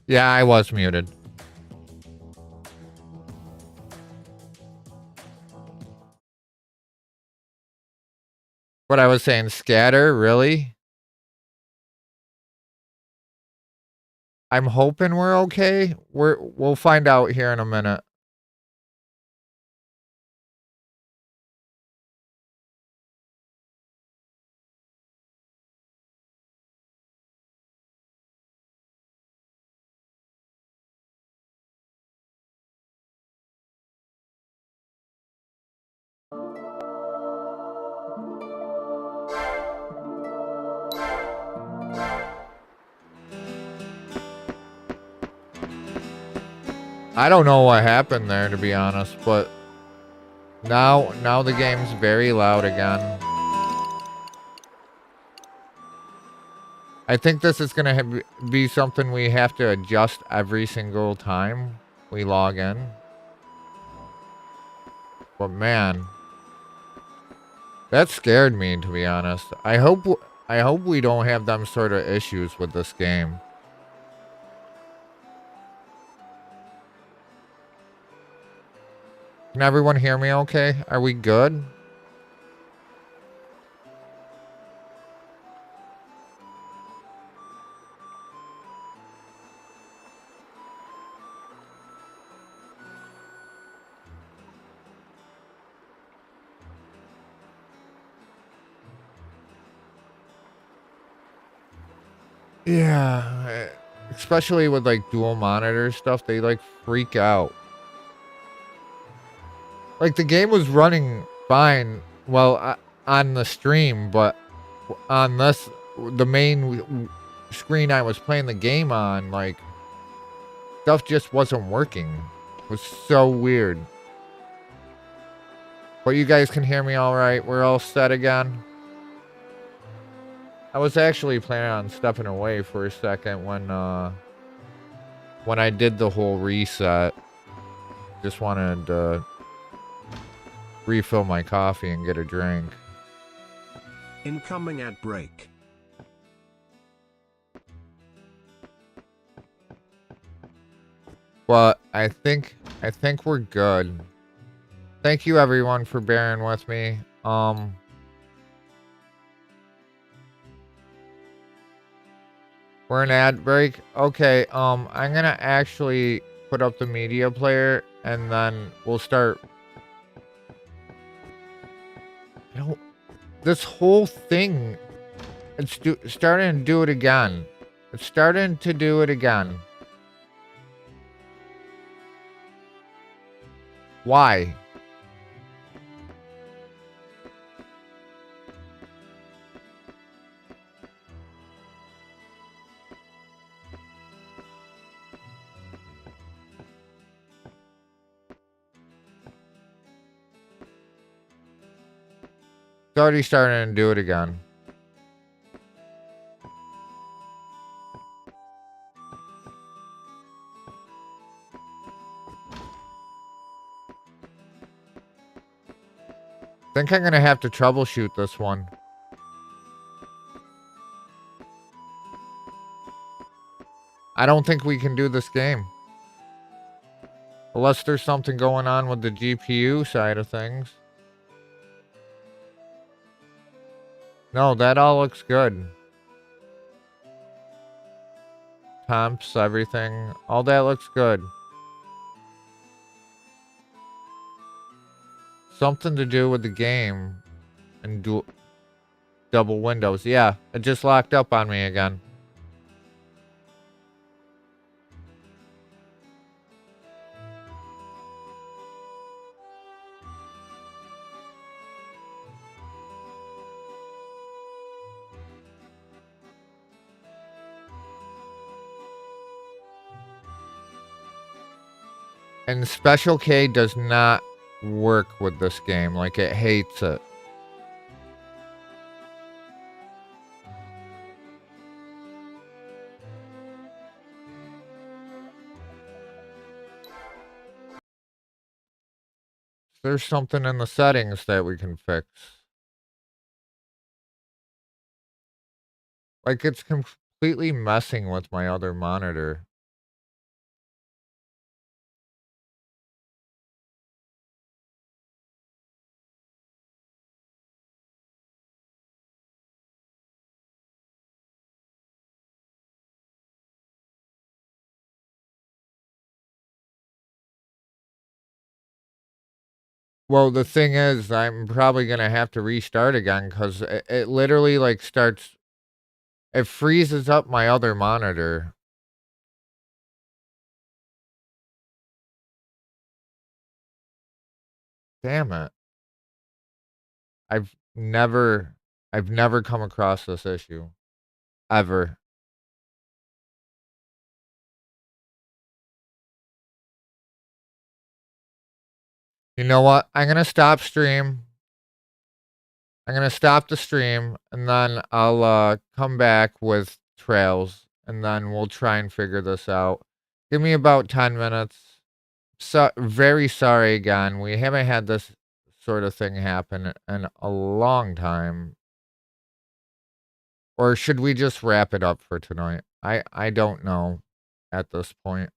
Yeah, I was muted. What I was saying, scatter, really? I'm hoping we're okay. We'll find out here in a minute. I don't know what happened there, to be honest, but now the game's very loud again. I think this is gonna be something we have to adjust every single time we log in. But man, that scared me, to be honest. I hope we don't have them sort of issues with this game. Can everyone hear me okay? Are we good? Yeah, especially with like dual monitor stuff, they like freak out. Like the game was running fine, well, on the stream, but on the main screen I was playing the game on, like stuff just wasn't working. It was so weird. But you guys can hear me all right. We're all set again. I was actually planning on stepping away for a second when I did the whole reset. Just wanted to refill my coffee and get a drink. Incoming ad break. But I think we're good. Thank you everyone for bearing with me. We're in ad break. Okay, I'm gonna actually put up the media player and then we'll start. This whole thing, it's starting to do it again. It's starting to do it again. Why? It's already starting to do it again. I think I'm gonna have to troubleshoot this one. I don't think we can do this game. Unless there's something going on with the GPU side of things. No, that all looks good. Temps, everything. All that looks good. Something to do with the game. And double windows. Yeah, it just locked up on me again. And Special K does not work with this game. Like, it hates it. There's something in the settings that we can fix. Like, it's completely messing with my other monitor. Well, the thing is, I'm probably gonna have to restart again because it literally, like, starts it freezes up my other monitor. Damn it. I've never I've never come across this issue, ever. You know what? I'm gonna stop the stream, and then I'll, come back with trails, and then we'll try and figure this out. Give me about 10 minutes. So very sorry again, we haven't had this sort of thing happen in a long time. Or should we just wrap it up for tonight? I don't know at this point.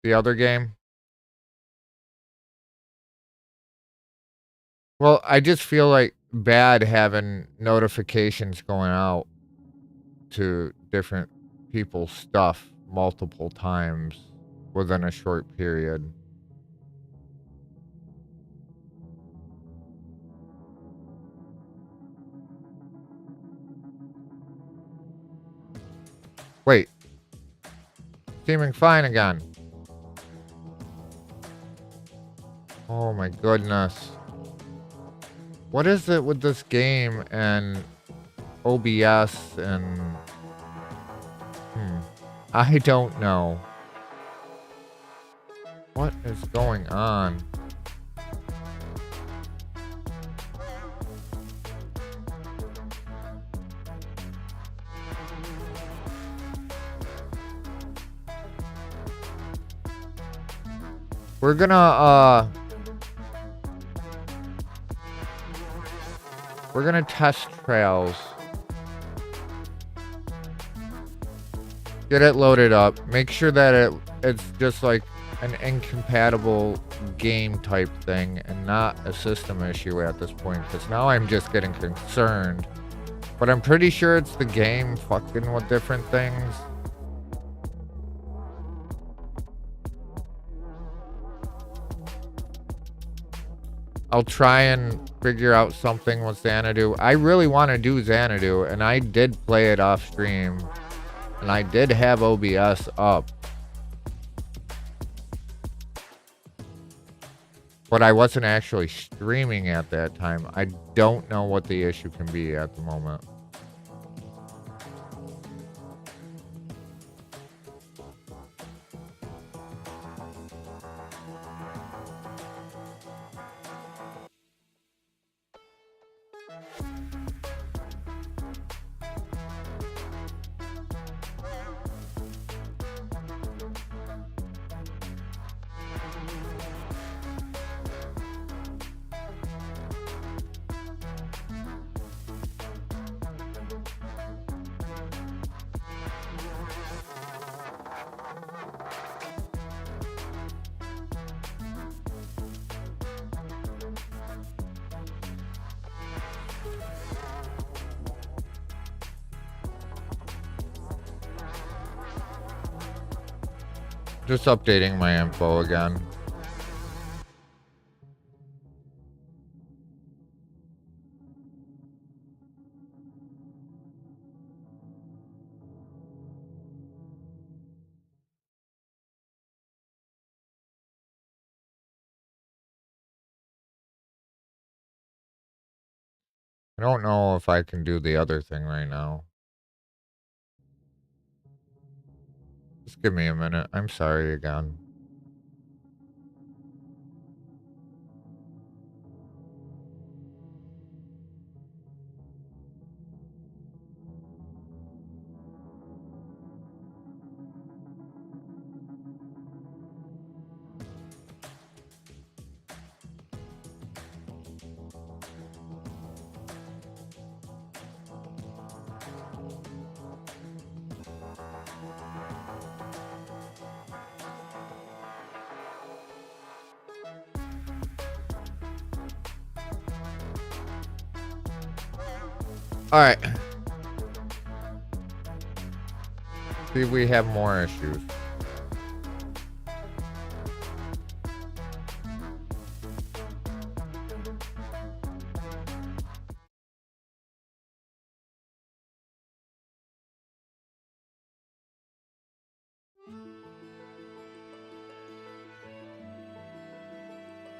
The other game? Well, I just feel, like, bad having notifications going out to different people's stuff multiple times within a short period. Wait, seeming fine again. Oh my goodness. What is it with this game and OBS and... I don't know. What is going on? We're gonna test trails. Get it loaded up. Make sure that it's just like an incompatible game type thing and not a system issue at this point, because now I'm just getting concerned. But I'm pretty sure it's the game fucking with different things. I'll try and figure out something with Xanadu. I really want to do Xanadu, and I did play it off stream. And I did have OBS up. But I wasn't actually streaming at that time. I don't know what the issue can be at the moment. Just updating my info again. I don't know if I can do the other thing right now. Just give me a minute. I'm sorry again. All right. See if we have more issues.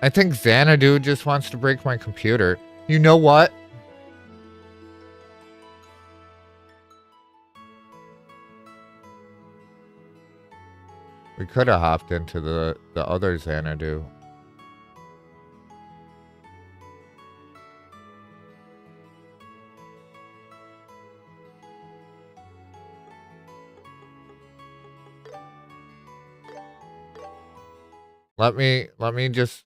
I think Xanadu just wants to break my computer. You know what? We could have hopped into the other Xanadu. Let me just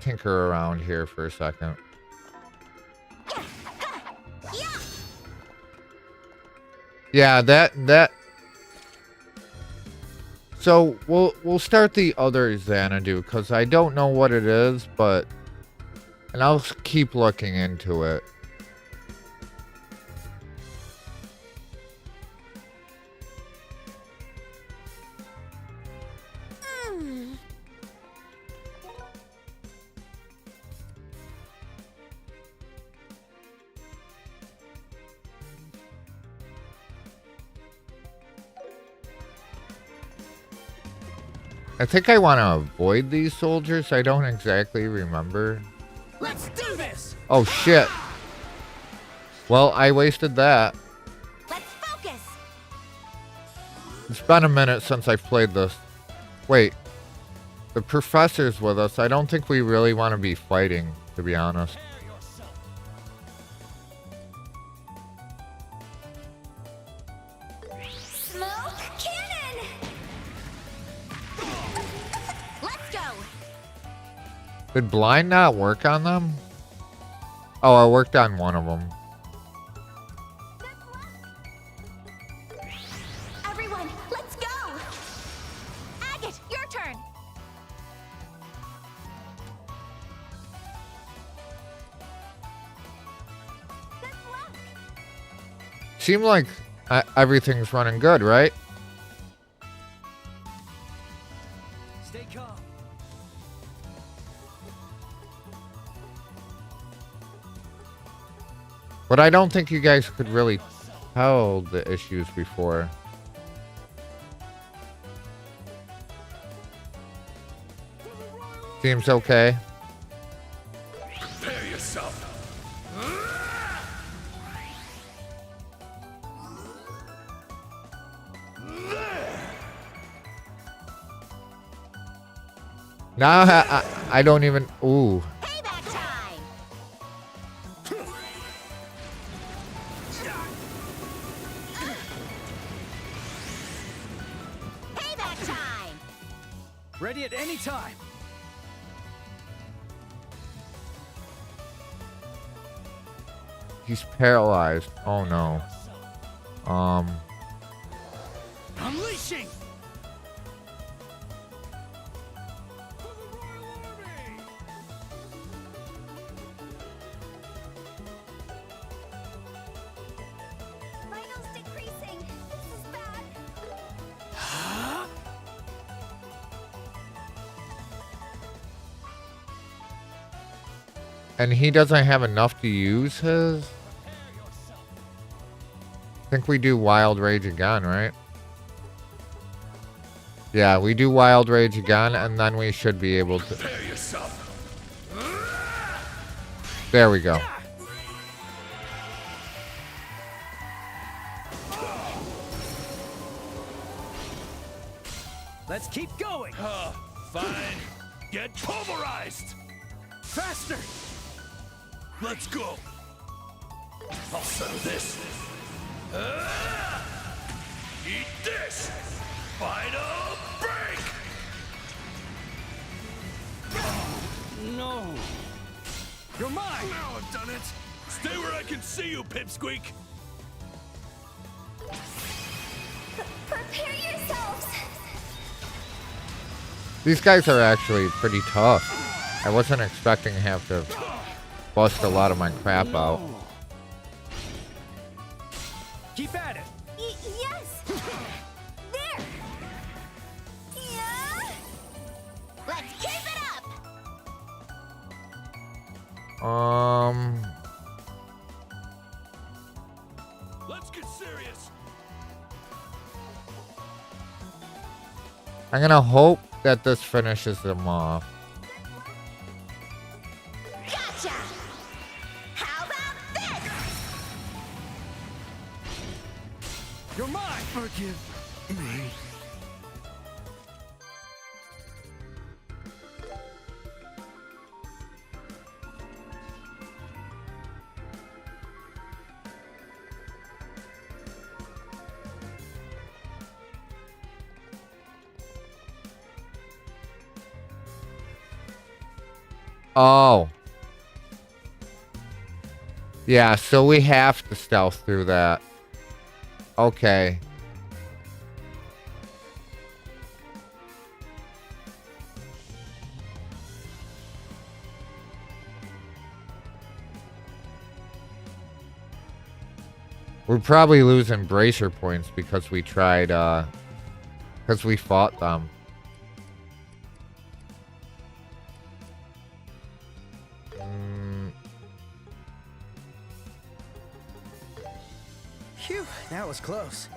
tinker around here for a second. Yeah, that. So we'll start the other Xanadu because I don't know what it is, and I'll keep looking into it. I think I want to avoid these soldiers. I don't exactly remember. Let's do this. Oh shit. Well, I wasted that. Let's focus. It's been a minute since I've played this. Wait. The professor's with us. I don't think we really want to be fighting, to be honest. Did blind not work on them? Oh, I worked on one of them. Everyone, let's go. Agate, your turn. Seemed like everything's running good, right? Stay calm. But I don't think you guys could really tell the issues before. Seems okay. Prepare yourself. Now I don't even... Ooh. Payback time. Payback time. Ready at any time. He's paralyzed. Oh no. Unleashing. Vitals decreasing. This is bad. And he doesn't have enough to use his? I think we do Wild Rage again, right? Yeah, we do Wild Rage again, and then we should be able to... Prepare yourself. There we go. Let's keep going. Fine. Get pulverized. Faster. Let's go. I'll settle this. Eat this. Final break. No. You're mine. Now I've done it. Stay where I can see you, Pipsqueak. Prepare yourselves. These guys are actually pretty tough. I wasn't expecting to have to bust a lot of my crap out. Keep at it. Eat Let's get serious. I'm gonna hope that this finishes them off. Gotcha! How about this? You're mine! Forgive me. Oh. Yeah, so we have to stealth through that. Okay. We're probably losing bracer points because we tried, because we fought them. Phew, that was close.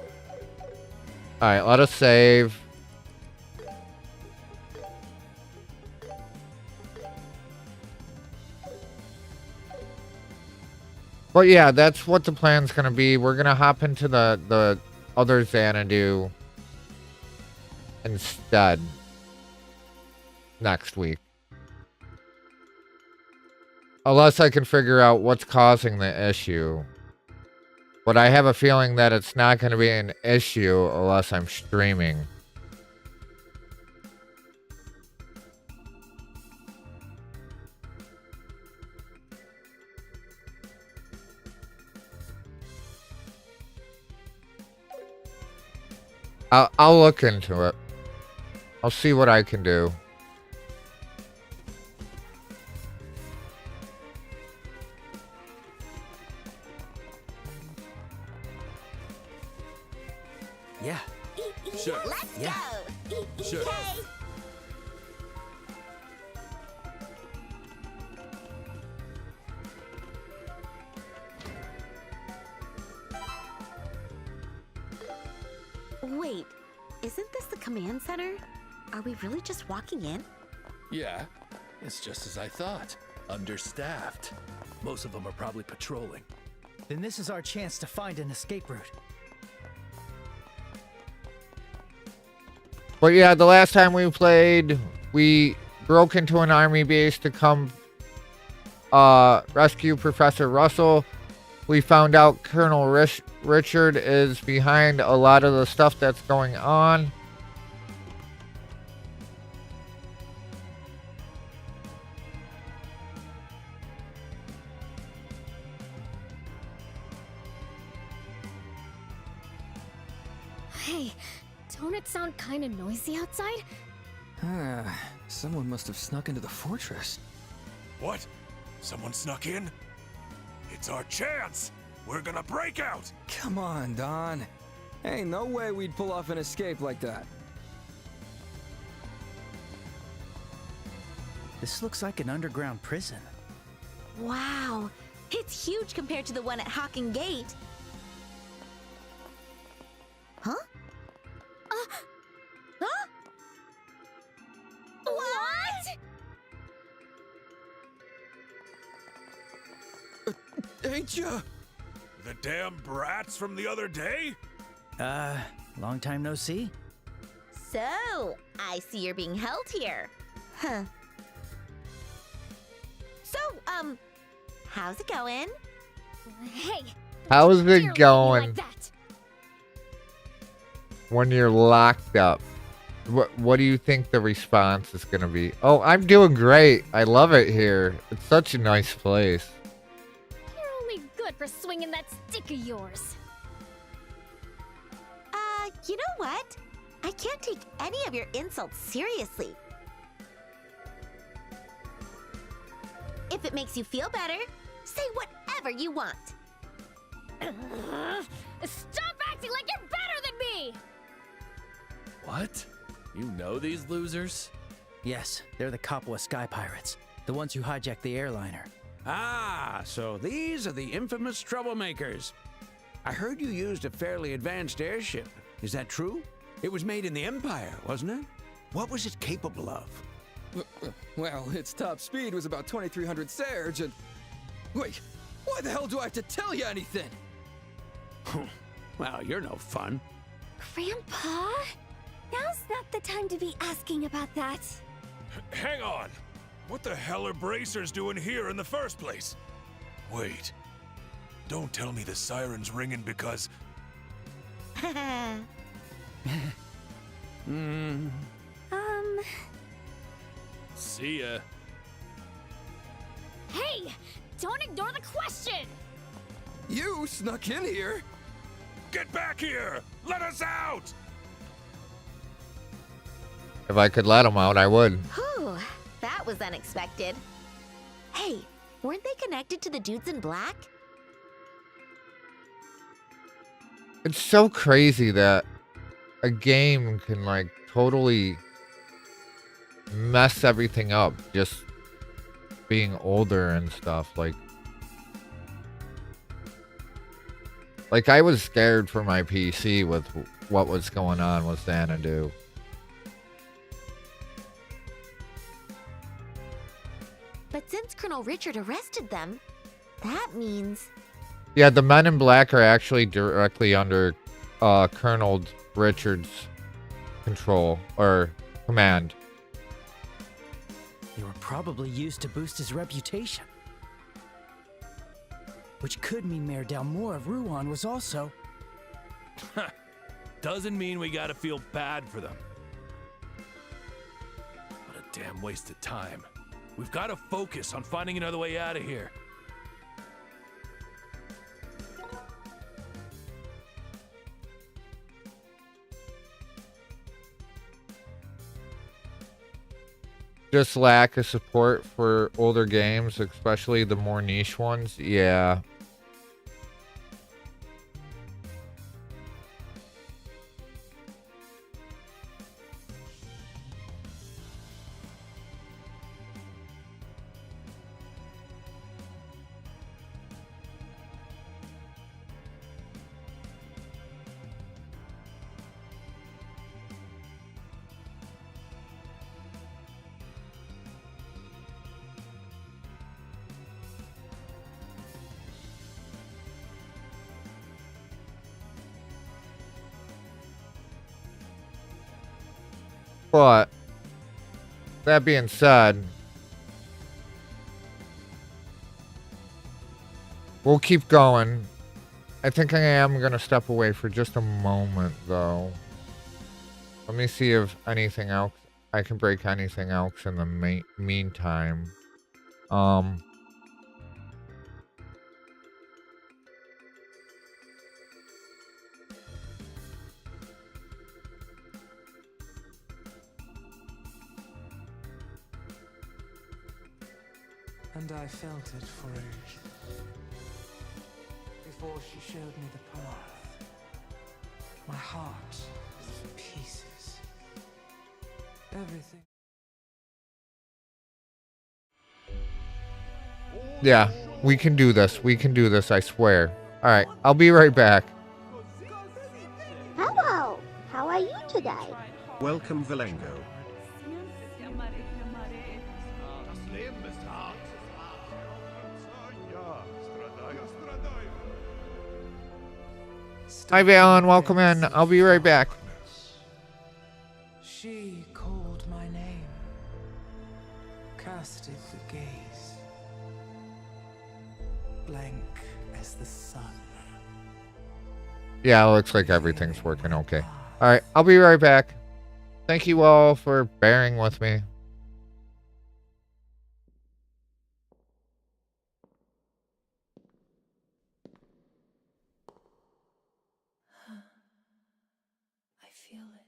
Alright, let us save. But yeah, that's what the plan's gonna be. We're gonna hop into the other Xanadu instead next week. Unless I can figure out what's causing the issue. But I have a feeling that it's not going to be an issue unless I'm streaming. I'll look into it. I'll see what I can do. Yeah. Sure. Let's Yeah. go! Sure. Okay. Wait, isn't this the command center? Are we really just walking in? Yeah, it's just as I thought. Understaffed. Most of them are probably patrolling. Then this is our chance to find an escape route. But yeah, the last time we played, we broke into an army base to come rescue Professor Russell. We found out Colonel Richard is behind a lot of the stuff that's going on. Hey, don't it sound kind of noisy outside? Someone must have snuck into the fortress. What? Someone snuck in? It's our chance! We're gonna break out! Come on, Don. Ain't no way we'd pull off an escape like that. This looks like an underground prison. Wow, it's huge compared to the one at Hawking Gate. Huh? Huh? What? Ain't ya? The damn brats from the other day? Long time no see? So, I see you're being held here. Huh. So, how's it going? Hey, How's dare it look at me going like that? when you're locked up? What do you think the response is going to be? Oh, I'm doing great. I love it here. It's such a nice place. You're only good for swinging that stick of yours. You know what? I can't take any of your insults seriously. If it makes you feel better, say whatever you want. Stop acting like you're better than me! What? You know these losers? Yes, they're the Kapwa Sky Pirates. The ones who hijacked the airliner. Ah, so these are the infamous troublemakers. I heard you used a fairly advanced airship. Is that true? It was made in the Empire, wasn't it? What was it capable of? Well, its top speed was about 2,300 Serge, and... Wait, why the hell do I have to tell you anything? Well, you're no fun. Grandpa? Now's not the time to be asking about that. Hang on! What the hell are bracers doing here in the first place? Wait. Don't tell me the siren's ringing because... See ya. Hey! Don't ignore the question! You snuck in here? Get back here! Let us out! If I could let him out, I would. Whew, that was unexpected. Hey, weren't they connected to the dudes in black? It's so crazy that a game can like totally mess everything up just being older and stuff. Like I was scared for my PC with what was going on with Xanadu. But since Colonel Richard arrested them, that means... Yeah, the men in black are actually directly under Colonel Richard's control or command. They were probably used to boost his reputation. Which could mean Mayor Dalmor of Ruan was also... Doesn't mean we gotta feel bad for them. What a damn waste of time. We've gotta focus on finding another way out of here. Just lack of support for older games, especially the more niche ones. Yeah. But that being said, we'll keep going. I think I am going to step away for just a moment, though. Let me see if anything else, I can break anything else in the meantime. And I felt it for a... before she showed me the path. My heart is in pieces. Everything. Yeah, we can do this. We can do this, I swear. Alright, I'll be right back. Hello, how are you today? Welcome, Valengo. Hi, Valen. Welcome in. I'll be right back. She called my name, casted the gaze, blank as the sun. Yeah, it looks like everything's working okay. Alright, I'll be right back. Thank you all for bearing with me. I feel it.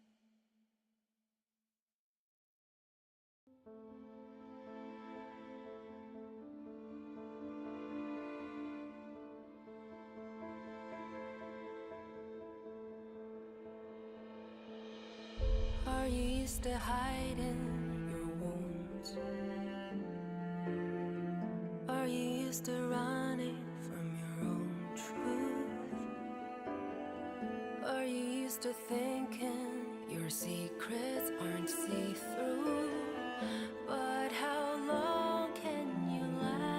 Are you used to hiding your wounds? Are you used just running from your own truth? Are you used to thinking your secrets aren't see-through? But how long can you last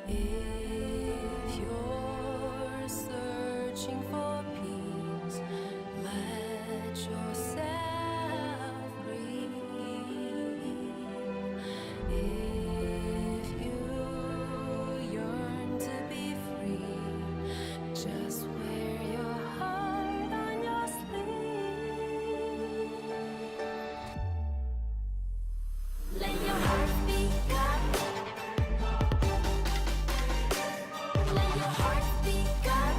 if you're searching for peace? Let yourself breathe. If you yearn to be free, just wear your heart on your sleeve. Let your heart speak up. Let your heart speak up.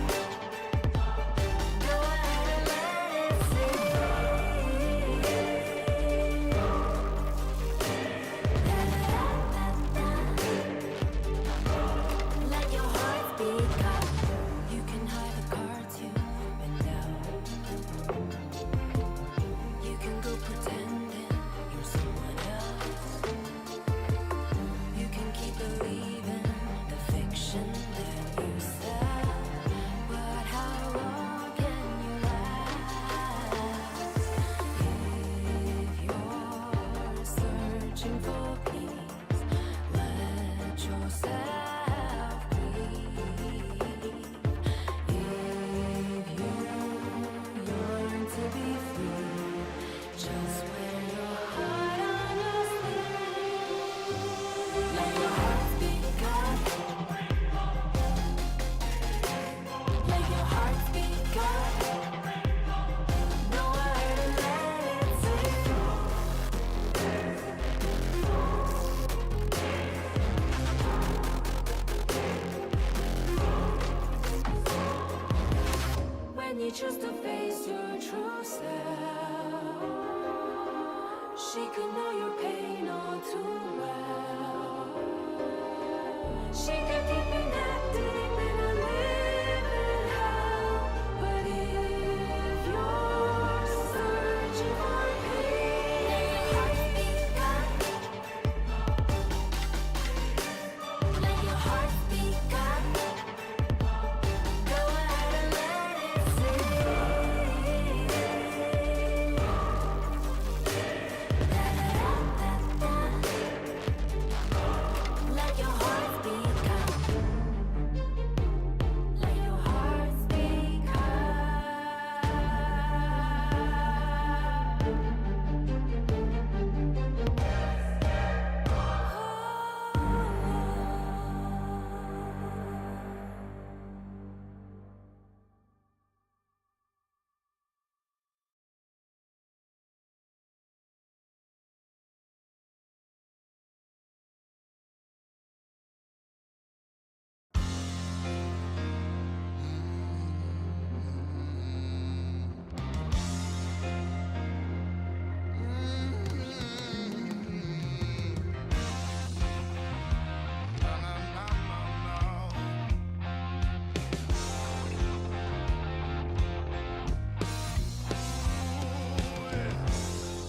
Go ahead and let it sing. Let your heart speak up. You can hide the cards you've been dealt. You can go pretending you're someone else. You can keep believing the fiction that you sell. But how long can you last if you're searching for peace? Let yourself breathe. If you yearn to be free, just wear your heart on your sleeve. Let your heart speak up. Let your heart speak up. Go ahead and let it sing. When you choose to face your true self, she could know your pain all too well. She could keep enacting in a living hell. But if you're searching for peace, let your heart speak up. Let your heart speak up. Go ahead and let it sing. Let your heart speak up. Let your heart speak up.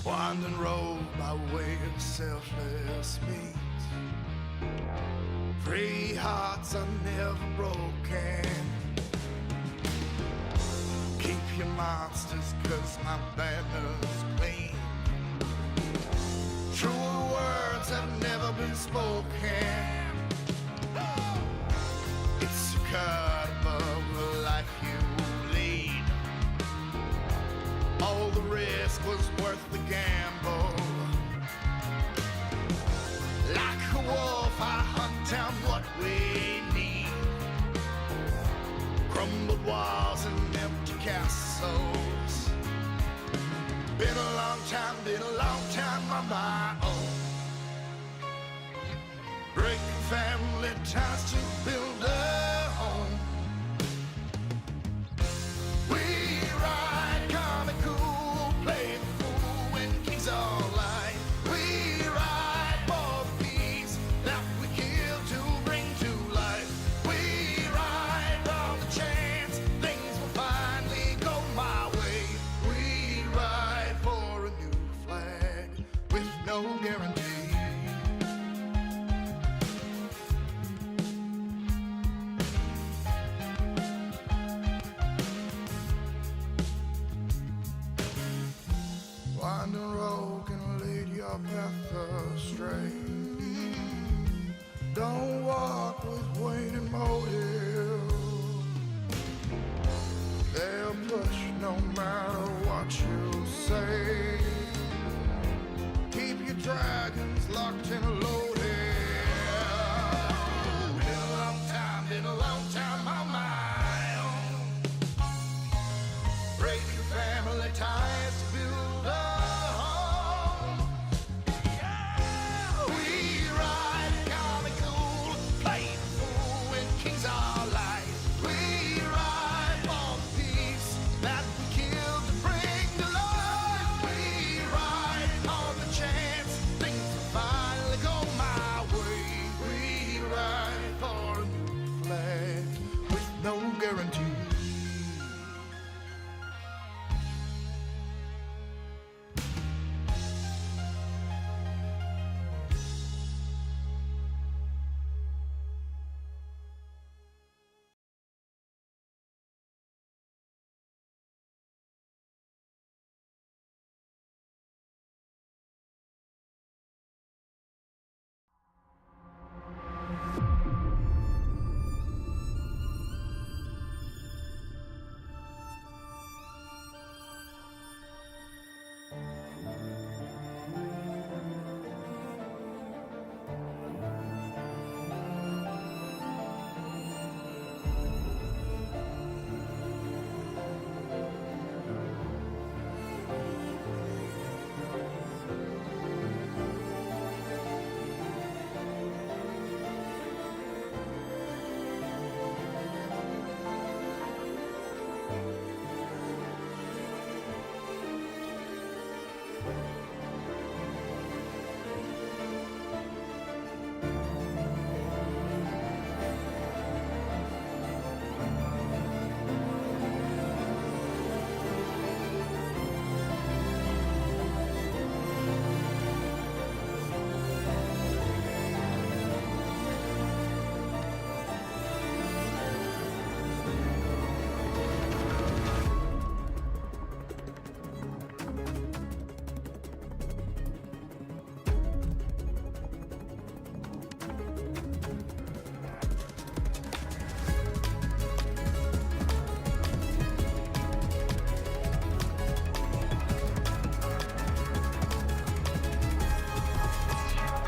Winding road by way of selfless means. Free hearts are never broken. Keep your monsters, 'cause my banner's clean. True words have never been spoken. It's a cut above the life you lead. All the risk was worth the gamble. Like a wolf, I hunt down what we need. Crumbled walls and empty castles. Been a long time on my own. Breaking family ties to build a home. We ride comic cool, play the fool when kings all lie. We ride for the peace that we kill to bring to life. We ride on the chance things will finally go my way. We ride for a new flag with no guarantee. winding road can lead your path astray. Don't walk with waning motive. They'll push no matter what you say. Keep your dragons locked and loaded. Been a long time on my own. Break your family ties to build a home. Yeah, we ride comical, play the fool when kings are light. We ride for the peace that we kill to bring to life. We ride on the chance things will finally go my way. We ride for a new flag with no guarantee.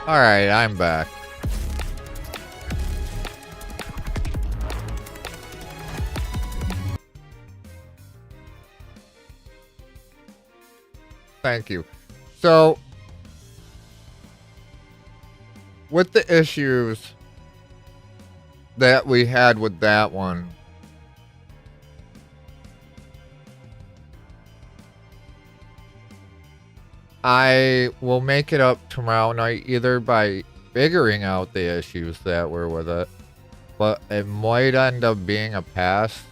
Alright, I'm back. Thank you. So, with the issues that we had with that one, I will make it up tomorrow night either by figuring out the issues that were with it, but it might end up being a pass.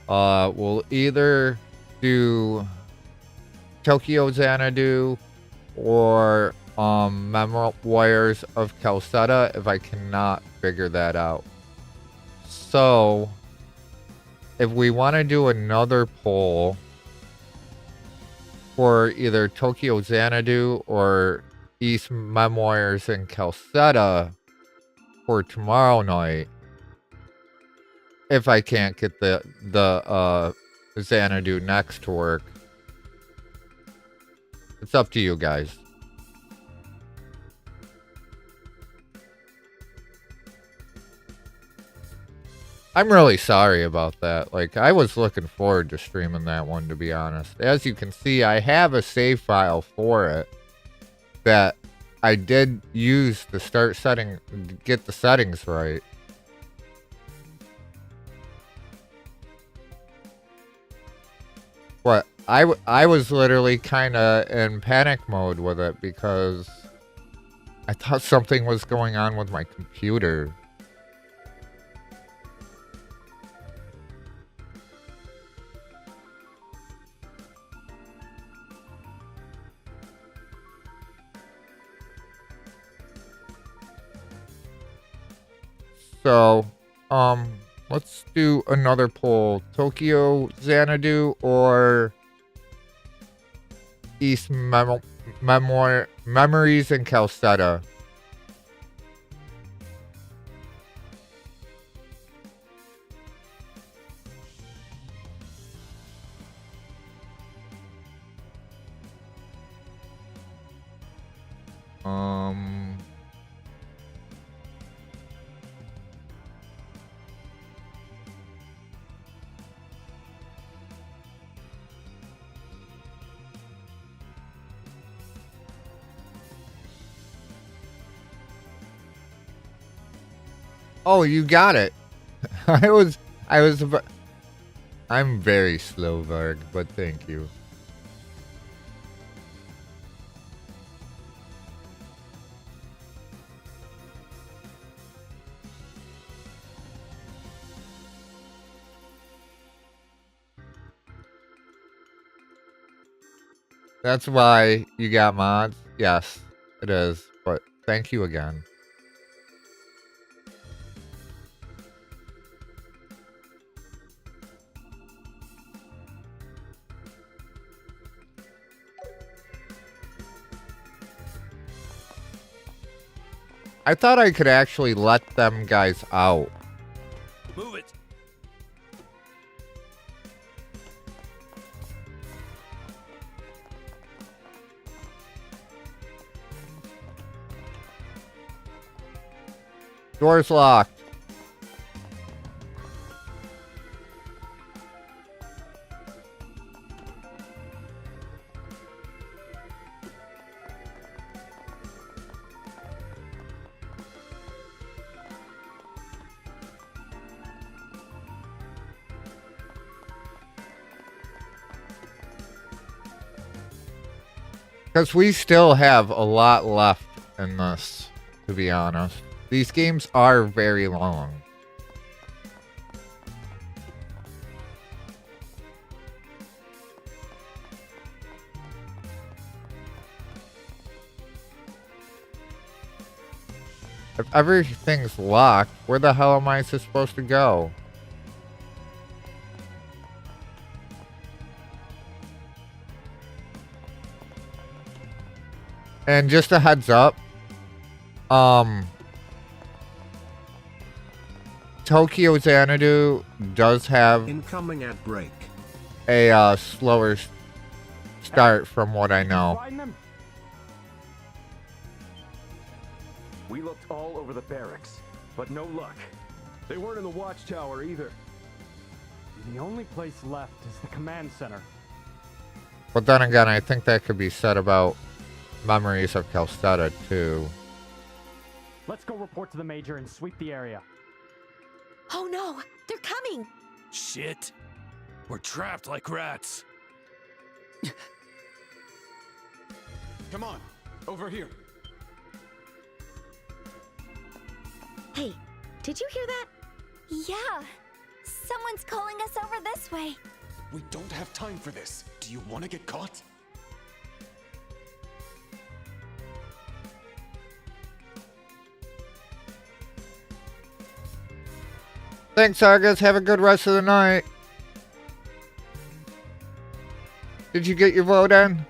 We'll either do Tokyo Xanadu or Memoirs of Calcetta if I cannot figure that out. So, if we want to do another poll for either Tokyo Xanadu or East Memoirs and Calcetta for tomorrow night, if I can't get the Xanadu next to work, it's up to you guys. I'm really sorry about that. Like, I was looking forward to streaming that one, to be honest. As you can see, I have a save file for it that I did use to start get the settings right. But I was literally kind of in panic mode with it because I thought something was going on with my computer. So, let's do another poll. Tokyo Xanadu or East Memories in Calcetta. Oh, you got it. I'm very slow, Varg, but thank you. That's why you got mods? Yes, it is. But thank you again. I thought I could actually let them guys out. Move it. Door's locked. Because we still have a lot left in this, to be honest. These games are very long. If everything's locked, where the hell am I supposed to go? And just a heads up, Tokyo Xanadu does have incoming ad break. A slower start from what I know. We looked all over the barracks, but no luck. They weren't in the watchtower either. The only place left is the command center. But then again, I think that could be said about Memories of Calcetta too. Let's go report to the major and sweep the area. Oh no, they're coming. Shit. We're trapped like rats. Come on, over here. Hey, did you hear that? Yeah. Someone's calling us over this way. We don't have time for this. Do you want to get caught? Thanks, Argus. Have a good rest of the night. Did you get your vote in?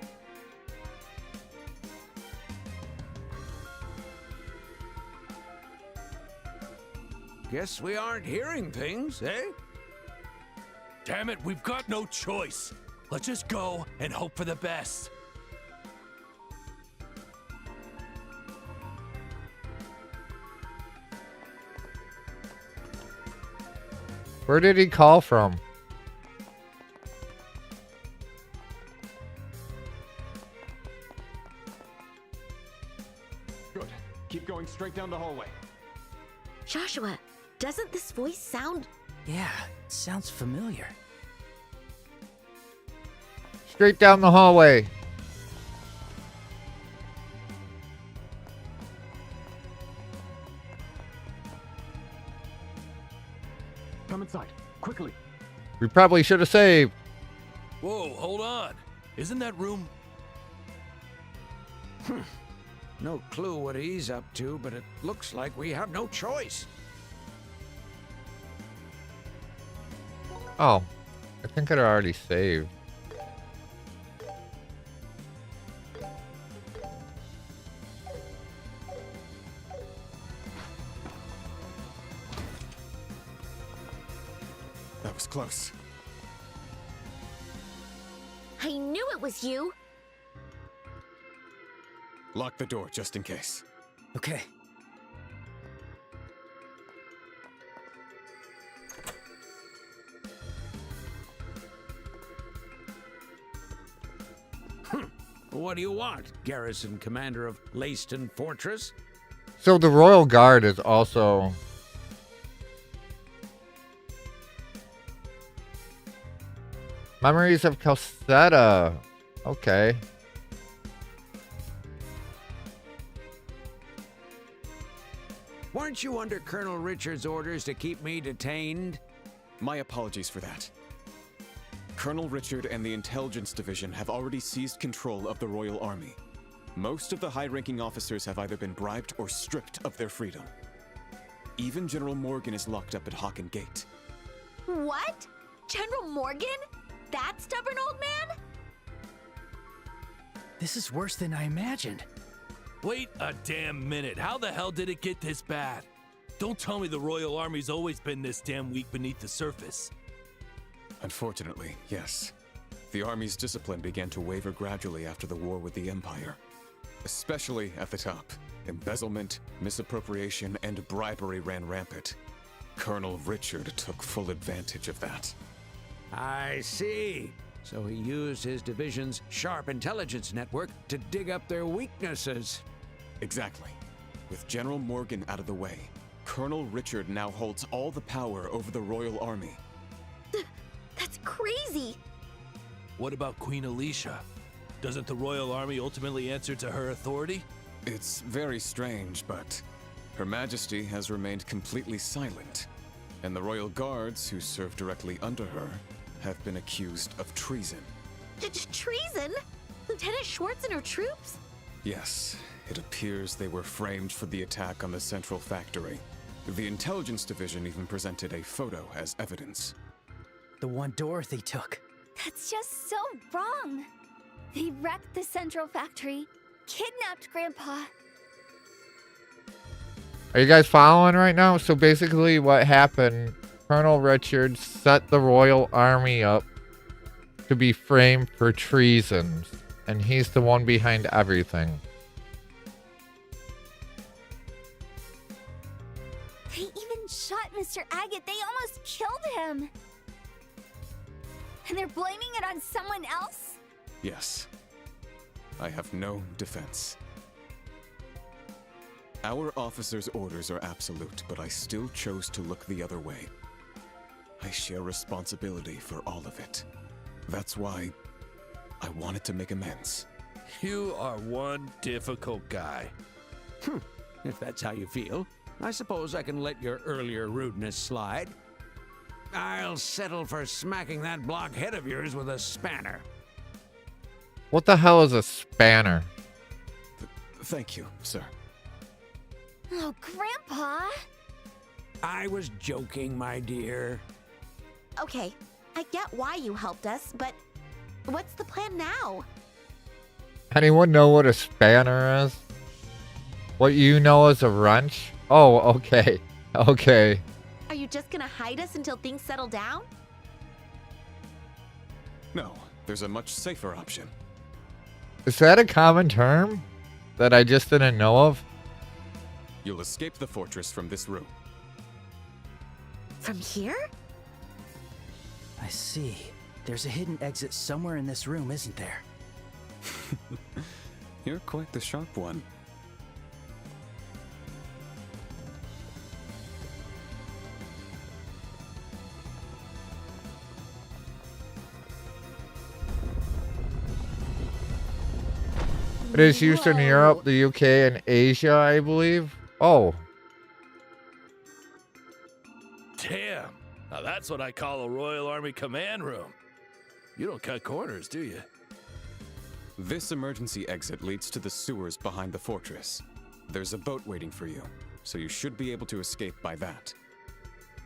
Guess we aren't hearing things, eh? Damn it, we've got no choice. Let's just go and hope for the best. Where did he call from? Good. Keep going straight down the hallway. Joshua, doesn't this voice sound... Yeah, it sounds familiar. Straight down the hallway. Come inside, quickly. We probably should have saved. Whoa, hold on. Isn't that room... No clue what he's up to, but it looks like we have no choice. Oh, I think I'd already saved. close. I knew it was you. Lock the door just in case. Okay. What do you want, Garrison Commander of Leyston Fortress? So the Royal Guard is also... Memories of Calcetta. Okay. Weren't you under Colonel Richard's orders to keep me detained? My apologies for that. Colonel Richard and the Intelligence Division have already seized control of the Royal Army. Most of the high-ranking officers have either been bribed or stripped of their freedom. Even General Morgan is locked up at Hawken Gate. What? General Morgan? That stubborn old man? This is worse than I imagined. Wait a damn minute. How the hell did it get this bad? Don't tell me the Royal Army's always been this damn weak beneath the surface. Unfortunately, yes. The Army's discipline began to waver gradually after the war with the Empire. Especially at the top. Embezzlement, misappropriation, and bribery ran rampant. Colonel Richard took full advantage of that. I see. So he used his division's sharp intelligence network to dig up their weaknesses. Exactly. With General Morgan out of the way, Colonel Richard now holds all the power over the Royal Army. That's crazy. What about Queen Alicia? Doesn't the Royal Army ultimately answer to her authority? It's very strange, but Her Majesty has remained completely silent, and the Royal Guards, who serve directly under her, have been accused of treason. Treason? Lieutenant Schwartz and her troops? Yes, it appears they were framed for the attack on the Central Factory. The Intelligence Division even presented a photo as evidence. The one Dorothy took. That's just so wrong. They wrecked the Central Factory, kidnapped Grandpa. Are you guys following right now? So basically what happened, Colonel Richard set the Royal Army up to be framed for treason, and he's the one behind everything. They even shot Mr. Agate. They almost killed him. And they're blaming it on someone else? Yes. I have no defense. Our officers' orders are absolute, but I still chose to look the other way. I share responsibility for all of it. That's why I wanted to make amends. You are one difficult guy. If that's how you feel, I suppose I can let your earlier rudeness slide. I'll settle for smacking that blockhead of yours with a spanner. What the hell is a spanner? Thank you, sir. Oh, Grandpa! I was joking, my dear. Okay, I get why you helped us, but what's the plan now? Anyone know what a spanner is? What you know as a wrench? Oh, okay. Okay. Are you just gonna hide us until things settle down? No, there's a much safer option. Is that a common term that I just didn't know of? You'll escape the fortress from this room. From here? I see. There's a hidden exit somewhere in this room, isn't there? You're quite the sharp one. It is used in Europe, the UK, and Asia, I believe. Oh. Damn. Now that's what I call a Royal Army command room. You don't cut corners, do you? This emergency exit leads to the sewers behind the fortress. There's a boat waiting for you, so you should be able to escape by that.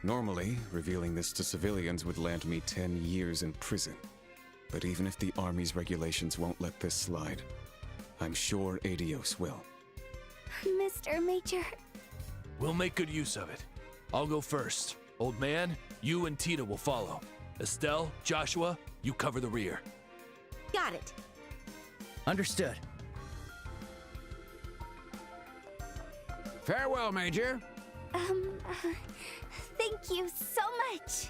Normally, revealing this to civilians would land me 10 years in prison. But even if the Army's regulations won't let this slide, I'm sure Adios will. Mr. Major. We'll make good use of it. I'll go first. Old man, you and Tita will follow. Estelle, Joshua, you cover the rear. Got it. Understood. Farewell, Major. Thank you so much.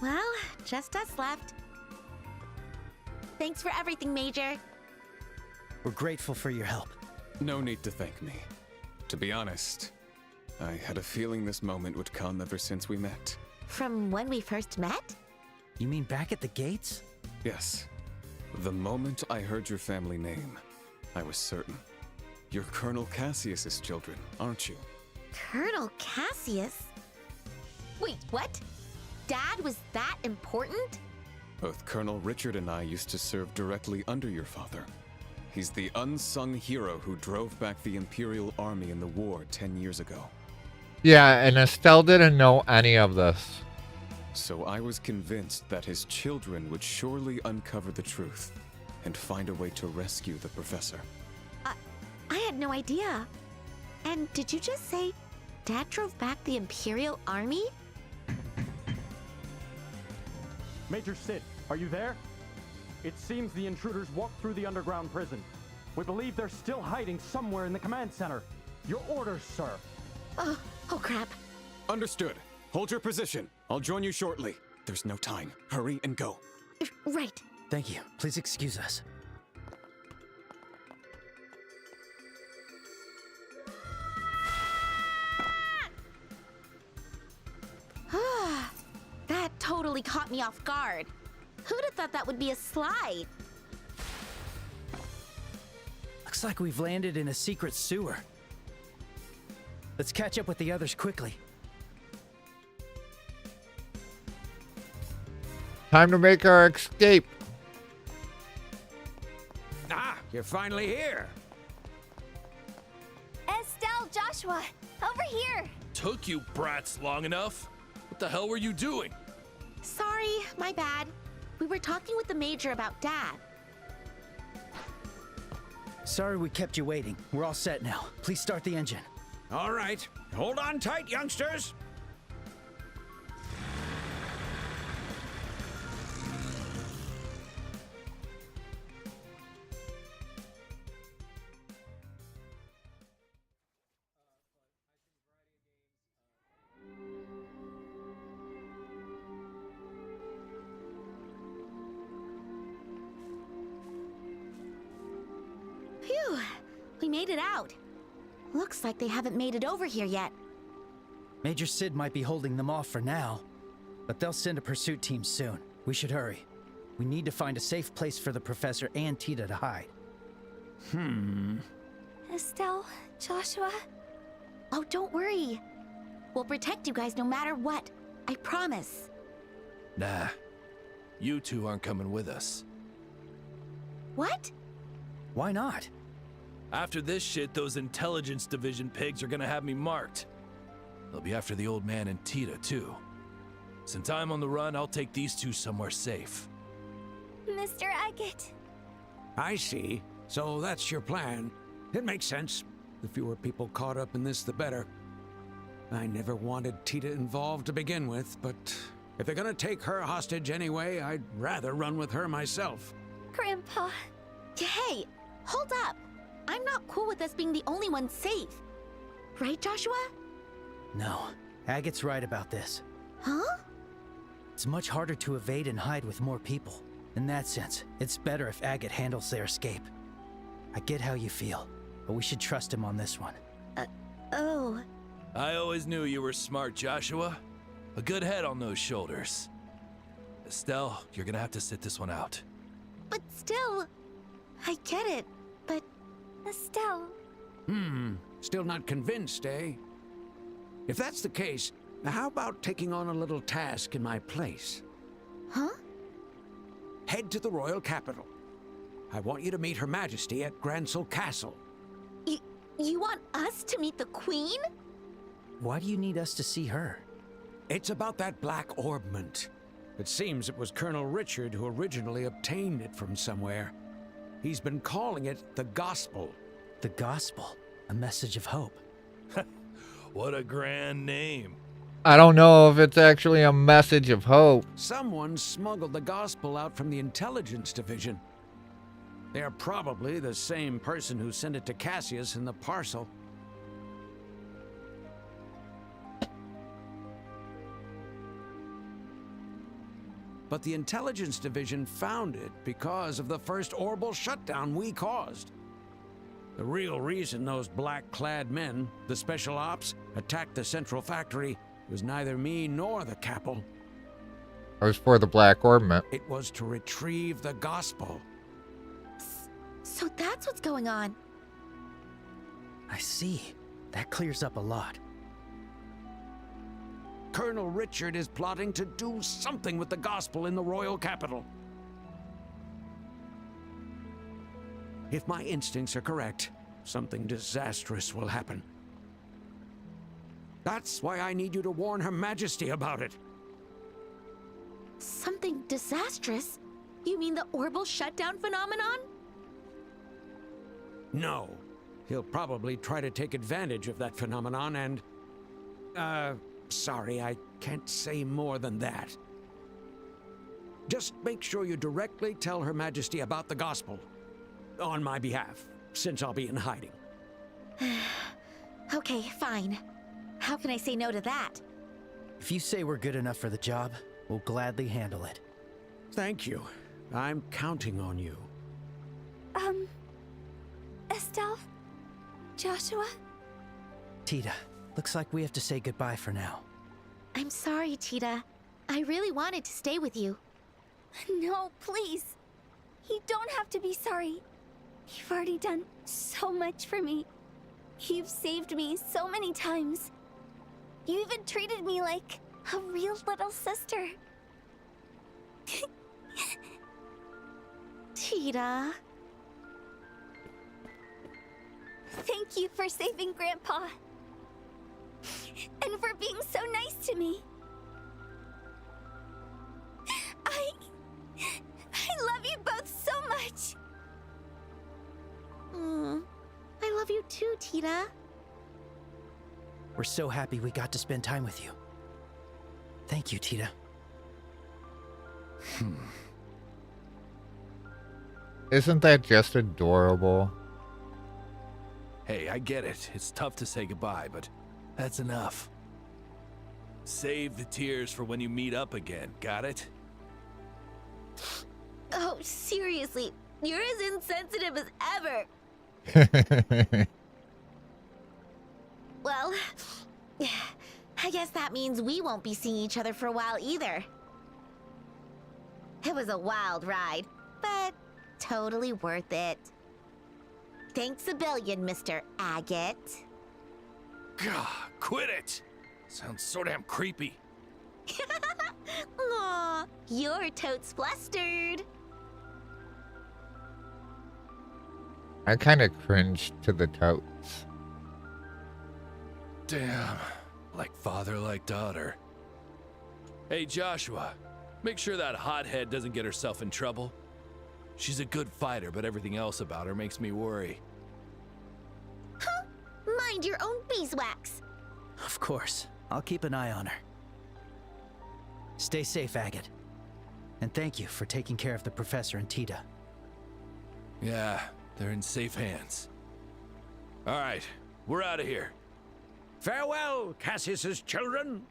Well, just us left. Thanks for everything, Major. We're grateful for your help. No need to thank me. To be honest, I had a feeling this moment would come ever since we met. From when we first met? You mean back at the gates? Yes. The moment I heard your family name, I was certain. You're Colonel Cassius's children, aren't you? Colonel Cassius? Wait, what? Dad was that important? Both Colonel Richard and I used to serve directly under your father. He's the unsung hero who drove back the Imperial Army in the war 10 years ago. Yeah, and Estelle didn't know any of this. So I was convinced that his children would surely uncover the truth and find a way to rescue the professor. I had no idea. And did you just say Dad drove back the Imperial Army? Major Sid, are you there? It seems the intruders walked through the underground prison. We believe they're still hiding somewhere in the command center. Your orders, sir. Oh crap. Understood. Hold your position. I'll join you shortly. There's no time. Hurry and go. Right. Thank you. Please excuse us. That totally caught me off guard. Who'd have thought that would be a slide? Looks like we've landed in a secret sewer. Let's catch up with the others quickly. Time to make our escape. Ah, you're finally here. Estelle, Joshua, over here. Took you brats long enough. What the hell were you doing? Sorry, my bad. We were talking with the Major about Dad. Sorry we kept you waiting. We're all set now. Please start the engine. All right. Hold on tight, youngsters. Phew, we made it out. Looks like they haven't made it over here yet. Major Sid might be holding them off for now, but they'll send a pursuit team soon. We should hurry. We need to find a safe place for the professor and Tita to hide. Estelle, Joshua. Oh, don't worry. We'll protect you guys no matter what. I promise. Nah. You two aren't coming with us. What? Why not? After this shit, those intelligence division pigs are gonna have me marked. They'll be after the old man and Tita, too. Since I'm on the run, I'll take these two somewhere safe. Mr. Agate. I see. So that's your plan. It makes sense. The fewer people caught up in this, the better. I never wanted Tita involved to begin with, but if they're gonna take her hostage anyway, I'd rather run with her myself. Grandpa. Hey, hold up. I'm not cool with us being the only ones safe. Right, Joshua? No. Agate's right about this. Huh? It's much harder to evade and hide with more people. In that sense, it's better if Agate handles their escape. I get how you feel, but we should trust him on this one. Oh. I always knew you were smart, Joshua. A good head on those shoulders. Estelle, you're gonna have to sit this one out. But still, I get it, but... Estelle. Still not convinced, eh? If that's the case, how about taking on a little task in my place? Huh? Head to the royal capital. I want you to meet Her Majesty at Gransel Castle. You want us to meet the Queen? Why do you need us to see her? It's about that black orbment. It seems it was Colonel Richard who originally obtained it from somewhere. He's been calling it the Gospel. The Gospel? A message of hope. What a grand name. I don't know if it's actually a message of hope. Someone smuggled the gospel out from the intelligence division. They are probably the same person who sent it to Cassius in the parcel. But the intelligence division found it because of the first orbital shutdown we caused. The real reason those black-clad men, the special ops, attacked the central factory was neither me nor the Capel. It was for the Black Orb. It was to retrieve the gospel. So that's what's going on. I see. That clears up a lot. Colonel Richard is plotting to do something with the gospel in the royal capital. If my instincts are correct, something disastrous will happen. That's why I need you to warn Her Majesty about it. Something disastrous? You mean the orbital shutdown phenomenon? No. He'll probably try to take advantage of that phenomenon and... sorry, I can't say more than that. Just make sure you directly tell Her Majesty about the gospel. On my behalf, since I'll be in hiding. Okay, fine. How can I say no to that? If you say we're good enough for the job, we'll gladly handle it. Thank you. I'm counting on you. Estelle? Joshua? Tita, looks like we have to say goodbye for now. I'm sorry, Tita. I really wanted to stay with you. No, please. You don't have to be sorry. You've already done so much for me. You've saved me so many times. You even treated me like a real little sister. Tita. Thank you for saving Grandpa. And for being so nice to me. I love you both so much. I love you too, Tita. We're so happy we got to spend time with you. Thank you, Tita. Isn't that just adorable? Hey, I get it. It's tough to say goodbye, but that's enough. Save the tears for when you meet up again, got it? Oh, seriously, you're as insensitive as ever. Well, I guess that means we won't be seeing each other for a while either. It was a wild ride, but totally worth it. Thanks a billion, Mr. Agate. God, quit it! Sounds so damn creepy. Aw, you're totes flustered. I kind of cringed to the totes. Damn. Like father, like daughter. Hey, Joshua. Make sure that hothead doesn't get herself in trouble. She's a good fighter, but everything else about her makes me worry. Huh? Mind your own beeswax. Of course. I'll keep an eye on her. Stay safe, Agate. And thank you for taking care of the professor and Tita. Yeah, they're in safe hands. All right, we're out of here. Farewell, Cassius's children.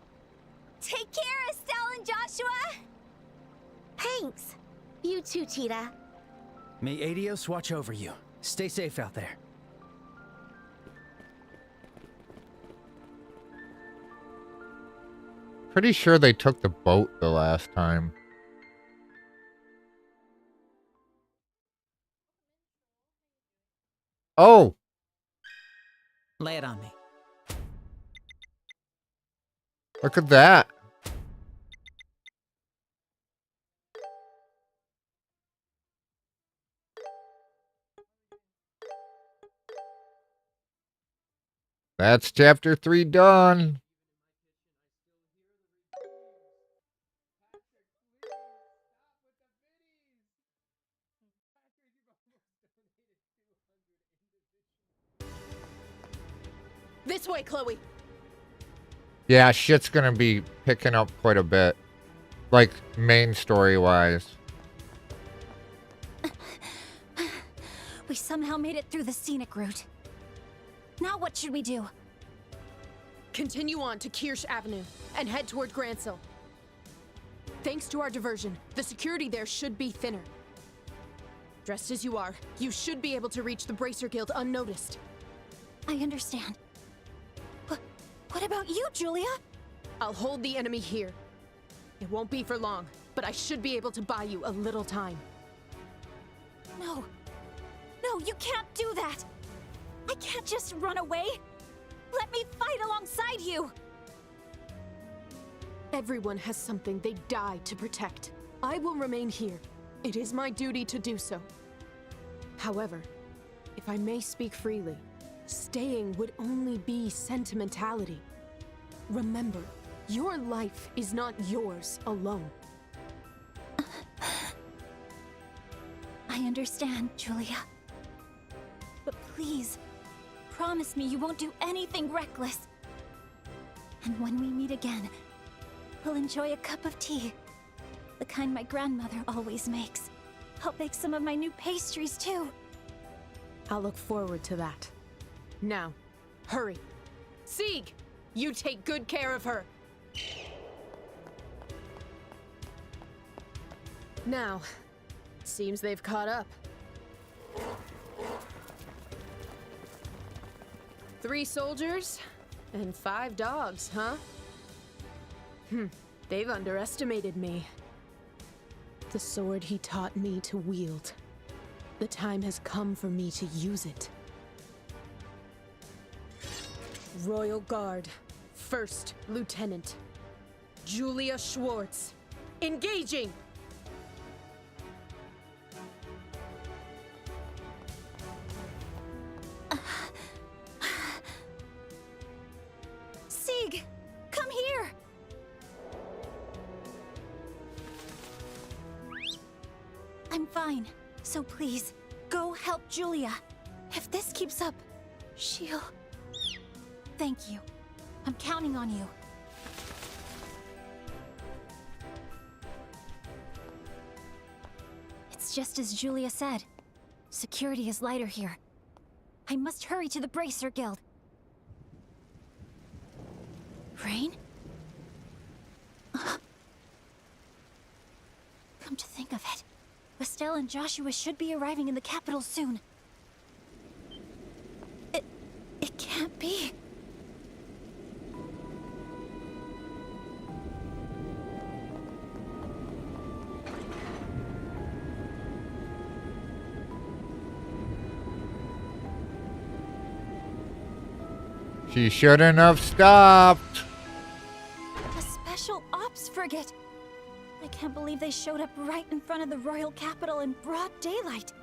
Take care, Estelle and Joshua. Thanks. You too, Tita. May Adios watch over you. Stay safe out there. Pretty sure they took the boat the last time. Oh! Lay it on me. Look at that. That's chapter 3 done. This way, Chloe. Yeah, shit's gonna be picking up quite a bit. Like, main story-wise. We somehow made it through the scenic route. Now what should we do? Continue on to Kirsch Avenue and head toward Gransil. Thanks to our diversion, the security there should be thinner. Dressed as you are, you should be able to reach the Bracer Guild unnoticed. I understand. What about you, Julia? I'll hold the enemy here. It won't be for long, but I should be able to buy you a little time. No. No, you can't do that! I can't just run away! Let me fight alongside you! Everyone has something they die to protect. I will remain here. It is my duty to do so. However, if I may speak freely, staying would only be sentimentality. Remember, your life is not yours alone. I understand, Julia. But please, promise me you won't do anything reckless. And when we meet again, we'll enjoy a cup of tea. The kind my grandmother always makes. I'll bake some of my new pastries, too. I'll look forward to that. Now, hurry. Sieg, you take good care of her. Now, seems they've caught up. 3 soldiers and 5 dogs, huh? They've underestimated me. The sword he taught me to wield. The time has come for me to use it. Royal Guard, 1st Lieutenant, Julia Schwartz. Engaging! Sieg! Come here! I'm fine, so please, go help Julia. If this keeps up, she'll... Thank you. I'm counting on you. It's just as Julia said. Security is lighter here. I must hurry to the Bracer Guild. Rain? Come to think of it, Estelle and Joshua should be arriving in the capital soon. It can't be. She shouldn't have stopped. A special ops frigate. I can't believe they showed up right in front of the royal capital in broad daylight.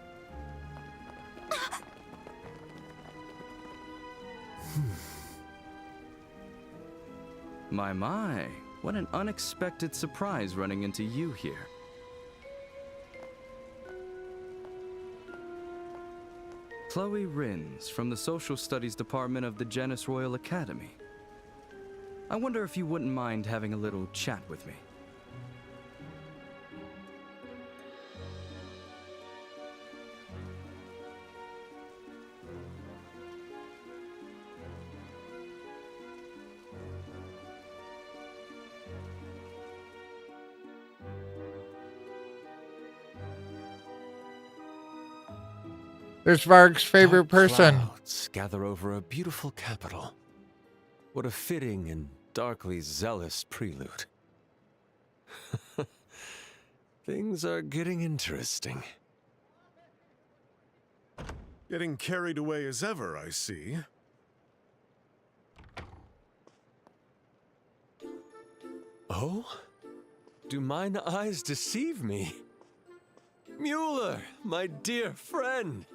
My, what an unexpected surprise running into you here. Chloe Rins from the Social Studies Department of the Janus Royal Academy. I wonder if you wouldn't mind having a little chat with me. There's Varg's favorite person. Clouds gather over a beautiful capital. What a fitting and darkly zealous prelude. Things are getting interesting. Getting carried away as ever, I see. Oh? Do mine eyes deceive me? Mueller, my dear friend!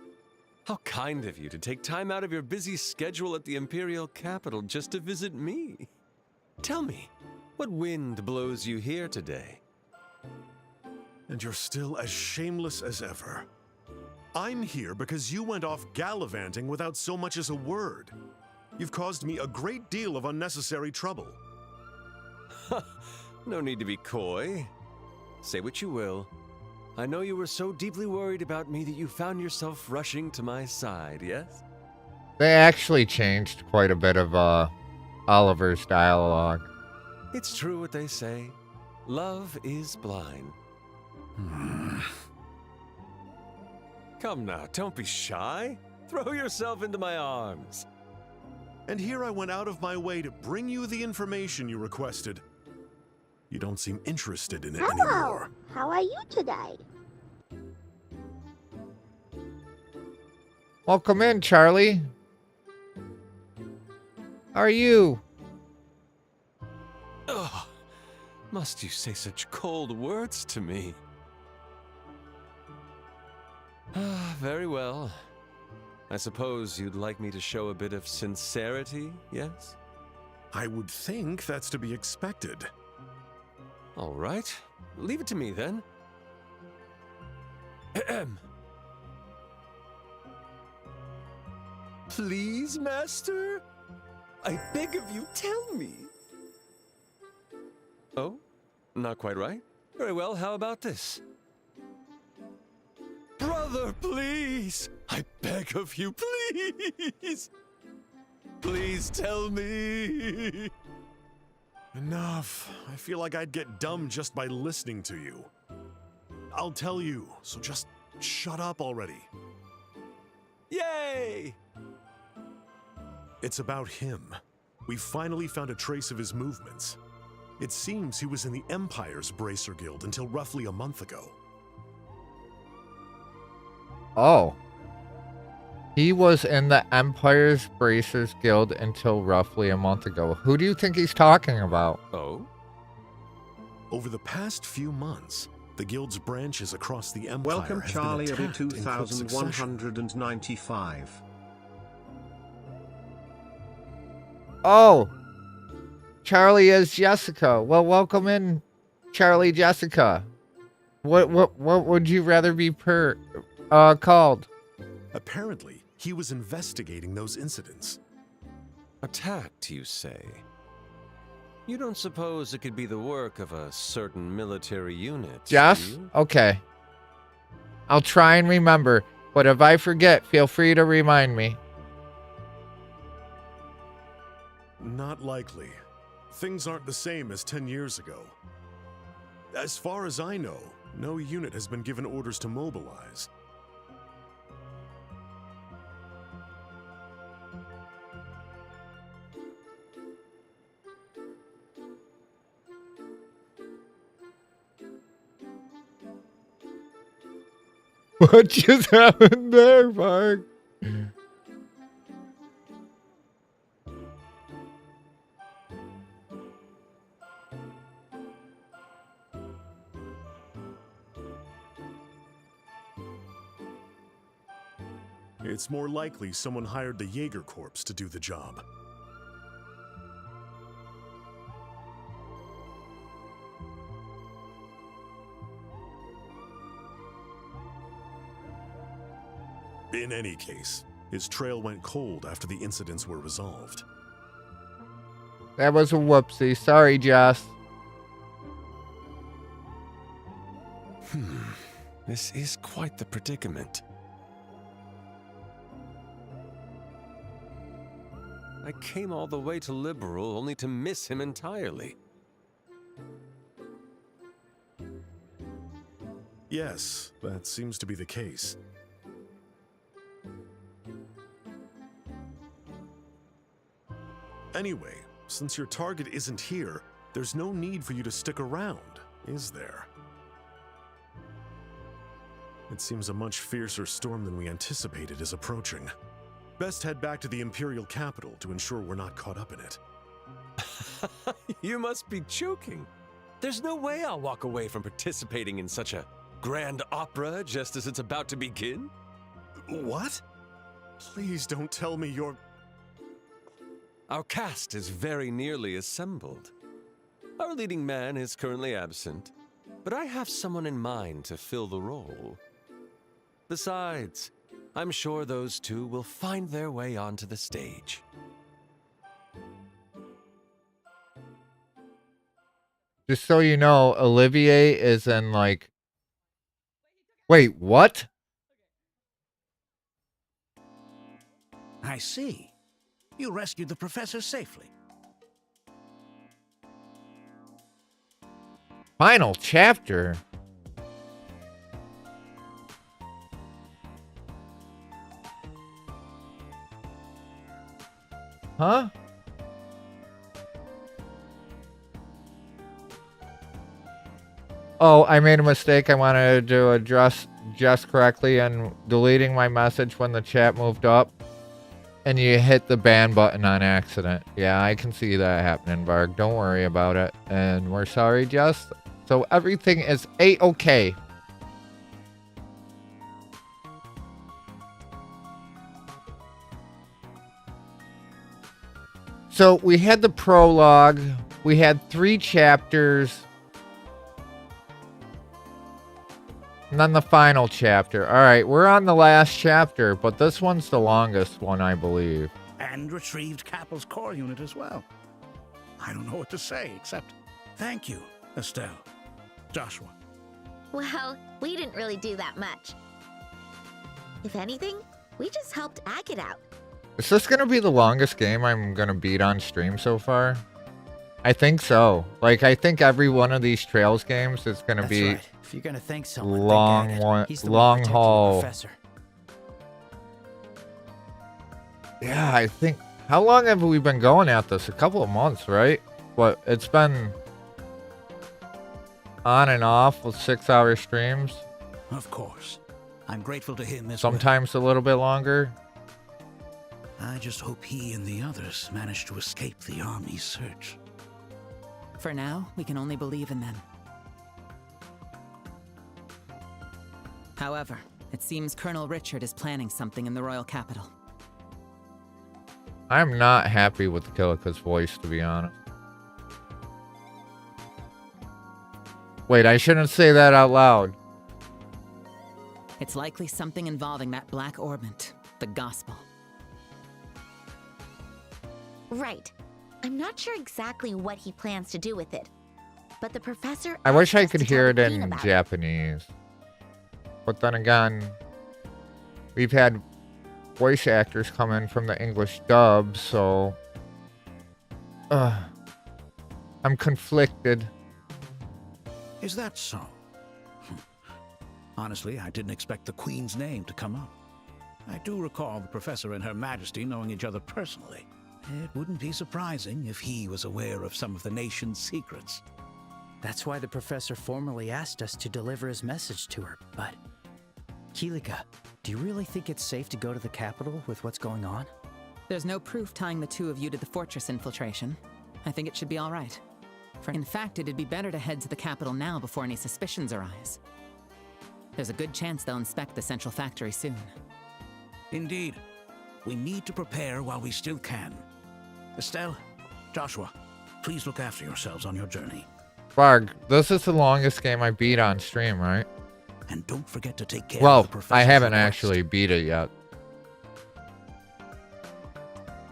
How kind of you to take time out of your busy schedule at the Imperial capital just to visit me. Tell me, what wind blows you here today? And you're still as shameless as ever. I'm here because you went off gallivanting without so much as a word. You've caused me a great deal of unnecessary trouble. No need to be coy. Say what you will. I know you were so deeply worried about me that you found yourself rushing to my side, yes? They actually changed quite a bit of Oliver's dialogue. It's true what they say. Love is blind. Come now, don't be shy. Throw yourself into my arms. And here I went out of my way to bring you the information you requested. You don't seem interested in it Hello. anymore. How are you today? Welcome in, Charlie. How are you? Ugh, must you say such cold words to me? Ah, very well. I suppose you'd like me to show a bit of sincerity, yes? I would think that's to be expected. All right. Leave it to me, then. Ahem. Please, Master? I beg of you, tell me. Oh? Not quite right? Very well, how about this? Brother, please! I beg of you, please! Please tell me! Enough. I feel like I'd get dumb just by listening to you. I'll tell you, so just shut up already. Yay! It's about him. We finally found a trace of his movements. It seems he was in the Empire's Bracer Guild until roughly a month ago. Oh. He was in the Empire's Bracers Guild until roughly a month ago. Who do you think he's talking about? Oh? Over the past few months, the guild's branches across the Empire Welcome have Charlie been of attacked in quick succession. 2195. Oh. Charlie is Jessica. Well, welcome in, Charlie Jessica. What would you rather be called? Apparently, he was investigating those incidents. Attacked, you say? You don't suppose it could be the work of a certain military unit? Jess? Okay. I'll try and remember, but if I forget, feel free to remind me. Not likely. Things aren't the same as 10 years ago. As far as I know, no unit has been given orders to mobilize. What just happened there, Mark? It's more likely someone hired the Jaeger Corps to do the job. In any case, his trail went cold after the incidents were resolved. That was a whoopsie. Sorry, Jess. This is quite the predicament. I came all the way to Liberal only to miss him entirely. Yes, that seems to be the case. Anyway, since your target isn't here, there's no need for you to stick around, is there? It seems a much fiercer storm than we anticipated is approaching. Best head back to the Imperial capital to ensure we're not caught up in it. You must be joking. There's no way I'll walk away from participating in such a grand opera just as it's about to begin. What? Please don't tell me you're... Our cast is very nearly assembled. Our leading man is currently absent, but I have someone in mind to fill the role. Besides, I'm sure those two will find their way onto the stage. Just so you know, Olivier is in like... Wait, what? I see. You rescued the professor safely. Final chapter? Huh? Oh, I made a mistake. I wanted to address Jess correctly and deleting my message when the chat moved up. And you hit the ban button on accident. Yeah, I can see that happening, Varg. Don't worry about it. And we're sorry, Jess. So everything is A-okay. So we had the prologue. We had 3 chapters. And then the final chapter. Alright, we're on the last chapter, but this one's the longest one, I believe. And retrieved Cappel's core unit as well. I don't know what to say, except thank you, Estelle. Joshua. Well, we didn't really do that much. If anything, we just helped Agate out. Is this going to be the longest game I'm going to beat on stream so far? I think so. Like, I think every one of these Trails games is going to be... Right. If you're gonna thank someone, long thank one, He's the long one protecting haul. the professor. Yeah, I think... How long have we been going at this? A couple of months, right? But it's been on and off with 6-hour streams. Of course. I'm grateful to him as Sometimes a little bit longer. I just hope he and the others manage to escape the army's search. For now, we can only believe in them. However, it seems Colonel Richard is planning something in the royal capital. I'm not happy with Kilika's voice, to be honest. Wait, I shouldn't say that out loud. It's likely something involving that black orbment, the gospel. Right. I'm not sure exactly what he plans to do with it. But the professor... I wish I asked us could to hear tell it the Queen in about Japanese. But then again, we've had voice actors come in from the English dub, so... I'm conflicted. Is that so? Honestly, I didn't expect the Queen's name to come up. I do recall the Professor and Her Majesty knowing each other personally. It wouldn't be surprising if he was aware of some of the nation's secrets. That's why the professor formally asked us to deliver his message to her, but... Kilika, do you really think it's safe to go to the capital with what's going on? There's no proof tying the two of you to the fortress infiltration. I think it should be all right. In fact, it'd be better to head to the capital now before any suspicions arise. There's a good chance they'll inspect the central factory soon. Indeed. We need to prepare while we still can. Estelle, Joshua, please look after yourselves on your journey. Varg, this is the longest game I beat on stream, right? And don't forget to take care well, of the professor's I haven't request. actually beat it yet.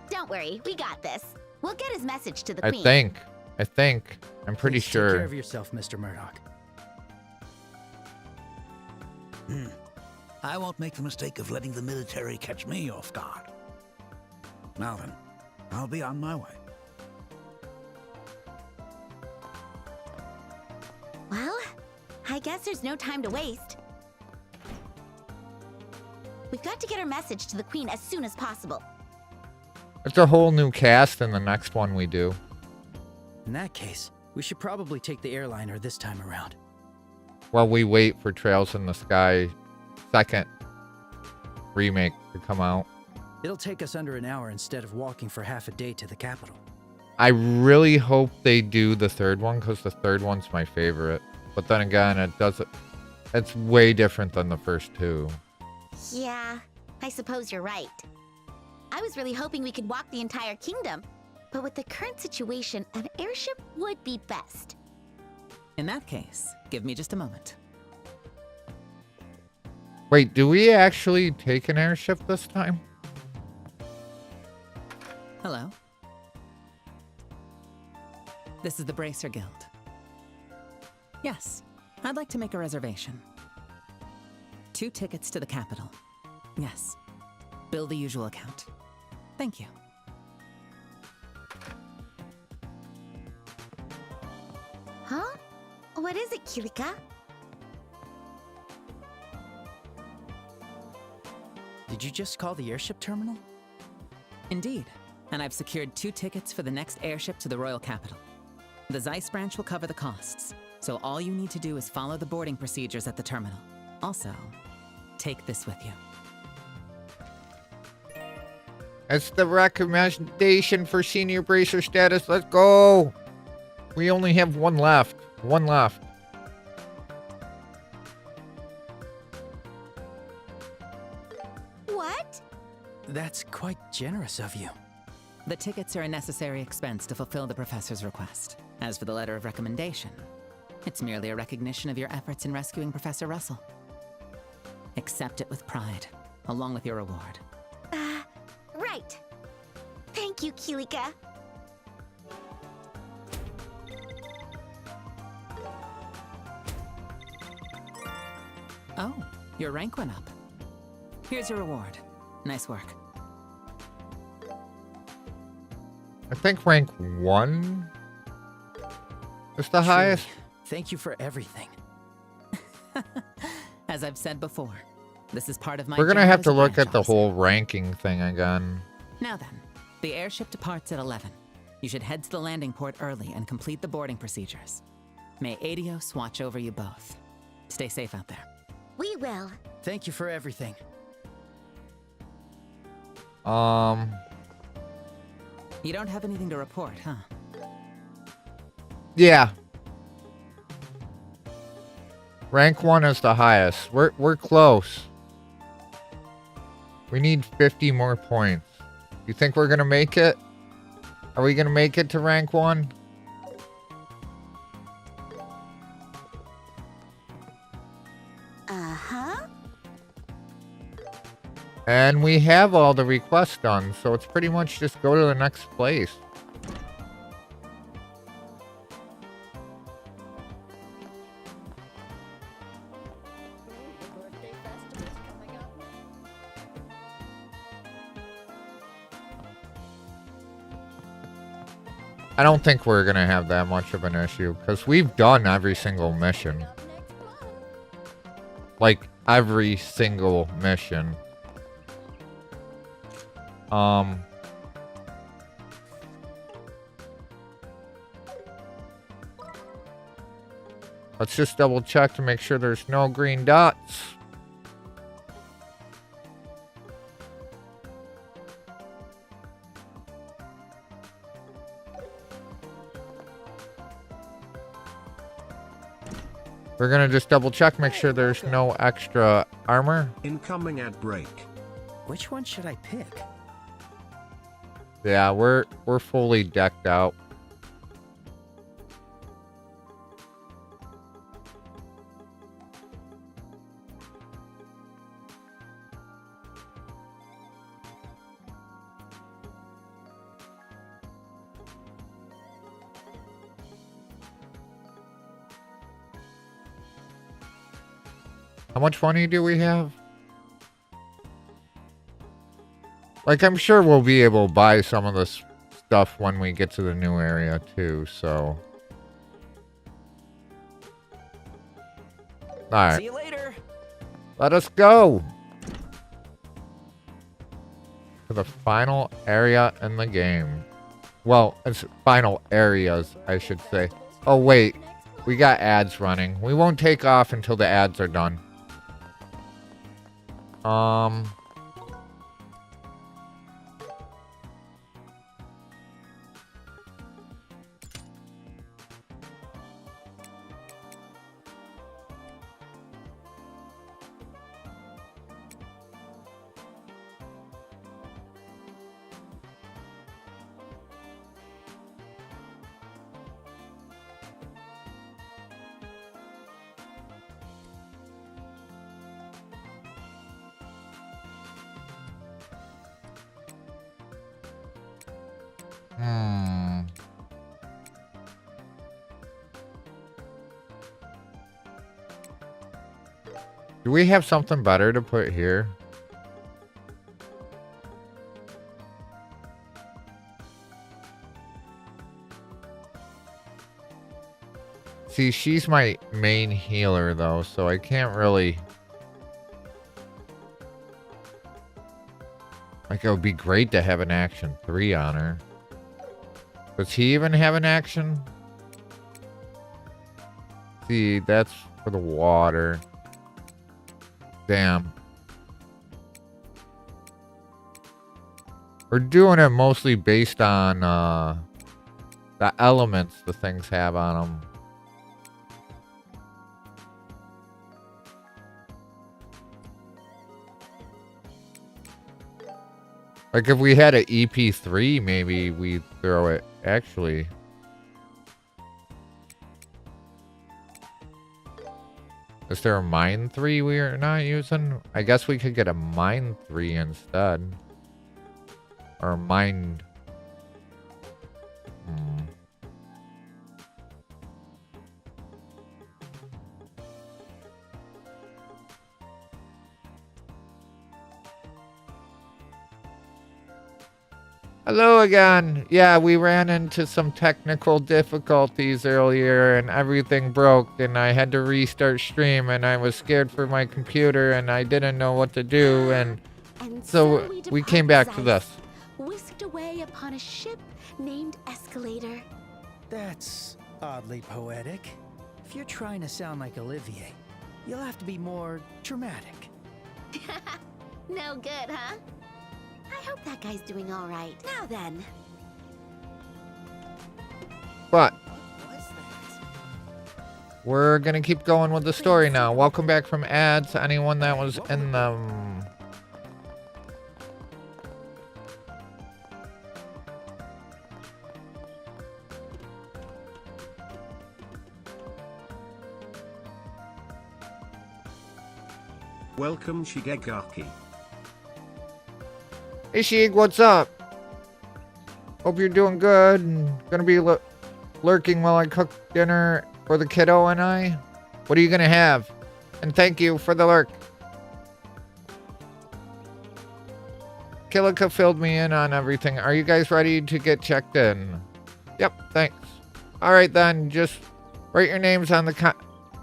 Don't worry, we got this. We'll get his message to the I Queen. think. I'm pretty Please sure. Take care of yourself, Mr. Murdoch. I won't make the mistake of letting the military catch me off guard. Now then, I'll be on my way. Well, I guess there's no time to waste. We've got to get our message to the Queen as soon as possible. It's a whole new cast in the next one we do. In that case, we should probably take the airliner this time around. While we wait for Trails in the Sky second remake to come out. It'll take us under an hour instead of walking for half a day to the capital. I really hope they do the third one, because the third one's my favorite. But then again, it's way different than the first two. Yeah, I suppose you're right. I was really hoping we could walk the entire kingdom, but with the current situation, an airship would be best. In that case, give me just a moment. Wait, do we actually take an airship this time? Hello. This is the Bracer Guild. Yes, I'd like to make a reservation. 2 tickets to the capital. Yes. Bill the usual account. Thank you. Huh? What is it, Kilika? Did you just call the airship terminal? Indeed. And I've secured 2 tickets for the next airship to the royal capital. The Zeiss branch will cover the costs, so all you need to do is follow the boarding procedures at the terminal. Also, take this with you. It's the recommendation for senior bracer status. Let's go. We only have 1 left. 1 left. What? That's quite generous of you. The tickets are a necessary expense to fulfill the professor's request. As for the letter of recommendation, it's merely a recognition of your efforts in rescuing Professor Russell. Accept it with pride, along with your reward. Right. Thank you, Kilika. Oh, your rank went up. Here's your reward. Nice work. I think rank 1 is the highest. Thank you for everything. As I've said before, this is part of my We're gonna job have as to a look branch at the officer. whole ranking thing again. Now then, the airship departs at 11. You should head to the landing port early and complete the boarding procedures. May Adios watch over you both. Stay safe out there. We will. Thank you for everything. You don't have anything to report, huh? Yeah. Rank 1 is the highest. We're close. We need 50 more points. You think we're gonna make it? Are we gonna make it to rank 1? Uh-huh. And we have all the requests done, so it's pretty much just go to the next place. I don't think we're gonna have that much of an issue, because we've done every single mission. Like, every single mission. Let's just double check to make sure there's no green dots. We're gonna just double check, make sure there's no extra armor. Incoming at break. Which one should I pick? Yeah, we're fully decked out. How much money do we have? Like, I'm sure we'll be able to buy some of this stuff when we get to the new area, too, so... Alright. See you later. Let us go! To the final area in the game. Well, it's final areas, I should say. Oh, wait. We got ads running. We won't take off until the ads are done. Do we have something better to put here? See, she's my main healer, though, so I can't really... Like, it would be great to have an action 3 on her. Does he even have an action? See, that's for the water. Damn. We're doing it mostly based on the elements the things have on them. Like if we had an EP3, maybe we'd throw it. Actually. Is there a mine 3 we're not using? I guess we could get a mine 3 instead. Or mine... Hello again. Yeah, we ran into some technical difficulties earlier and everything broke and I had to restart stream and I was scared for my computer and I didn't know what to do and so we came back to this. Whisked away upon a ship named Escalator. That's oddly poetic. If you're trying to sound like Olivier, you'll have to be more dramatic. No good, huh? I hope that guy's doing all right. Now then. But we're gonna keep going with the story now. Welcome back from ads. Anyone that was in them. Welcome Shigegaki. Hey Shig, what's up? Hope you're doing good and gonna be lurking while I cook dinner for the kiddo and I. What are you gonna have? And thank you for the lurk. Kilika filled me in on everything. Are you guys ready to get checked in? Yep, thanks. Alright then, just write your names on the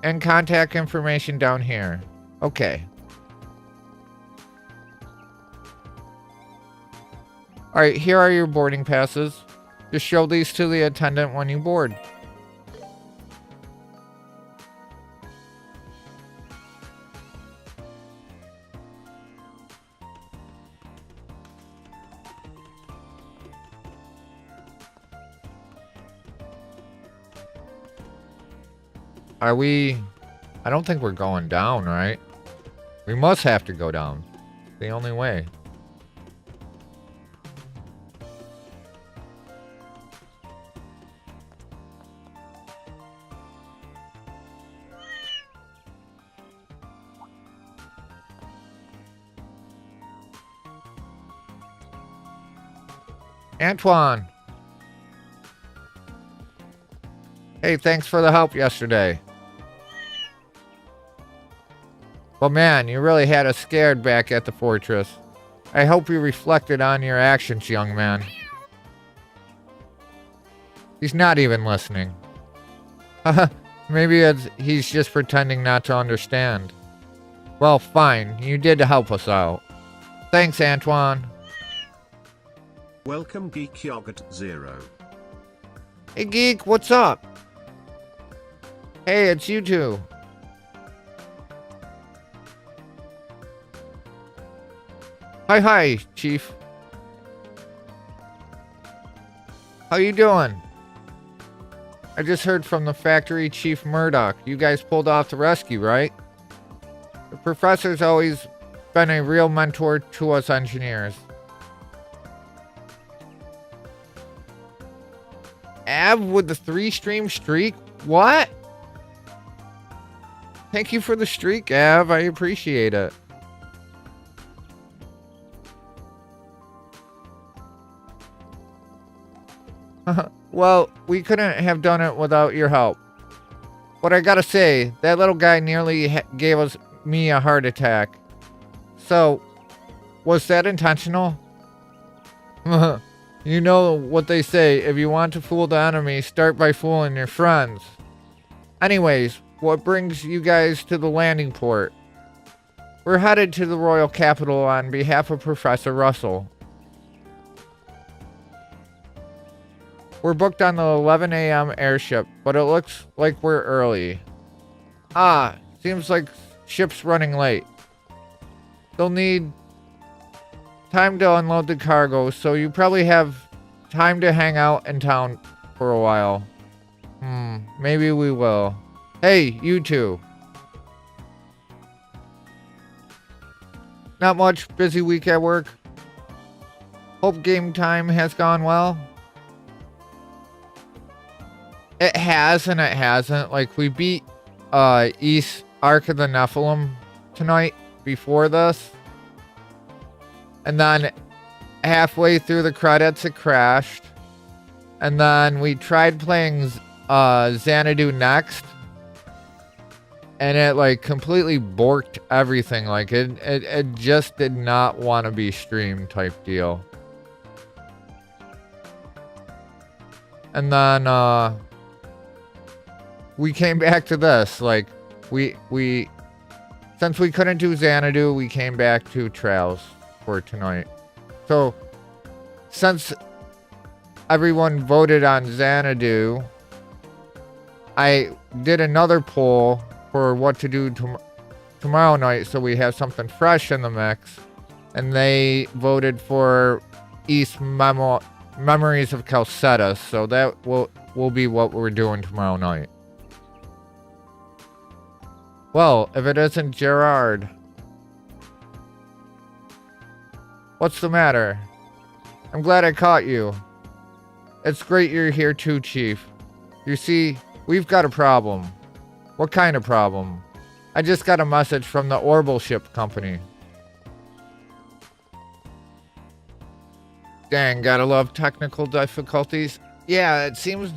and contact information down here. Okay. Alright, here are your boarding passes. Just show these to the attendant when you board. Are we... I don't think we're going down, right? We must have to go down. The only way. Antoine. Hey, thanks for the help yesterday. Well, man, you really had us scared back at the fortress. I hope you reflected on your actions, young man. He's not even listening. Maybe he's just pretending not to understand. Well, fine. You did help us out. Thanks, Antoine. Welcome Geek Yogurt Zero. Hey, Geek, what's up? Hey, it's you two. Hi, Chief. How you doing? I just heard from the factory Chief Murdoch. You guys pulled off the rescue, right? The professor's always been a real mentor to us engineers. Av with the 3-stream streak? What? Thank you for the streak, Av. I appreciate it. Well, we couldn't have done it without your help. But I gotta say, that little guy nearly gave us me a heart attack. So, was that intentional? You know what they say, if you want to fool the enemy, start by fooling your friends. Anyways, what brings you guys to the landing port? We're headed to the Royal Capital on behalf of Professor Russell. We're booked on the 11 a.m. airship, but it looks like we're early. Ah, seems like ship's running late. They'll need time to unload the cargo, so you probably have time to hang out in town for a while. Maybe we will. Hey, you two. Not much. Busy week at work. Hope game time has gone well. It has and it hasn't. Like, we beat East Ark of the Nephilim tonight before this. And then halfway through the credits it crashed. And then we tried playing Xanadu next. And it like completely borked everything. Like it just did not want to be streamed type deal. And then we came back to this. Like we since we couldn't do Xanadu, we came back to Trails for tonight. So since everyone voted on Xanadu, I did another poll for what to do tomorrow night, so we have something fresh in the mix. And they voted for East Memories of Calcetta, so that will be what we're doing tomorrow night. Well, if it isn't Gerard. What's the matter? I'm glad I caught you. It's great you're here too, Chief. You see, we've got a problem. What kind of problem? I just got a message from the Orbital Ship Company. Dang, gotta love technical difficulties. Yeah, it seems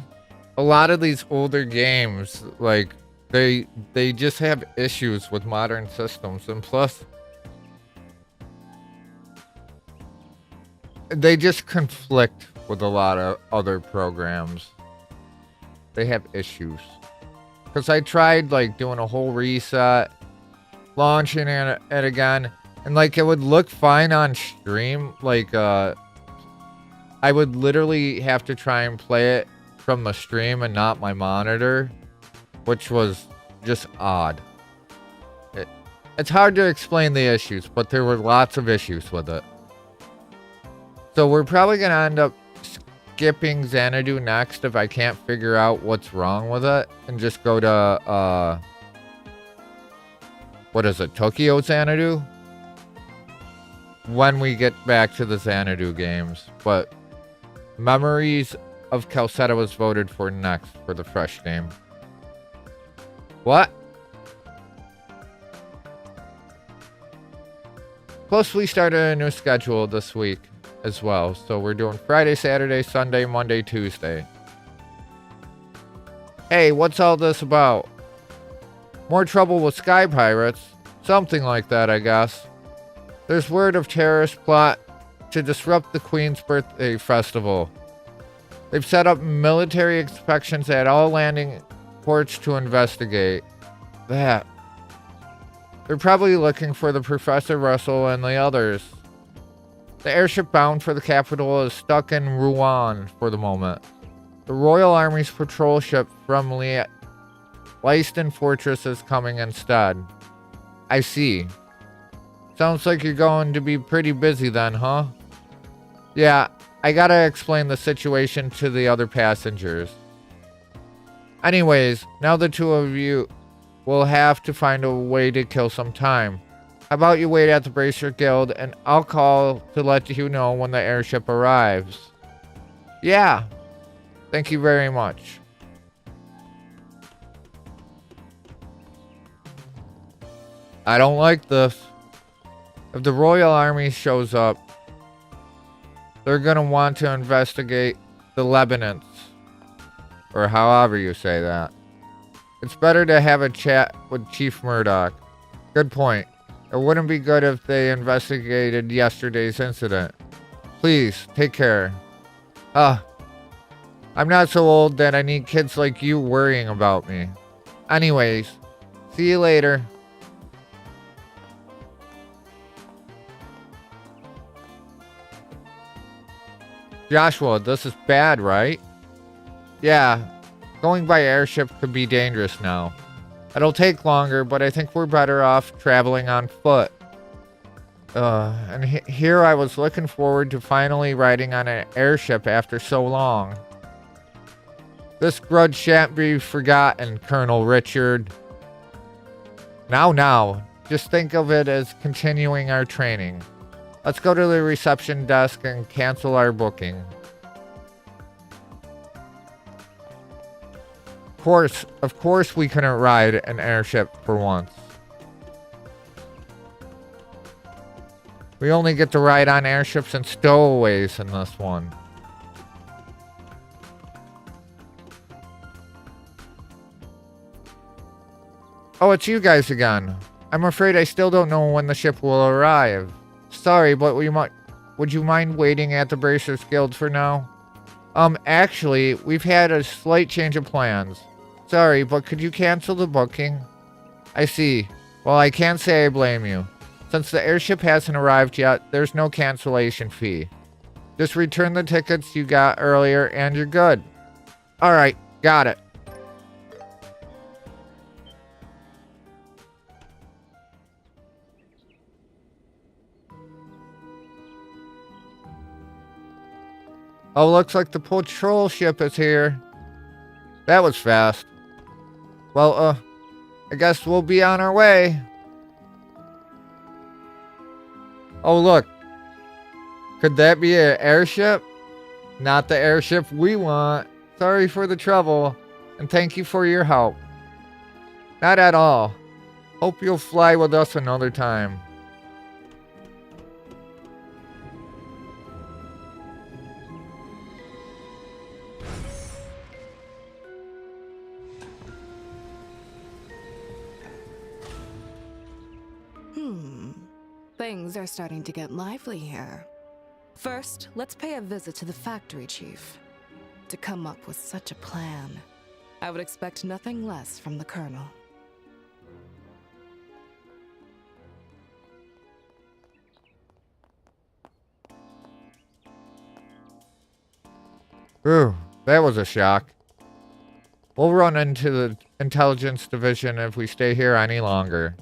a lot of these older games, like, they just have issues with modern systems. And plus, they just conflict with a lot of other programs. They have issues. Because I tried, like, doing a whole reset, launching it again, and, like, it would look fine on stream. Like, I would literally have to try and play it from the stream and not my monitor, which was just odd. It's hard to explain the issues, but there were lots of issues with it. So we're probably going to end up skipping Xanadu next if I can't figure out what's wrong with it, and just go to what is it, Tokyo Xanadu, when we get back to the Xanadu games. But Memories of Calcetta was voted for next for the fresh game. What? Plus we started a new schedule this week as well. So we're doing Friday, Saturday, Sunday, Monday, Tuesday. Hey, what's all this about? More trouble with sky pirates? Something like that, I guess. There's word of terrorist plot to disrupt the Queen's birthday festival. They've set up military inspections at all landing ports to investigate that. They're probably looking for the Professor Russell and the others. The airship bound for the capital is stuck in Rouen for the moment. The Royal Army's patrol ship from Leiston Fortress is coming instead. I see. Sounds like you're going to be pretty busy then, huh? Yeah, I gotta explain the situation to the other passengers. Anyways, now the two of you will have to find a way to kill some time. How about you wait at the Bracer Guild and I'll call to let you know when the airship arrives. Yeah. Thank you very much. I don't like this. If the Royal Army shows up, they're gonna want to investigate the Lebanons. Or however you say that. It's better to have a chat with Chief Murdoch. Good point. It wouldn't be good if they investigated yesterday's incident. Please, take care. I'm not so old that I need kids like you worrying about me. Anyways, see you later. Joshua, this is bad, right? Yeah, going by airship could be dangerous now. It'll take longer, but I think we're better off traveling on foot. And here I was looking forward to finally riding on an airship after so long. This grudge shan't be forgotten, Colonel Richard. Now, just think of it as continuing our training. Let's go to the reception desk and cancel our booking. Of course we couldn't ride an airship for once. We only get to ride on airships and stowaways in this one. Oh, it's you guys again. I'm afraid I still don't know when the ship will arrive. Sorry, but would you mind waiting at the Bracers Guild for now? Actually, we've had a slight change of plans. Sorry, but could you cancel the booking? I see. Well, I can't say I blame you. Since the airship hasn't arrived yet, there's no cancellation fee. Just return the tickets you got earlier and you're good. Alright, got it. Oh, looks like the patrol ship is here. That was fast. Well, I guess we'll be on our way. Oh, look. Could that be an airship? Not the airship we want. Sorry for the trouble, and thank you for your help. Not at all. Hope you'll fly with us another time. Things are starting to get lively here. First, let's pay a visit to the factory chief. To come up with such a plan, I would expect nothing less from the Colonel. Ooh, that was a shock. We'll run into the intelligence division if we stay here any longer.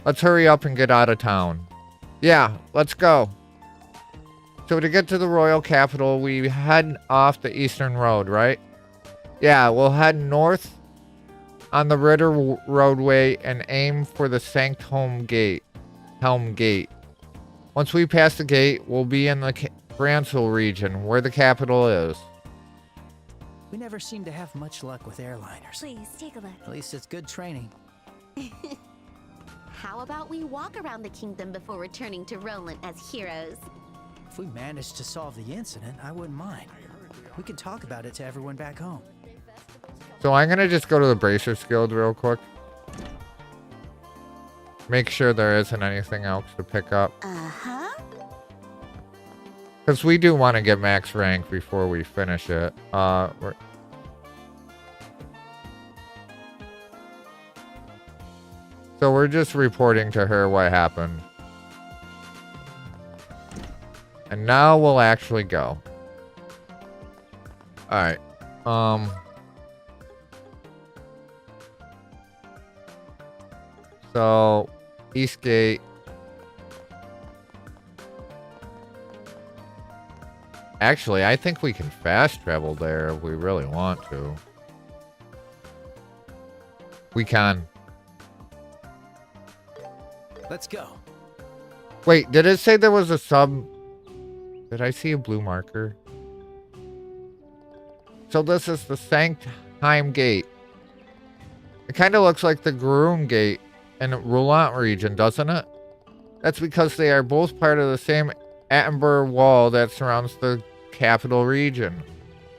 Let's hurry up and get out of town. Yeah, let's go. So to get to the royal capital, we head off the eastern road, right? Yeah, we'll head north on the Ritter roadway and aim for the Helm Gate. Once we pass the gate, we'll be in the Bransel region, where the capital is. We never seem to have much luck with airliners. Please, take a look. At least it's good training. How about we walk around the kingdom before returning to Roland as heroes? If we manage to solve the incident, I wouldn't mind. We can talk about it to everyone back home. So I'm gonna just go to the Bracers Guild real quick. Make sure there isn't anything else to pick up. Because we do want to get max rank before we finish it. So we're just reporting to her what happened. And now we'll actually go. Alright. So, Eastgate. Actually, I think we can fast travel there if we really want to. We can. Let's go. Wait, did it say there was a sub? Did I see a blue marker? So this is the Sanctheim Gate. It kind of looks like the Groom Gate in the Roulant region, doesn't it? That's because they are both part of the same Attenborough wall that surrounds the capital region.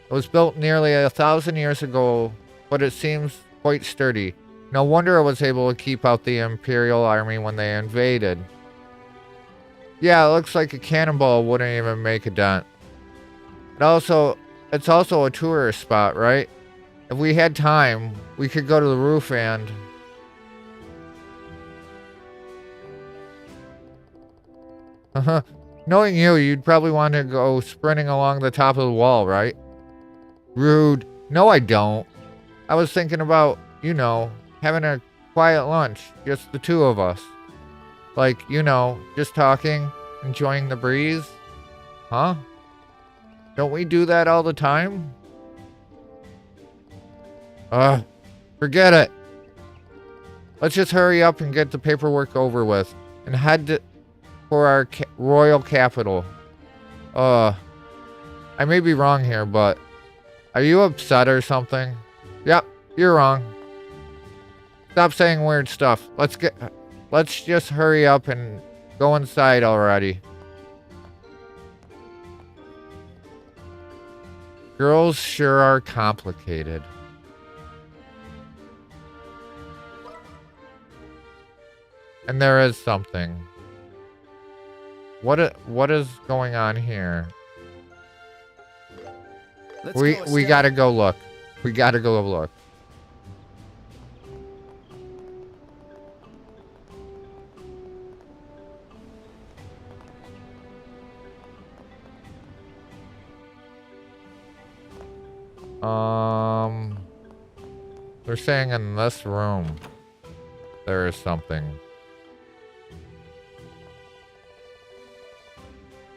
It was built nearly 1,000 years ago, but it seems quite sturdy. No wonder it was able to keep out the Imperial army when they invaded. Yeah, it looks like a cannonball wouldn't even make a dent. It's also a tourist spot, right? If we had time, we could go to the roof and... Knowing you, you'd probably want to go sprinting along the top of the wall, right? Rude. No, I don't. I was thinking about, you know, having a quiet lunch. Just the two of us. Like, you know, just talking, enjoying the breeze. Huh? Don't we do that all the time? Forget it. Let's just hurry up and get the paperwork over with. And head for our royal capital. I may be wrong here, but... Are you upset or something? Yep, you're wrong. Stop saying weird stuff. Let's just hurry up and go inside already. Girls sure are complicated. And there is something. What is going on here? We gotta go look. We gotta go look. They're saying in this room there is something.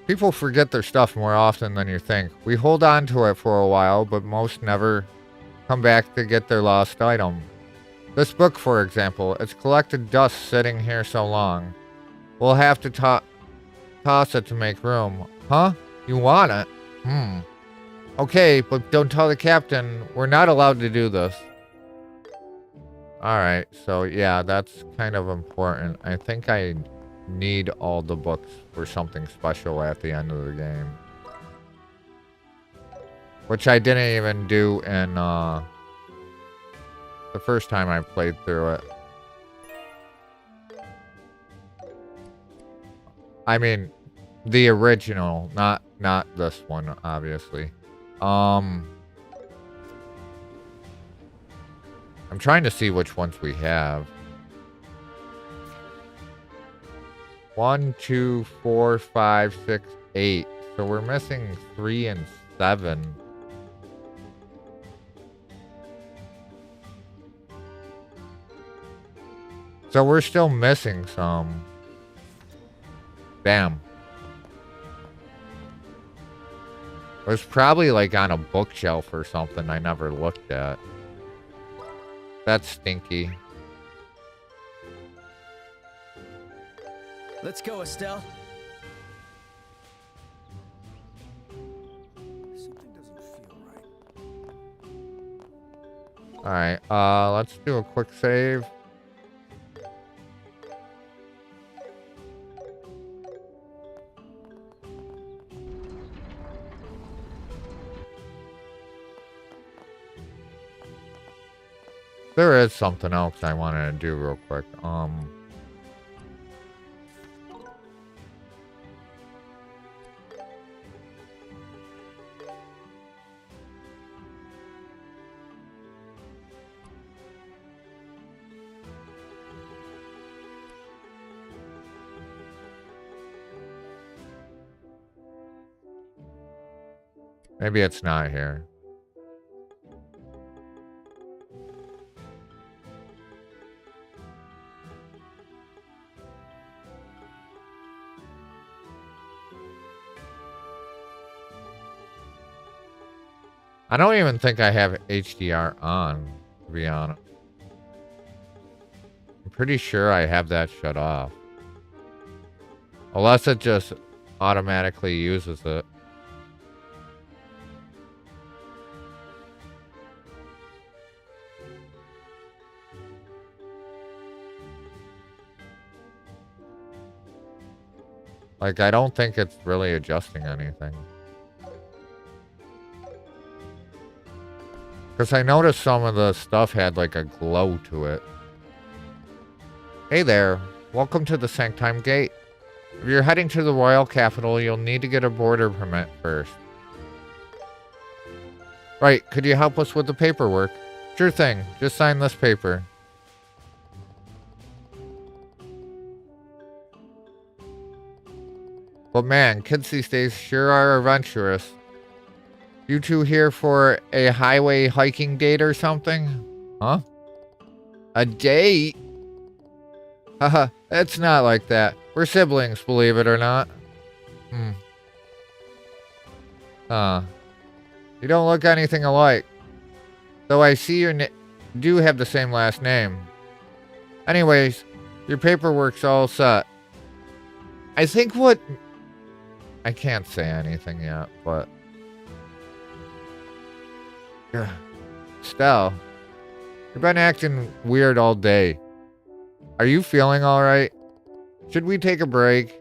People forget their stuff more often than you think. We hold on to it for a while, but most never come back to get their lost item. This book, for example, it's collected dust sitting here so long. We'll have to toss it to make room. Huh? You want it? Okay, but don't tell the captain. We're not allowed to do this. Alright, so yeah, that's kind of important. I think I need all the books for something special at the end of the game. Which I didn't even do in the first time I played through it. I mean, the original, not this one, obviously. I'm trying to see which ones we have. 1, 2, 4, 5, 6, 8. So we're missing 3 and 7. So we're still missing some. Damn. It was probably like on a bookshelf or something I never looked at. That's stinky. Let's go, Estelle. Alright, let's do a quick save. There is something else I wanted to do real quick. Maybe it's not here. I don't even think I have HDR on, to be honest. I'm pretty sure I have that shut off. Unless it just automatically uses it. Like, I don't think it's really adjusting anything. Because I noticed some of the stuff had like a glow to it. Hey there. Welcome to the Sanctime Gate. If you're heading to the royal capital, you'll need to get a border permit first. Right, could you help us with the paperwork? Sure thing. Just sign this paper. But man, kids these days sure are adventurous. You two here for a highway hiking date or something? Huh? A date? Haha, it's not like that. We're siblings, believe it or not. You don't look anything alike. Though I see you do have the same last name. Anyways, your paperwork's all set. I think what... I can't say anything yet, but... Stell, you've been acting weird all day. Are you feeling alright? Should we take a break?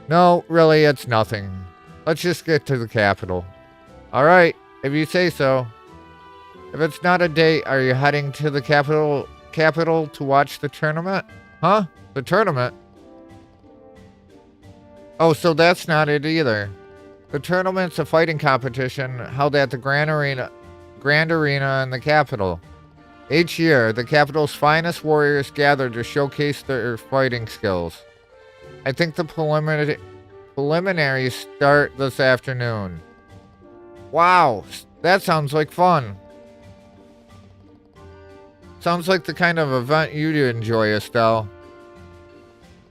No, really, it's nothing. Let's just get to the capital. Alright, if you say so. If it's not a date, are you heading to the capital to watch the tournament? Huh? The tournament? Oh, so that's not it either. The tournament's a fighting competition held at the Grand Arena in the capital. Each year, the capital's finest warriors gather to showcase their fighting skills. I think the preliminaries start this afternoon. Wow, that sounds like fun. Sounds like the kind of event you'd enjoy, Estelle.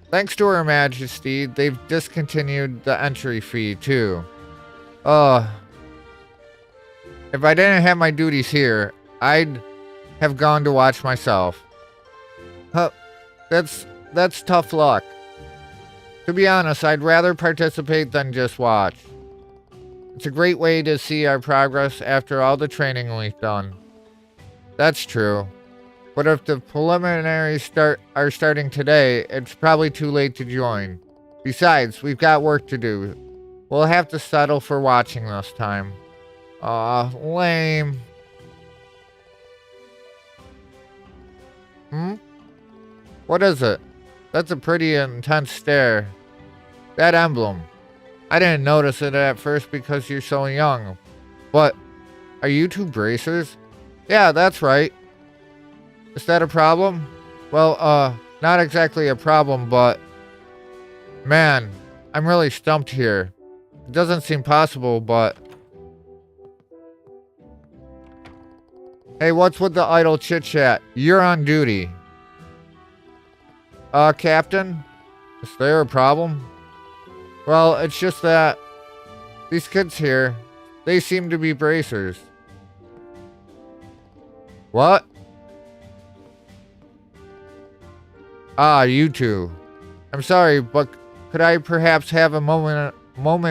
Thanks to Her Majesty, they've discontinued the entry fee, too. If I didn't have my duties here, I'd have gone to watch myself. Huh, that's tough luck. To be honest, I'd rather participate than just watch. It's a great way to see our progress after all the training we've done. That's true. But if the preliminaries are starting today, it's probably too late to join. Besides, we've got work to do. We'll have to settle for watching this time. Aw, lame. What is it? That's a pretty intense stare. That emblem. I didn't notice it at first because you're so young. But, are you two bracers? Yeah, that's right. Is that a problem? Well, not exactly a problem, but... Man, I'm really stumped here. It doesn't seem possible, but... Hey, what's with the idle chit-chat? You're on duty. Captain? Is there a problem? Well, it's just that... These kids here, they seem to be bracers. What? Ah, you two. I'm sorry, but could I perhaps have a moment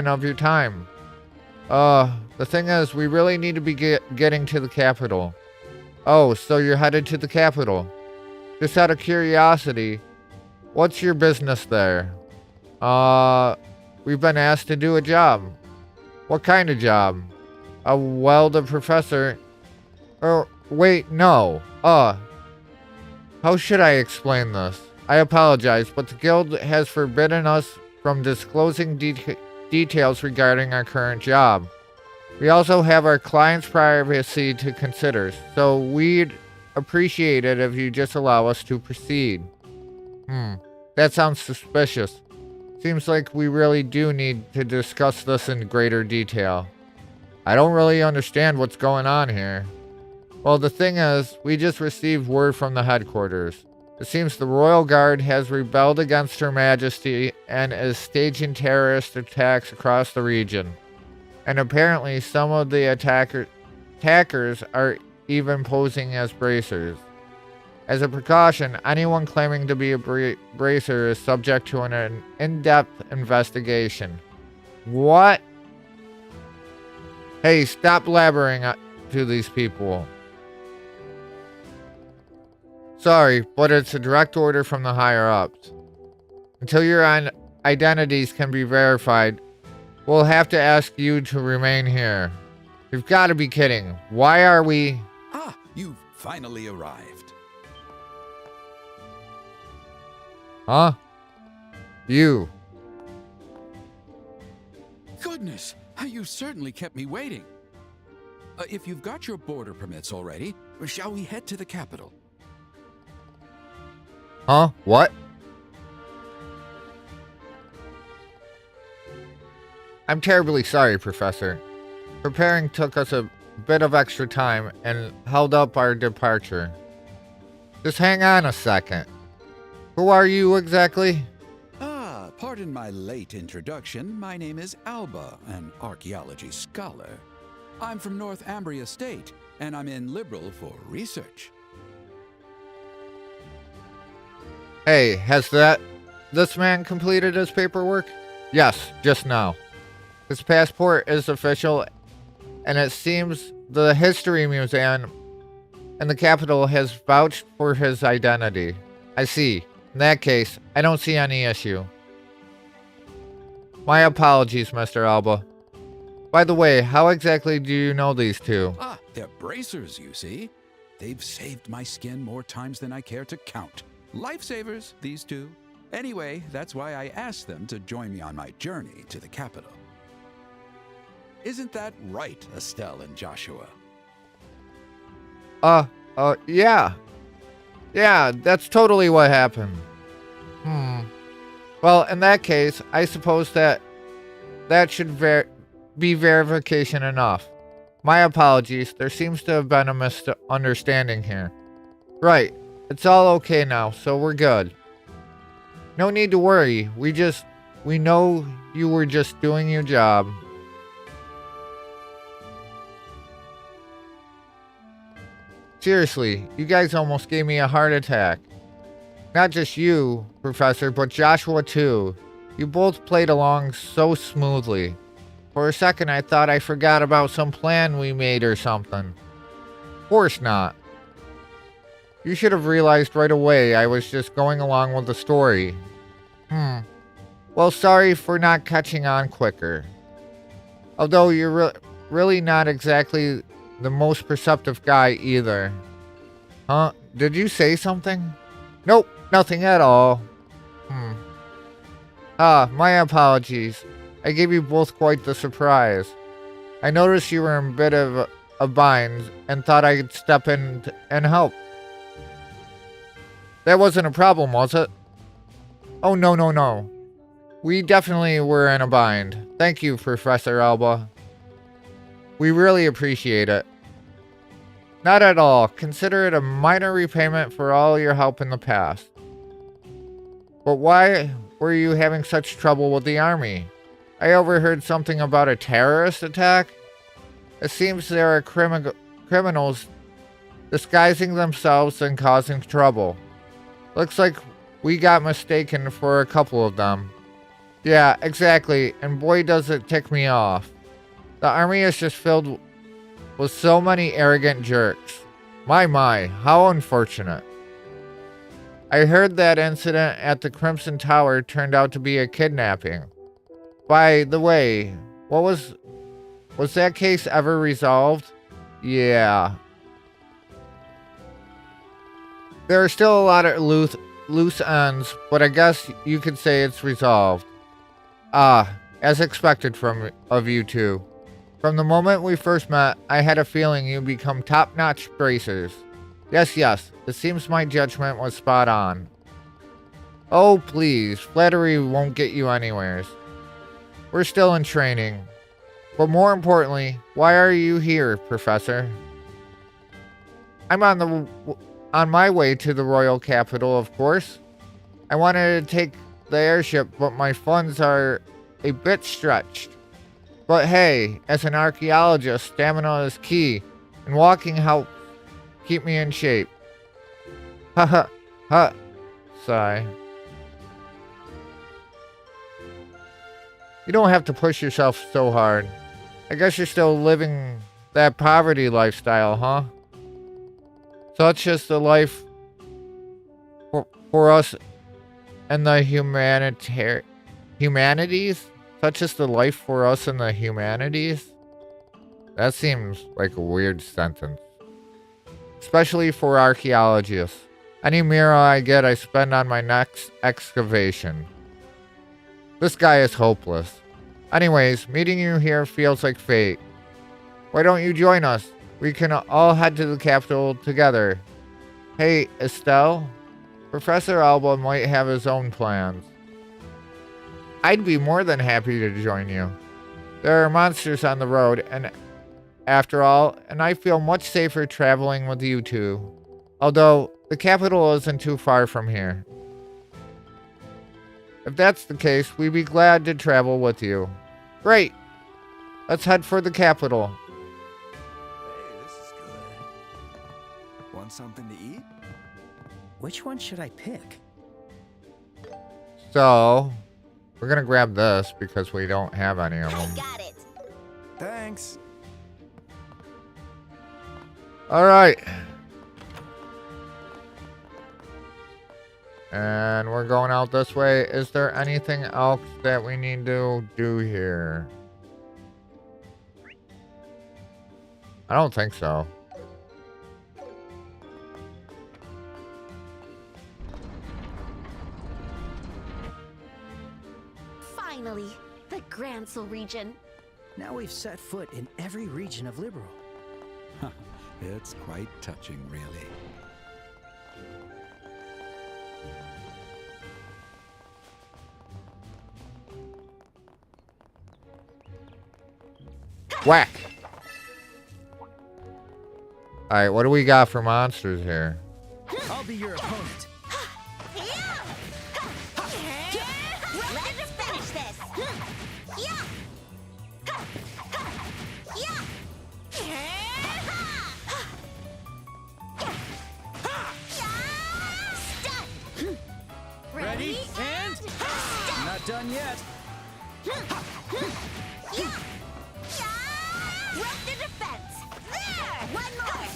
of your time? The thing is, we really need to be getting to the capital. Oh, so you're headed to the capital. Just out of curiosity, what's your business there? We've been asked to do a job. What kind of job? Well, the professor... Oh, wait, no. How should I explain this? I apologize, but the guild has forbidden us from disclosing details regarding our current job. We also have our client's privacy to consider, so we'd appreciate it if you just allow us to proceed. That sounds suspicious. Seems like we really do need to discuss this in greater detail. I don't really understand what's going on here. Well, the thing is, we just received word from the headquarters. It seems the Royal Guard has rebelled against Her Majesty and is staging terrorist attacks across the region. And apparently some of the attackers are even posing as bracers. As a precaution, anyone claiming to be a bracer is subject to an in-depth investigation. What? Hey, stop blabbering to these people. Sorry, but it's a direct order from the higher-ups. Until your identities can be verified, we'll have to ask you to remain here. You've got to be kidding. Why are we... Ah, you've finally arrived. Huh? You. Goodness, you certainly kept me waiting. If you've got your border permits already, shall we head to the capital? Huh? What? I'm terribly sorry, Professor. Preparing took us a bit of extra time and held up our departure. Just hang on a second. Who are you exactly? Pardon my late introduction. My name is Alba, an archaeology scholar. I'm from North Ambria State, and I'm in Liberal for research. Hey, has this man completed his paperwork? Yes, just now. His passport is official, and it seems the History Museum and the capital has vouched for his identity. I see. In that case, I don't see any issue. My apologies, Mr. Alba. By the way, how exactly do you know these two? They're bracers, you see. They've saved my skin more times than I care to count. Lifesavers, these two. Anyway, that's why I asked them to join me on my journey to the capital. Isn't that right, Estelle and Joshua? Yeah. Yeah, that's totally what happened. Well, in that case, I suppose that should be verification enough. My apologies, there seems to have been a misunderstanding here. Right, it's all okay now, so we're good. No need to worry, we know you were just doing your job. Seriously, you guys almost gave me a heart attack. Not just you, Professor, but Joshua too. You both played along so smoothly. For a second I thought I forgot about some plan we made or something. Of course not. You should have realized right away I was just going along with the story. Well, sorry for not catching on quicker. Although you're really not exactly the most perceptive guy either. Huh? Did you say something? Nope, nothing at all. My apologies. I gave you both quite the surprise. I noticed you were in a bit of a bind and thought I could step in and help. That wasn't a problem, was it? Oh, no. We definitely were in a bind. Thank you, Professor Alba. We really appreciate it. Not at all. Consider it a minor repayment for all your help in the past. But why were you having such trouble with the army? I overheard something about a terrorist attack. It seems there are criminals disguising themselves and causing trouble. Looks like we got mistaken for a couple of them. Yeah, exactly, and boy does it tick me off. The army is just filled with so many arrogant jerks. My, how unfortunate. I heard that incident at the Crimson Tower turned out to be a kidnapping. By the way, was that case ever resolved? Yeah. There are still a lot of loose ends, but I guess you could say it's resolved. As expected of you two. From the moment we first met, I had a feeling you'd become top-notch bracers. Yes, it seems my judgment was spot on. Oh, please, flattery won't get you anywheres. We're still in training. But more importantly, why are you here, Professor? I'm on my way to the royal capital, of course. I wanted to take the airship, but my funds are a bit stretched. But hey, as an archaeologist, stamina is key, and walking helps keep me in shape. Ha. Sigh. You don't have to push yourself so hard. I guess you're still living that poverty lifestyle, huh? Such is the life for us and the humanities? Such is the life for us in the humanities? That seems like a weird sentence. Especially for archaeologists. Any mirror I get, I spend on my next excavation. This guy is hopeless. Anyways, meeting you here feels like fate. Why don't you join us? We can all head to the capital together. Hey, Estelle? Professor Alba might have his own plans. I'd be more than happy to join you. There are monsters on the road, and after all, I feel much safer traveling with you two. Although, the capital isn't too far from here. If that's the case, we'd be glad to travel with you. Great! Let's head for the capital. Hey, this is good. Want something to eat? Which one should I pick? So, we're gonna grab this because we don't have any of them. Got it. Thanks. Alright. And we're going out this way. Is there anything else that we need to do here? I don't think so. Finally, the Gransel region. Now we've set foot in every region of Liberal. It's quite touching, really. Whack! Alright, what do we got for monsters here? I'll be your opponent. Let's finish this. Ready and not done yet. With the defense. There. One more.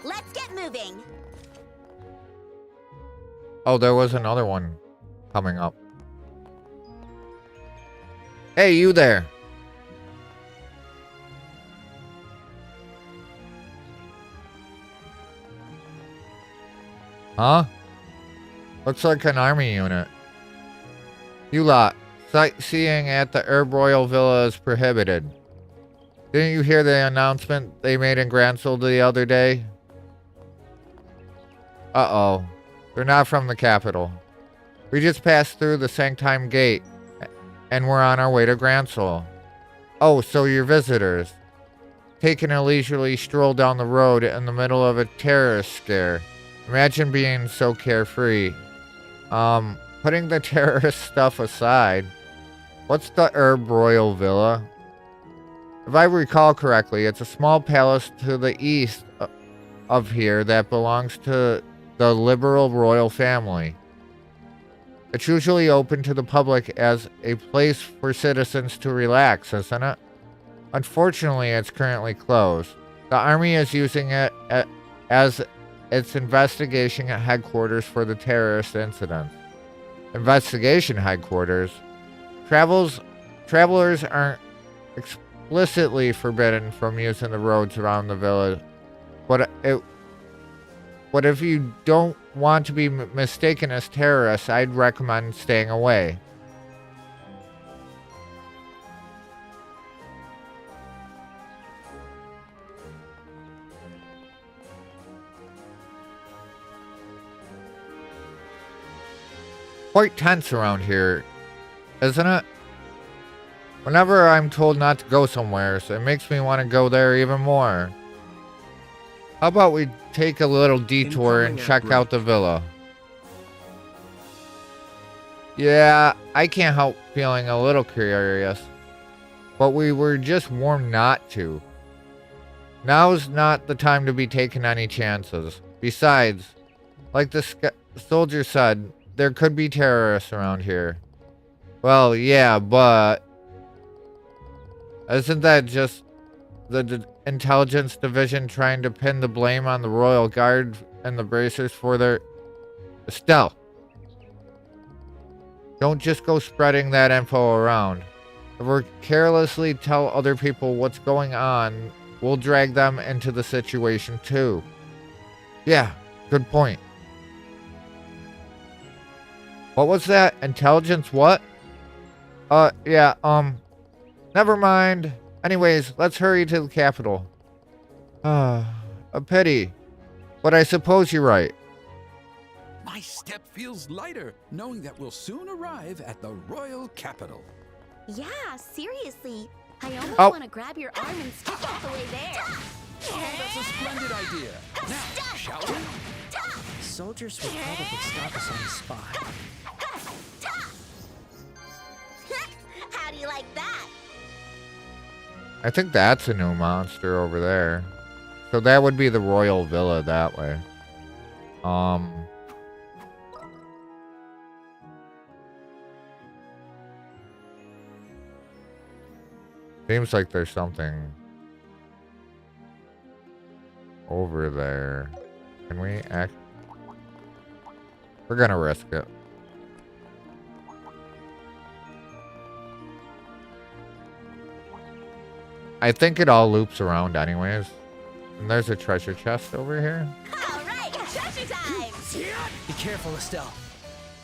Let's get moving. Oh, there was another one coming up. Hey, you there. Huh? Looks like an army unit. You lot, sightseeing at the Herb Royal Villa is prohibited. Didn't you hear the announcement they made in Gransel the other day? Uh-oh. They're not from the capital. We just passed through the Sanctime Gate, and we're on our way to Gransel. Oh, so you're visitors. Taking a leisurely stroll down the road in the middle of a terrorist scare. Imagine being so carefree. Putting the terrorist stuff aside, what's the Herb Royal Villa? If I recall correctly, it's a small palace to the east of here that belongs to the liberal royal family. It's usually open to the public as a place for citizens to relax, isn't it? Unfortunately, it's currently closed. The army is using it as its investigation headquarters for the terrorist incident. Investigation headquarters? Travelers aren't explicitly forbidden from using the roads around the village, but if you don't want to be mistaken as terrorists, I'd recommend staying away. Quite tense around here, isn't it? Whenever I'm told not to go somewhere, so it makes me want to go there even more. How about we take a little detour and check out the villa? Yeah, I can't help feeling a little curious, but we were just warned not to. Now's not the time to be taking any chances. Besides, like the soldier said, there could be terrorists around here. Well, yeah, but isn't that just the intelligence division trying to pin the blame on the Royal Guard and the Bracers for their... Estelle! Don't just go spreading that info around. If we carelessly tell other people what's going on we'll drag them into the situation too. Yeah, good point. What was that? Intelligence what? Yeah, never mind. Anyways, let's hurry to the capital. A pity. But I suppose you're right. My step feels lighter, knowing that we'll soon arrive at the royal capital. Yeah, seriously. I almost Oh. want to grab your arm and skip all the way there. Oh, that's a splendid idea. Now, shall we? Soldiers would probably stop us on the spot. How do you like that? I think that's a new monster over there. So that would be the royal villa that way. Seems like there's something over there. Can we act? We're gonna risk it. I think it all loops around anyways. And there's a treasure chest over here. All right, treasure time. Be careful, Estelle.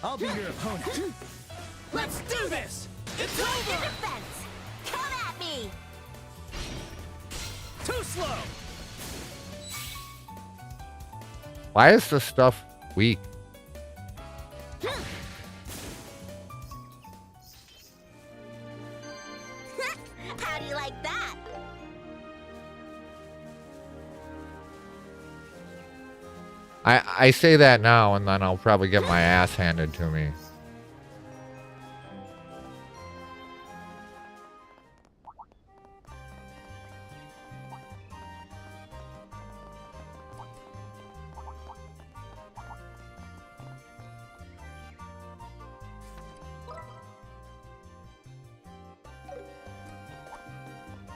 I'll be your opponent. Let's do this! It's Break over! the defense. Come at me. Too slow! Why is this stuff weak? How do you like that? I say that now and then I'll probably get my ass handed to me.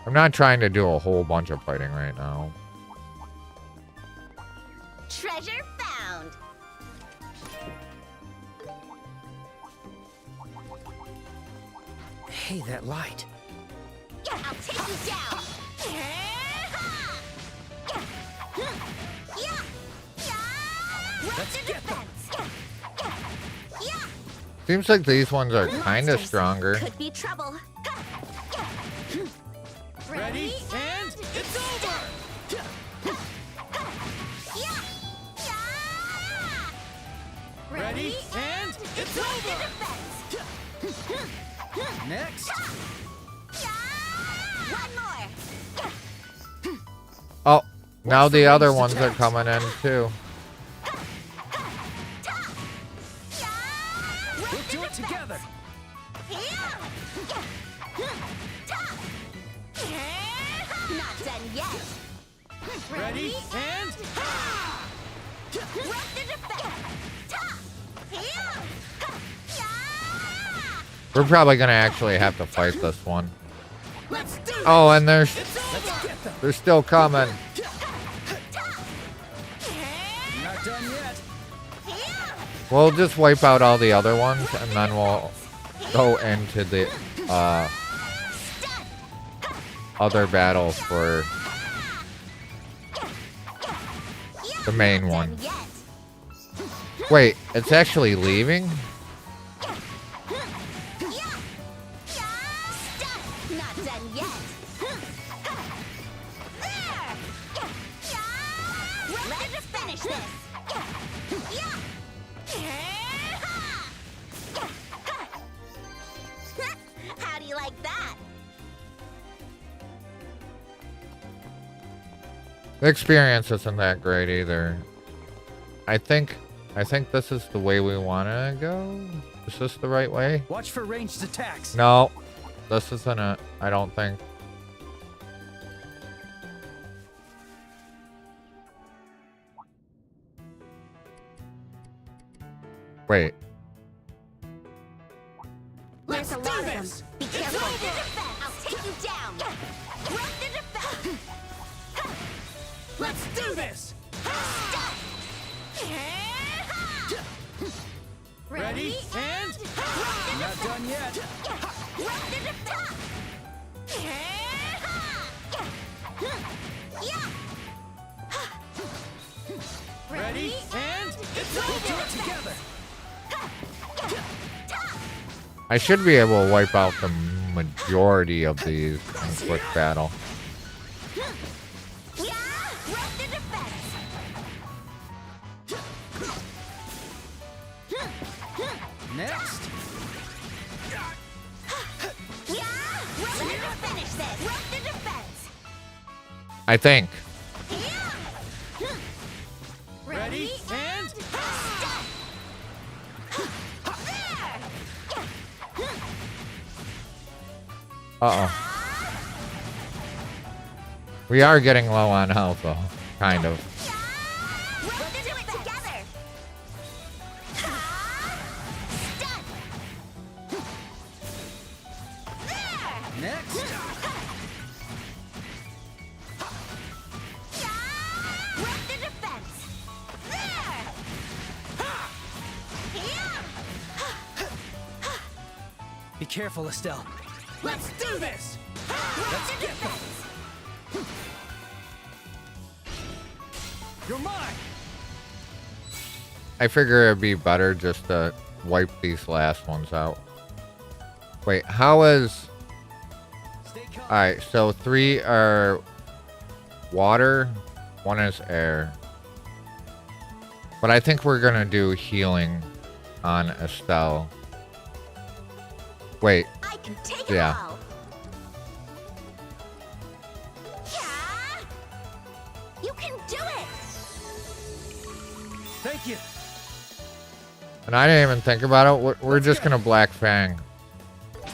I'm not trying to do a whole bunch of fighting right now. Treasure found. Hey, that light. I'll take you down. Let's get them. Seems like these ones are kind of stronger. Could be trouble. Ready, and it's over! Ready, and it's over! Next. One more. Oh, now the other ones are coming in too. We'll do it together. Not done yet. Ready, and Break the defense. We're probably gonna actually have to fight this one. let's do this! Oh, and It's over! they're still coming. Not done yet. We'll just wipe out all the other ones and then we'll go into the other battles for the main one. Wait, it's actually leaving? Not done yet. Let's finish this. How do you like that? The experience isn't that great either. I think this is the way we want to go. Is this the right way? Watch for ranged attacks. No, this isn't it. I don't think. Wait. There's a lot of them. Be careful. I'll take you down. Break the defense. Let's do this! Ready, and Not done yet. Ready? And it's over! Do it together! I should be able to wipe out the majority of these in quick battle. Next! I think. Ready? And... Uh-oh. We are getting low on health, though. Kind of. Next! Be careful, Estelle. Let's do this! Let's get them! You're mine! I figure it'd be better just to wipe these last ones out. Wait, how is... Alright, so 3 are water, 1 is air. But I think we're gonna do healing on Estelle. Wait. I can take yeah. it all. Yeah. You can do it. Thank you. And I didn't even think about it. We're just gonna Black Fang.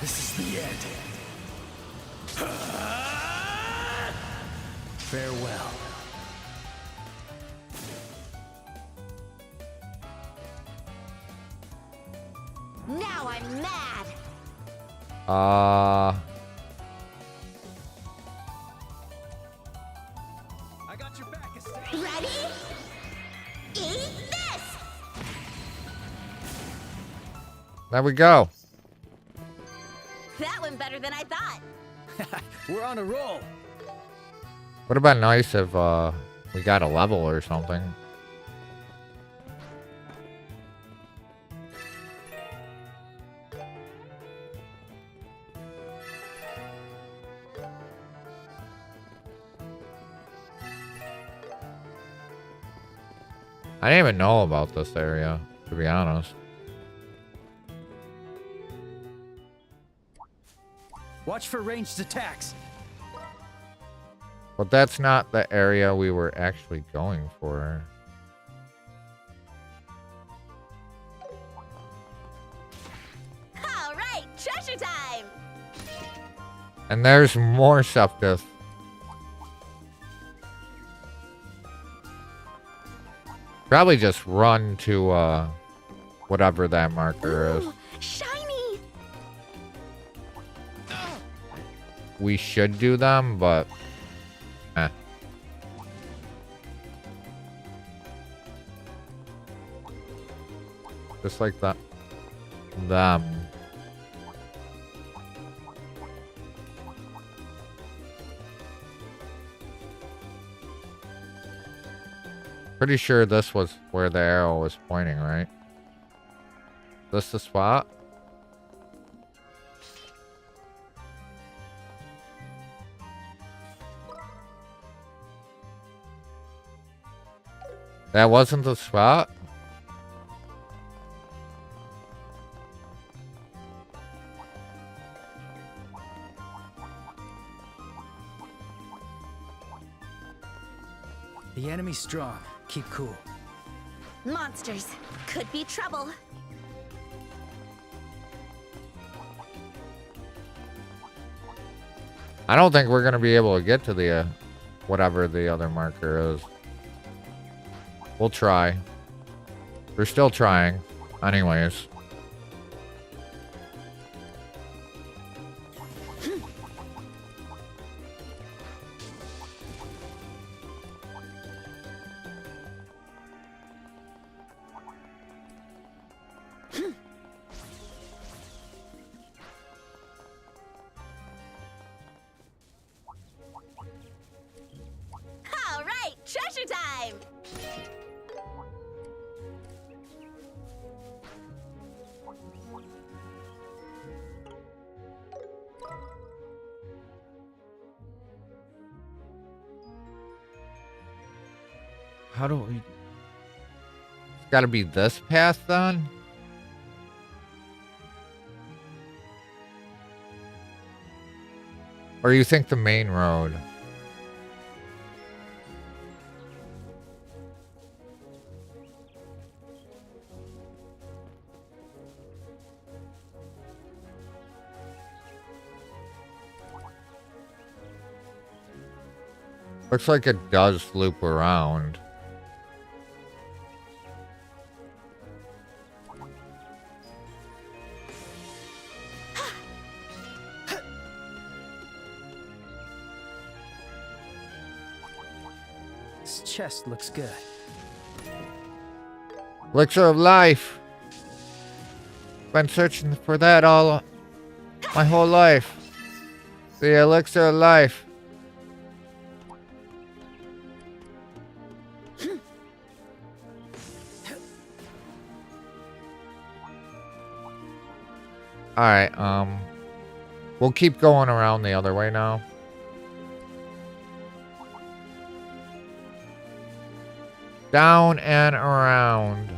This is the end. Farewell. Now I'm mad. I got your back, Estelle. Ready? Eat this. There we go. That went better than I thought. We're on a roll. Would have been nice if we got a level or something. I didn't even know about this area, to be honest. Watch for ranged attacks. But that's not the area we were actually going for. All right, treasure time. And there's more Septus. Probably just run to whatever that marker is. Shiny. We should do them, but just like that. Them. Pretty sure this was where the arrow was pointing, right? This the spot? That wasn't the spot? The enemy's strong. Keep cool. Monsters. Could be trouble. I don't think we're going to be able to get to the whatever the other marker is. We'll try. We're still trying. Anyways. All right, treasure time. How do we... It's gotta be this path then? Or you think the main road? Looks like it does loop around. This chest looks good. Elixir of life. Been searching for that all my whole life. The elixir of life. Alright, we'll keep going around the other way now. Down and around.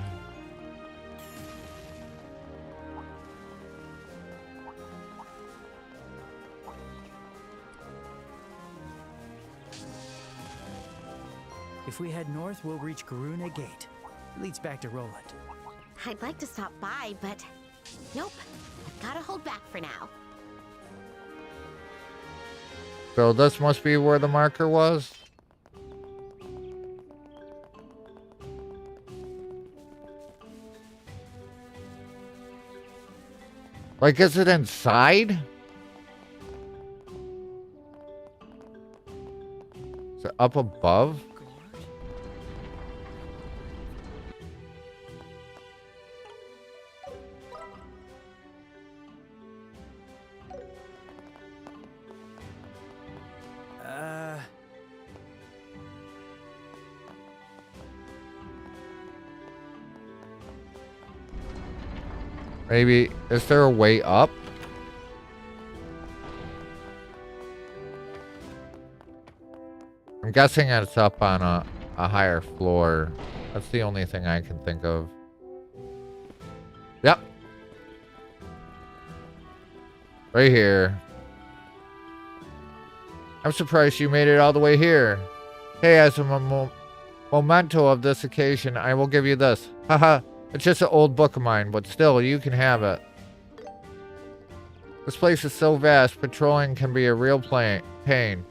If we head north, we'll reach Garuna Gate. It leads back to Roland. I'd like to stop by, but nope. I've gotta hold back for now. So this must be where the marker was? Like, is it inside? Is it up above? Maybe, is there a way up? I'm guessing it's up on a higher floor. That's the only thing I can think of. Yep. Right here. I'm surprised you made it all the way here. Hey, as a memento of this occasion, I will give you this. Haha. It's just an old book of mine, but still, you can have it. This place is so vast, patrolling can be a real pain.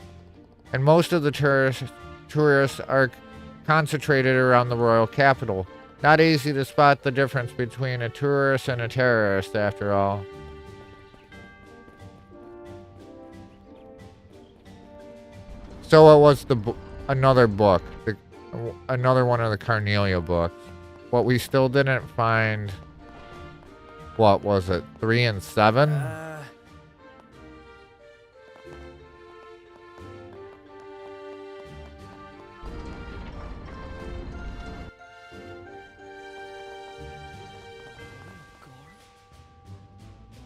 And most of the tourists are concentrated around the royal capital. Not easy to spot the difference between a tourist and a terrorist, after all. So it was another book. Another one of the Carnelia books. What we still didn't find, what was it, 3 and 7?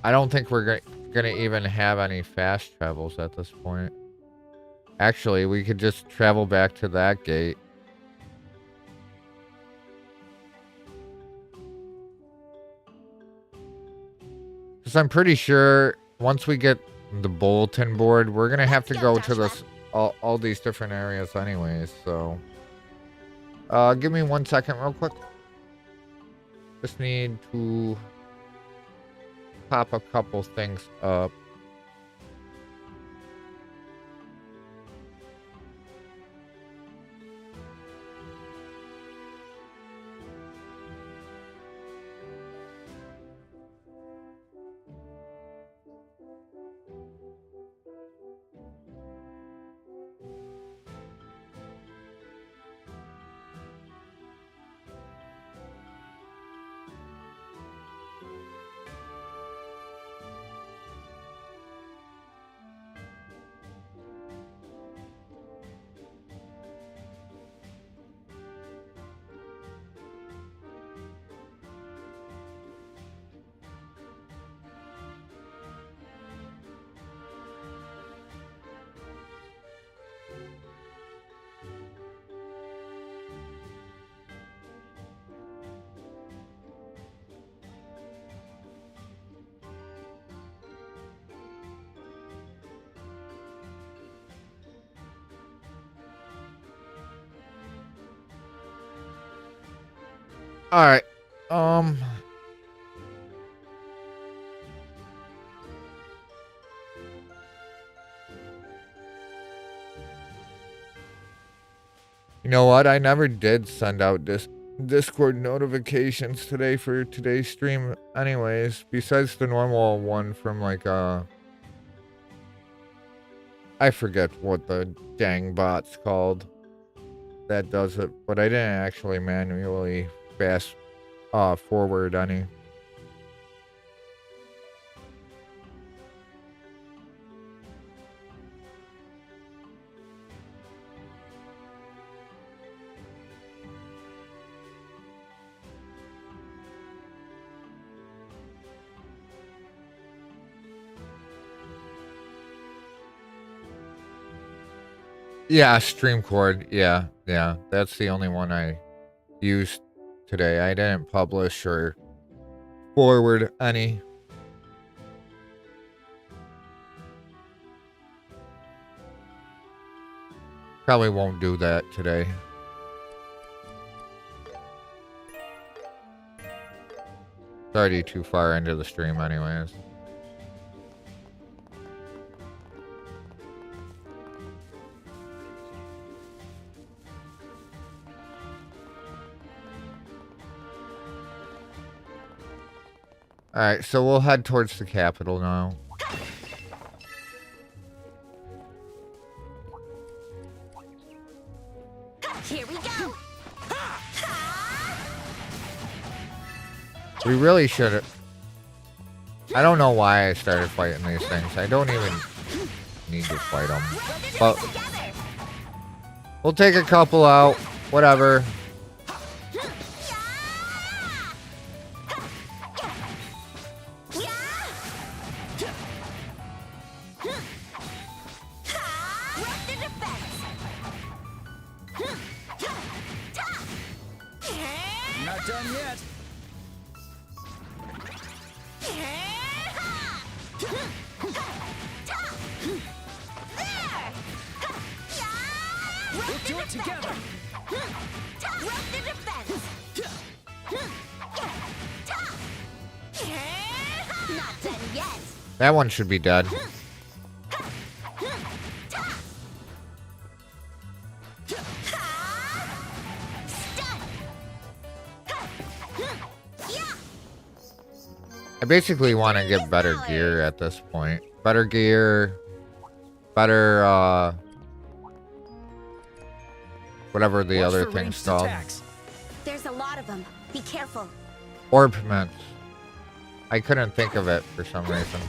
I don't think we're gonna even have any fast travels at this point. Actually, we could just travel back to that gate. Because I'm pretty sure once we get the bulletin board, we're going to have to go to this all these different areas anyways, so. Give me 1 second real quick. Just need to pop a couple things up. Alright. You know what? I never did send out Discord notifications today for today's stream anyways, besides the normal one from like I forget what the dang bot's called that does it, but I didn't actually manually fast forward any. Yeah, StreamCord. Yeah. That's the only one I used today. I didn't publish or forward any. Probably won't do that today. It's already too far into the stream anyways. Alright, so we'll head towards the capital now. Here we go. We really should have... I don't know why I started fighting these things. I don't even need to fight them. But we'll take a couple out. Whatever. Not done yet. We'll do it together. Not done yet. That one should be dead. I basically want to get better gear at this point. Better gear, better, whatever the other thing's called. There's a lot of them. Be careful. Orpiments. I couldn't think of it for some reason.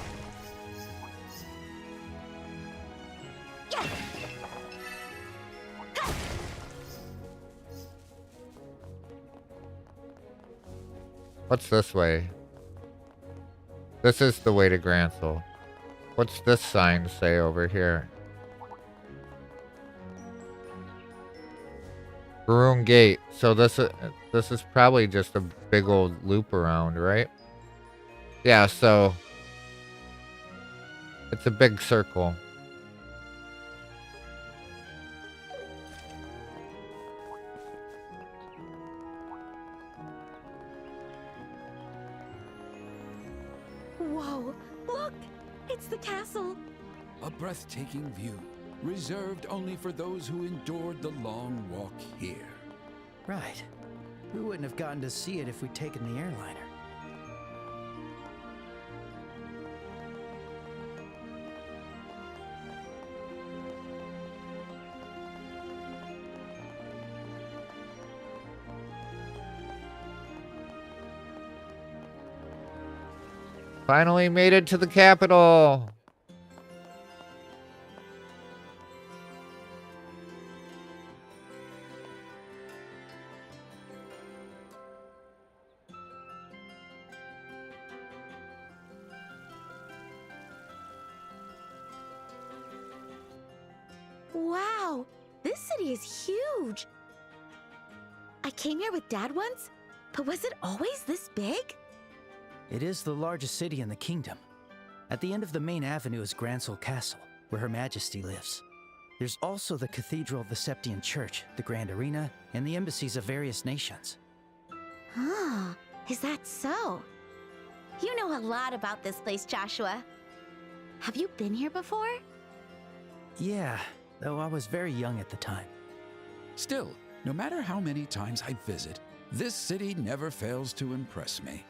What's this way? This is the way to Grancel. What's this sign say over here? Baroon Gate. So this is probably just a big old loop around, right? Yeah, so it's a big circle. Whoa, look! It's the castle! A breathtaking view, reserved only for those who endured the long walk here. Right. We wouldn't have gotten to see it if we'd taken the airliner. Finally made it to the capital. Wow, this city is huge. I came here with Dad once, but was it always this big? It is the largest city in the kingdom. At the end of the main avenue is Grancel Castle, where Her Majesty lives. There's also the Cathedral of the Septian Church, the Grand Arena, and the embassies of various nations. Oh, is that so? You know a lot about this place, Joshua. Have you been here before? Yeah, though I was very young at the time. Still, no matter how many times I visit, this city never fails to impress me.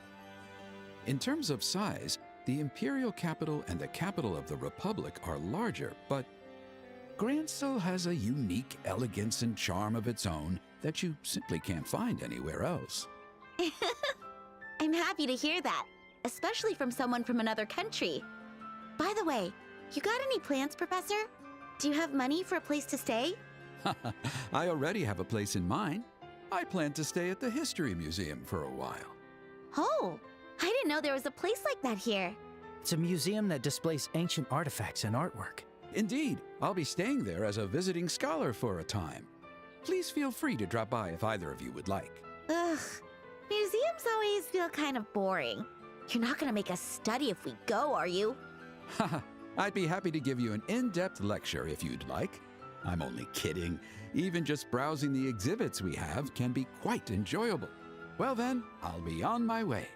In terms of size, the imperial capital and the capital of the Republic are larger, but Gransel has a unique elegance and charm of its own that you simply can't find anywhere else. I'm happy to hear that, especially from someone from another country. By the way, you got any plans, Professor? Do you have money for a place to stay? I already have a place in mind. I plan to stay at the History Museum for a while. Oh, I didn't know there was a place like that here. It's a museum that displays ancient artifacts and artwork. Indeed, I'll be staying there as a visiting scholar for a time. Please feel free to drop by if either of you would like. Ugh, museums always feel kind of boring. You're not gonna make us study if we go, are you? Haha, I'd be happy to give you an in-depth lecture if you'd like. I'm only kidding. Even just browsing the exhibits we have can be quite enjoyable. Well then, I'll be on my way.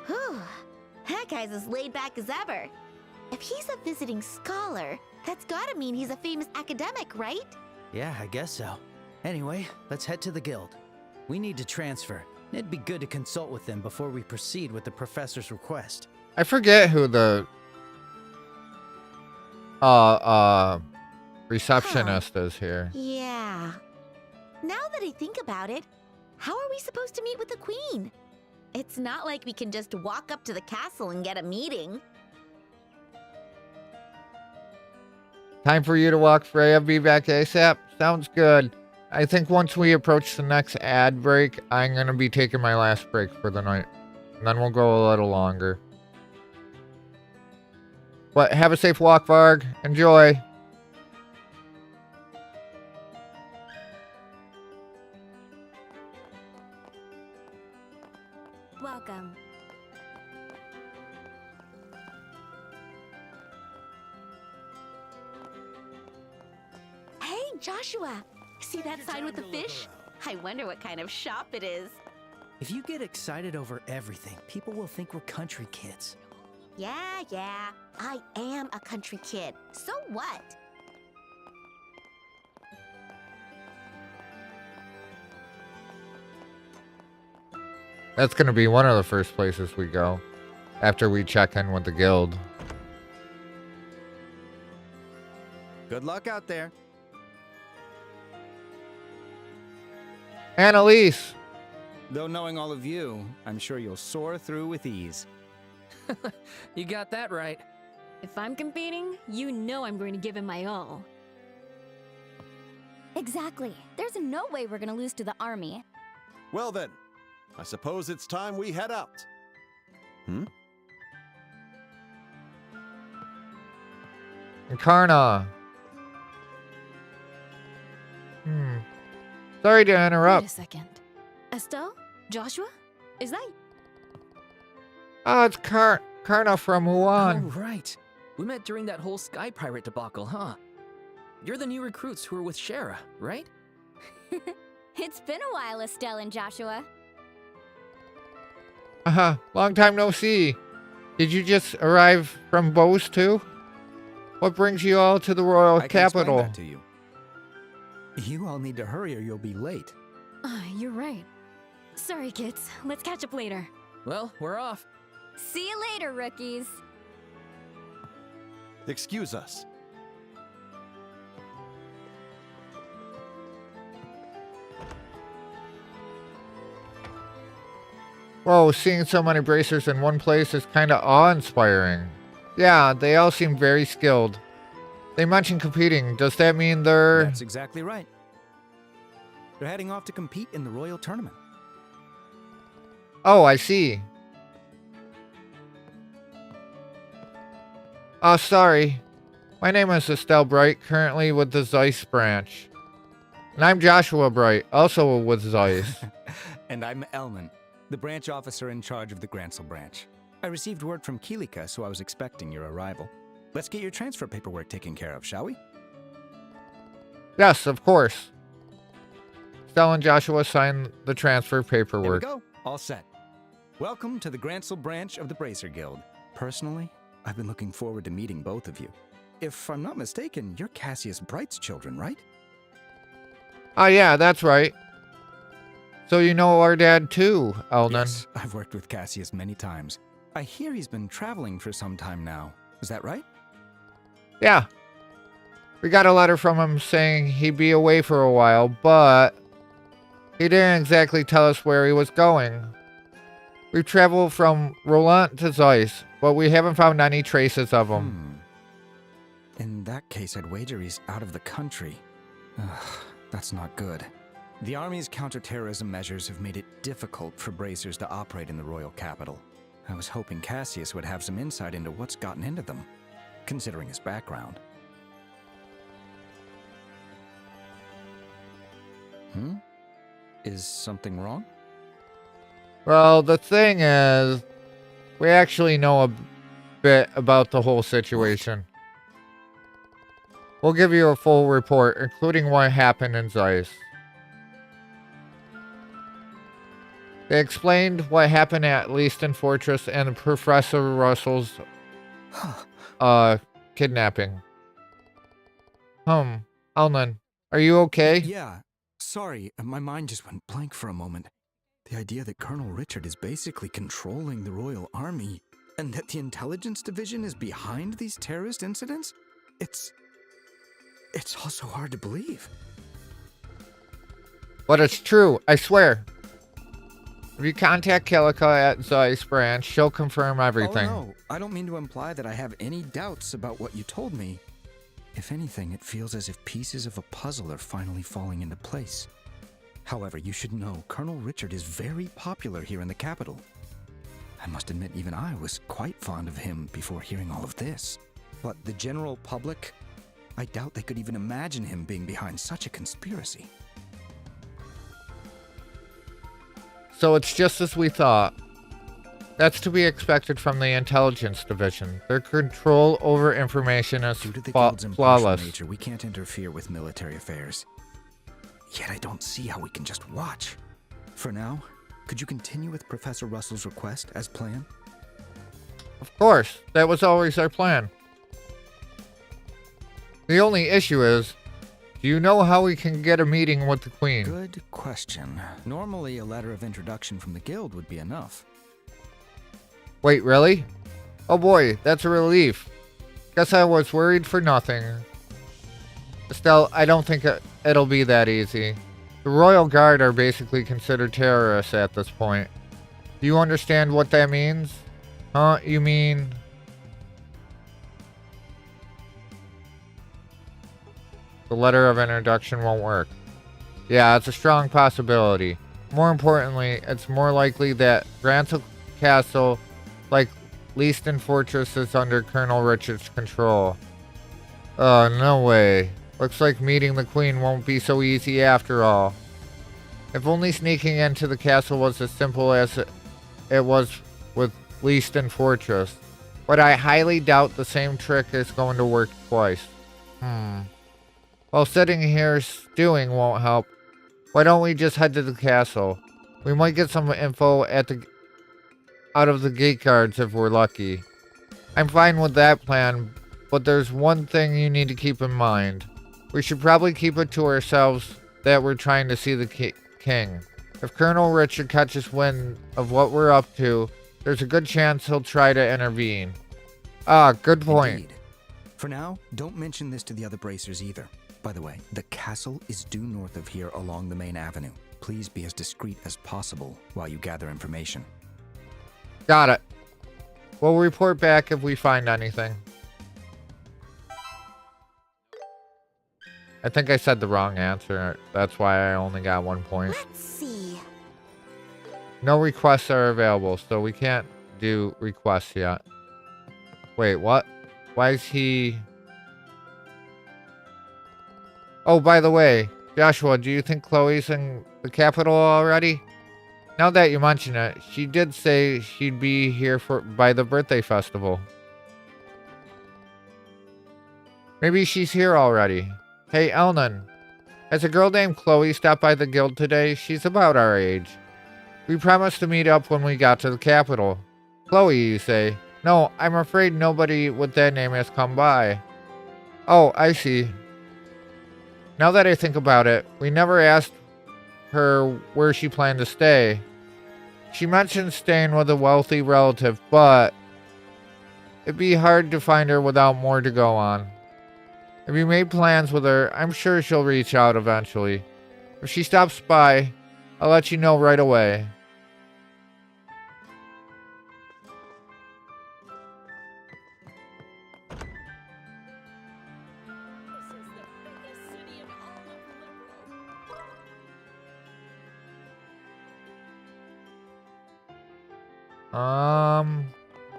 Whew, that guy's as laid back as ever. If he's a visiting scholar, that's gotta mean he's a famous academic, right? Yeah, I guess so. Anyway, let's head to the guild. We need to transfer. It'd be good to consult with them before we proceed with the professor's request. I forget who the receptionist is here. Yeah. Now that I think about it, how are we supposed to meet with the queen? It's not like we can just walk up to the castle and get a meeting. Time for you to walk, Freya. Be back ASAP. Sounds good. I think once we approach the next ad break, I'm going to be taking my last break for the night. And then we'll go a little longer. But have a safe walk, Varg. Enjoy. Welcome. Hey, Joshua! See that sign with the fish? I wonder what kind of shop it is. If you get excited over everything, people will think we're country kids. Yeah. I am a country kid. So what? That's going to be one of the first places we go after we check in with the guild. Good luck out there. Annalise! Though knowing all of you, I'm sure you'll soar through with ease. You got that right. If I'm competing, you know I'm going to give him my all. Exactly. There's no way we're gonna lose to the army. Well then, I suppose it's time we head out. Incarna. Sorry to interrupt. Wait a second. Estelle? Joshua? Is that... Oh, it's Karna from Wuhan. Oh, right. We met during that whole Sky Pirate debacle, huh? You're the new recruits who were with Shara, right? It's been a while, Estelle and Joshua. Long time no see. Did you just arrive from Bose too? What brings you all to the royal capital? That to you. You all need to hurry or you'll be late. You're right. Sorry, kids. Let's catch up later. Well, we're off. See you later, rookies. Excuse us. Whoa, seeing so many bracers in one place is kind of awe-inspiring. Yeah, they all seem very skilled. They mentioned competing. Does that mean they're... That's exactly right. They're heading off to compete in the royal tournament. Oh, I see. Oh, sorry. My name is Estelle Bright, currently with the Zeiss branch. And I'm Joshua Bright, also with Zeiss. And I'm Elman, the branch officer in charge of the Gransel branch. I received word from Kilika, so I was expecting your arrival. let's get your transfer paperwork taken care of, shall we? Yes, of course. Stella and Joshua signed the transfer paperwork. There we go. All set. Welcome to the Gransel branch of the Bracer Guild. Personally, I've been looking forward to meeting both of you. If I'm not mistaken, you're Cassius Bright's children, right? Ah, yeah, that's right. So you know our dad too, Eldon. Yes, I've worked with Cassius many times. I hear he's been traveling for some time now. Is that right? Yeah. We got a letter from him saying he'd be away for a while, but he didn't exactly tell us where he was going. We've traveled from Roland to Zeiss, but we haven't found any traces of him. In that case, I'd wager he's out of the country. Ugh, that's not good. The Army's counterterrorism measures have made it difficult for bracers to operate in the royal capital. I was hoping Cassius would have some insight into what's gotten into them, considering his background. Is something wrong? Well, the thing is, we actually know a bit about the whole situation. We'll give you a full report, including what happened in Zeiss. They explained what happened at Leaston Fortress and Professor Russell's kidnapping. Alnan, are you okay? Yeah. Sorry, my mind just went blank for a moment. The idea that Colonel Richard is basically controlling the Royal Army, and that the Intelligence Division is behind these terrorist incidents? It's all so hard to believe. But it's true, I swear. If you contact Calica at Zeiss branch, she'll confirm everything. Oh, no. I don't mean to imply that I have any doubts about what you told me. If anything, it feels as if pieces of a puzzle are finally falling into place. However, you should know Colonel Richard is very popular here in the capital. I must admit, even I was quite fond of him before hearing all of this. But the general public, I doubt they could even imagine him being behind such a conspiracy. So it's just as we thought. That's to be expected from the Intelligence Division. Their control over information is Due to the guild's impartial flawless. nature, we can't interfere with military affairs. Yet I don't see how we can just watch. For now, could you continue with Professor Russell's request as planned? Of course, that was always our plan. The only issue is, do you know how we can get a meeting with the Queen? Good question. Normally, a letter of introduction from the guild would be enough. Wait, really? Oh boy, that's a relief. Guess I was worried for nothing. Estelle, I don't think it'll be that easy. The Royal Guard are basically considered terrorists at this point. Do you understand what that means? Huh? You mean... The letter of introduction won't work. Yeah, it's a strong possibility. More importantly, it's more likely that Gransel Castle, like Leaston Fortress, is under Colonel Richard's control. No way. Looks like meeting the Queen won't be so easy after all. If only sneaking into the castle was as simple as it was with Leaston Fortress. But I highly doubt the same trick is going to work twice. While sitting here stewing won't help, why don't we just head to the castle? We might get some info out of the gate guards if we're lucky. I'm fine with that plan, but there's one thing you need to keep in mind. We should probably keep it to ourselves that we're trying to see the king. If Colonel Richard catches wind of what we're up to, there's a good chance he'll try to intervene. Good point. Indeed. For now, don't mention this to the other bracers either. By the way, the castle is due north of here along the main avenue. Please be as discreet as possible while you gather information. Got it. We'll report back if we find anything. I think I said the wrong answer. That's why I only got 1 point. Let's see. No requests are available, so we can't do requests yet. Wait, what? Why is he... Oh, by the way, Joshua, do you think Chloe's in the capital already? Now that you mention it, she did say she'd be here by the birthday festival. Maybe she's here already. Hey, Elnan. Has a girl named Chloe stopped by the guild today? She's about our age. We promised to meet up when we got to the capital. Chloe, you say? No, I'm afraid nobody with that name has come by. Oh, I see. Now that I think about it, we never asked her where she planned to stay. She mentioned staying with a wealthy relative, but it'd be hard to find her without more to go on. If you made plans with her, I'm sure she'll reach out eventually. If she stops by, I'll let you know right away.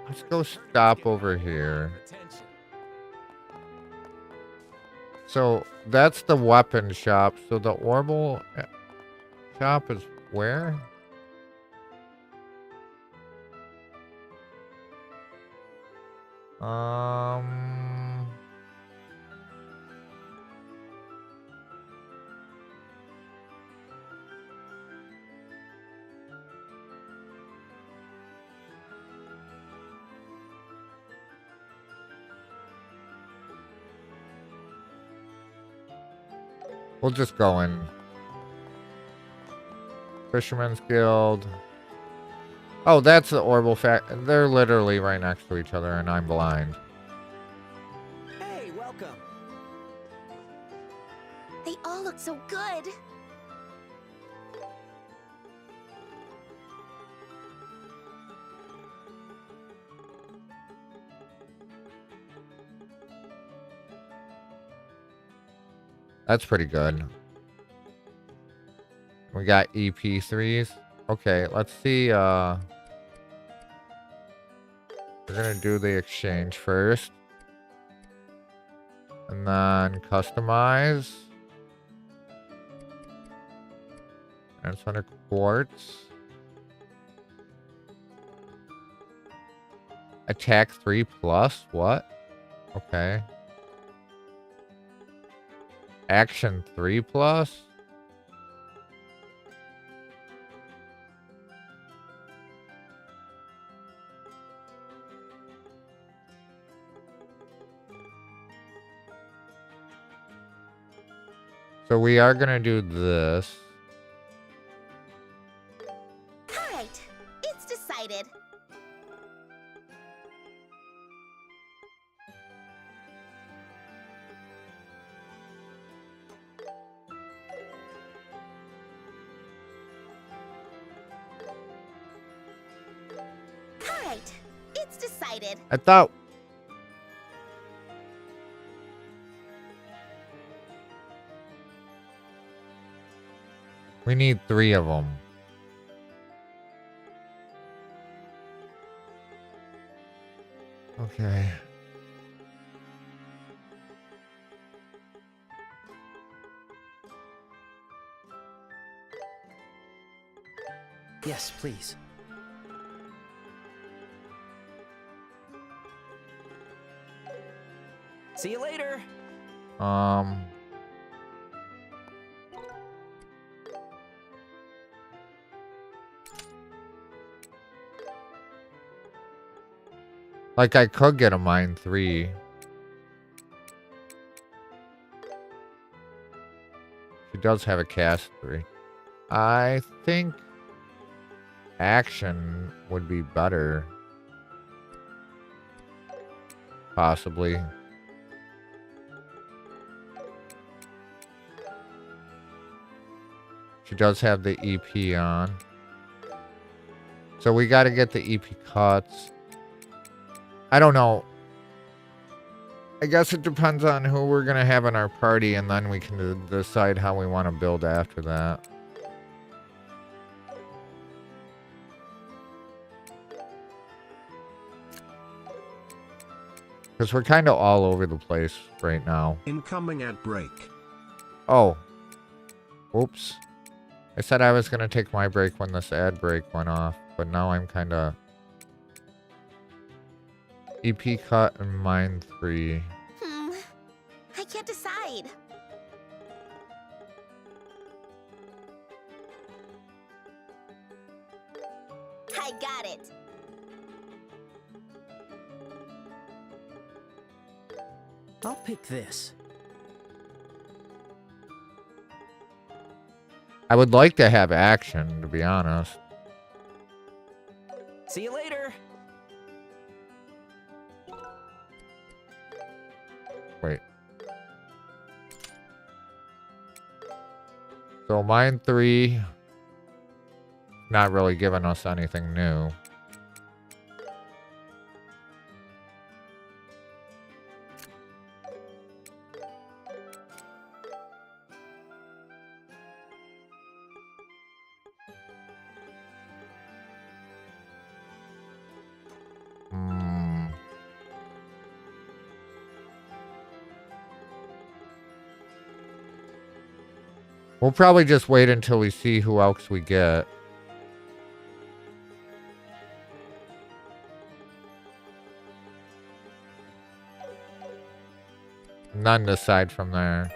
Let's go stop over here. So that's the weapon shop. So the Orbital shop is where? We'll just go in. Fisherman's Guild. Oh, that's the Orbital They're literally right next to each other, and I'm blind. Hey, welcome. They all look so good. That's pretty good. We got EP3s. Okay, let's see. We're gonna do the exchange first. And then customize. And it's under quartz. Attack 3+. What? Okay. Action 3+. So we are gonna do this. Alright, it's decided. Alright, it's decided. I thought... We need 3 of them. Okay. Yes, please. See you later. Like, I could get a mine 3. She does have a cast 3. I think action would be better. Possibly. She does have the EP on. So we got to get the EP cuts. I don't know. I guess it depends on who we're going to have in our party, and then we can decide how we want to build after that. Because we're kind of all over the place right now. Incoming ad break. Oh. Oops. I said I was going to take my break when this ad break went off, but now I'm kind of... EP cut and mine 3. I can't decide. I got it. I'll pick this. I would like to have action, to be honest. See you later. Wait. So mine 3. Not really giving us anything new. We'll probably just wait until we see who else we get. None decide from there.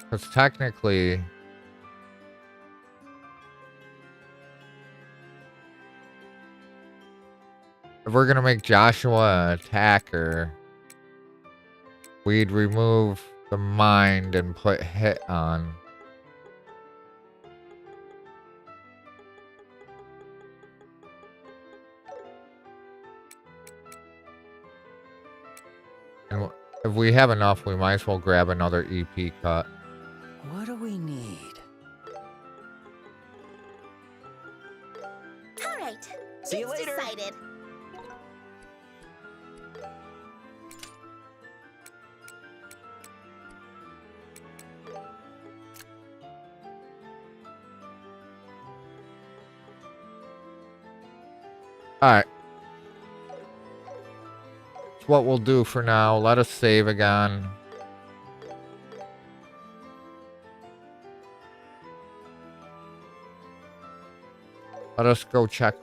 Because technically... if we're gonna make Joshua an attacker, we'd remove the mind and put hit on. And if we have enough, we might as well grab another EP cut. What do we need? All right. See you later. Decided. Alright. That's what we'll do for now. Let us save again. Let us go check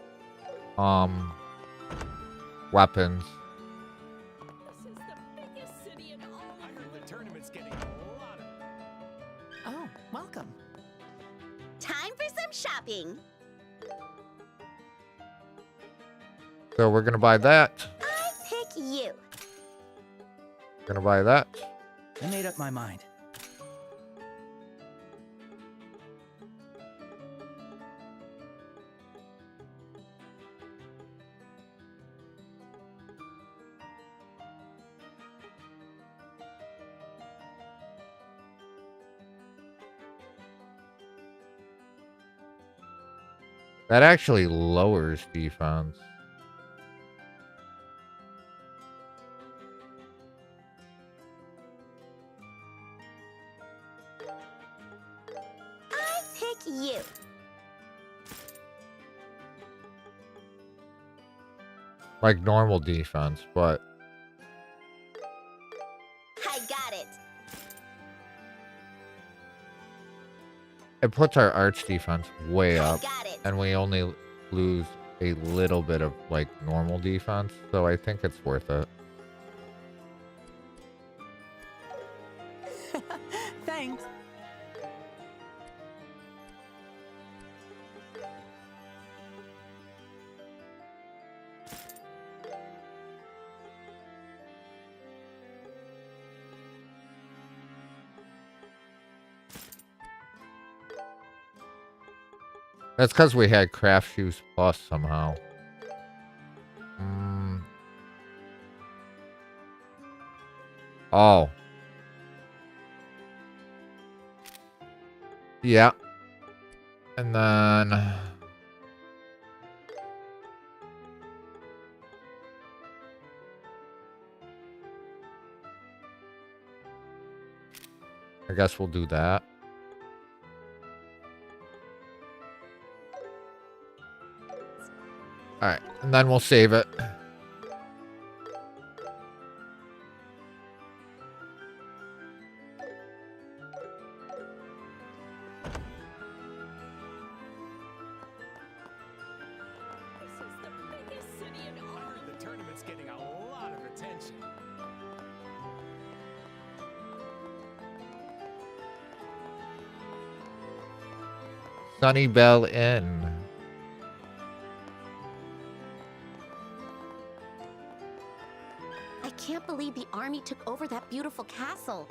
weapons. Oh, welcome. Time for some shopping. So we're gonna buy that. I pick you. Gonna buy that. I made up my mind. That actually lowers defense. I pick you. Like normal defense, but I got it. it puts our arch defense way I up. got it. And we only lose a little bit of like normal defense, so I think it's worth it. Thanks. That's because we had craft shoes plus somehow. Oh. Yeah. And then... I guess we'll do that. Alright, and then we'll save it. Sunnybell Inn. I can't believe the army took over that beautiful castle.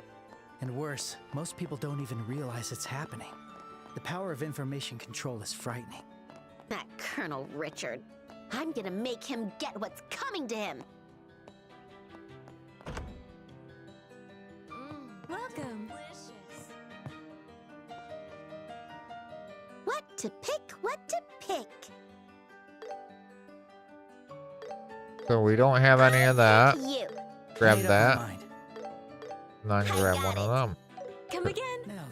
And worse, most people don't even realize it's happening. The power of information control is frightening. That Colonel Richard. I'm gonna make him get what's coming to him. Welcome. What to pick, what to pick. So we don't have any of that. You. Grab Made up my that. mind. And then grab one of them. Come again. Now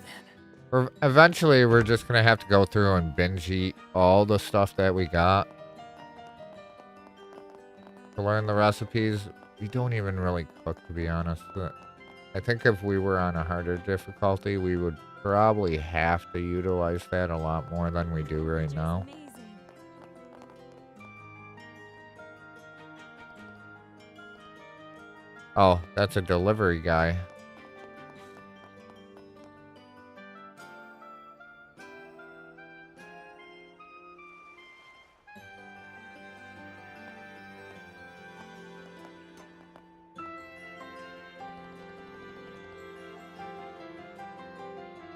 then. Eventually, we're just going to have to go through and binge eat all the stuff that we got. To learn the recipes, we don't even really cook, to be honest. I think if we were on a harder difficulty, we would probably have to utilize that a lot more than we do right now. Oh, that's a delivery guy.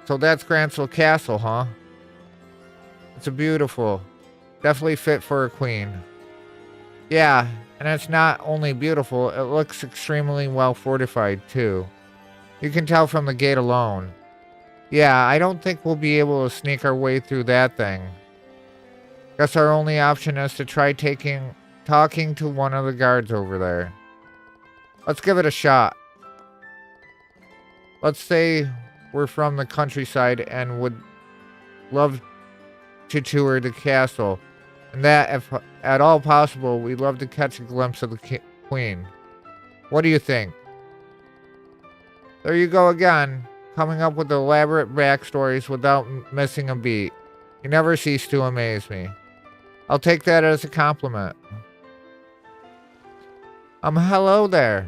So that's Grancel Castle, huh? It's a beautiful. Definitely fit for a queen. Yeah, and it's not only beautiful, it looks extremely well fortified, too. You can tell from the gate alone. Yeah, I don't think we'll be able to sneak our way through that thing. Guess our only option is to try talking to one of the guards over there. Let's give it a shot. Let's say we're from the countryside and would love to tour the castle. And that, if at all possible, we'd love to catch a glimpse of the queen. What do you think? There you go again, coming up with elaborate backstories without missing a beat. You never cease to amaze me. I'll take that as a compliment. Hello there.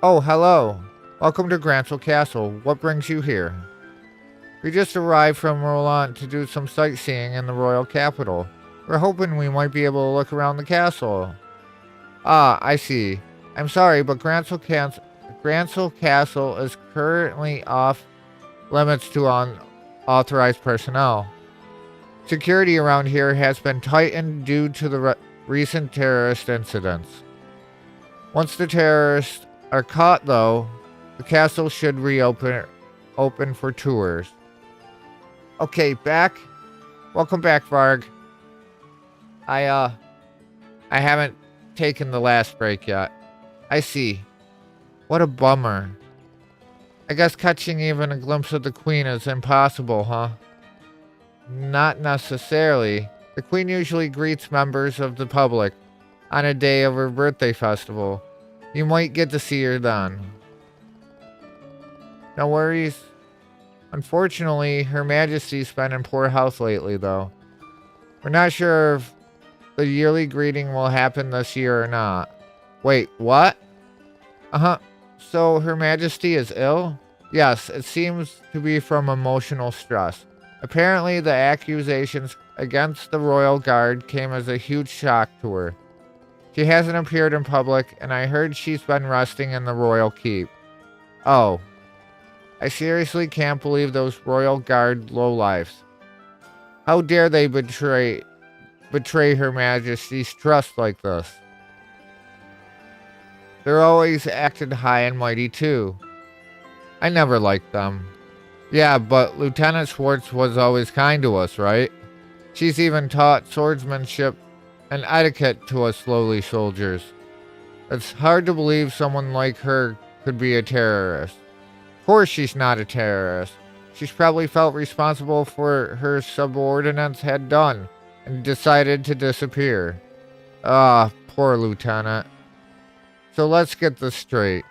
Oh, hello. Welcome to Grancel Castle. What brings you here? We just arrived from Roland to do some sightseeing in the royal capital. We're hoping we might be able to look around the castle. Ah, I see. I'm sorry, but Grancel Castle is currently off limits to unauthorized personnel. Security around here has been tightened due to the recent terrorist incidents. Once the terrorists are caught, though, the castle should reopen for tours. Okay, back. Welcome back, Varg. I haven't taken the last break yet. I see. What a bummer. I guess catching even a glimpse of the queen is impossible, huh? Not necessarily. The queen usually greets members of the public on a day of her birthday festival. You might get to see her then. No worries. Unfortunately, Her Majesty's been in poor health lately, though. We're not sure if the yearly greeting will happen this year or not. Wait, what? Uh-huh. So Her Majesty is ill? Yes, it seems to be from emotional stress. Apparently, the accusations against the Royal Guard came as a huge shock to her. She hasn't appeared in public, and I heard she's been resting in the Royal Keep. Oh. I seriously can't believe those Royal Guard lowlifes. How dare they betray Her Majesty's trust like this? They're always acted high and mighty, too. I never liked them. Yeah, but Lieutenant Schwartz was always kind to us, right? She's even taught swordsmanship and etiquette to us lowly soldiers. It's hard to believe someone like her could be a terrorist. Of course she's not a terrorist. She's probably felt responsible for her subordinates had done and decided to disappear. Ah, poor Lieutenant. So let's get this straight.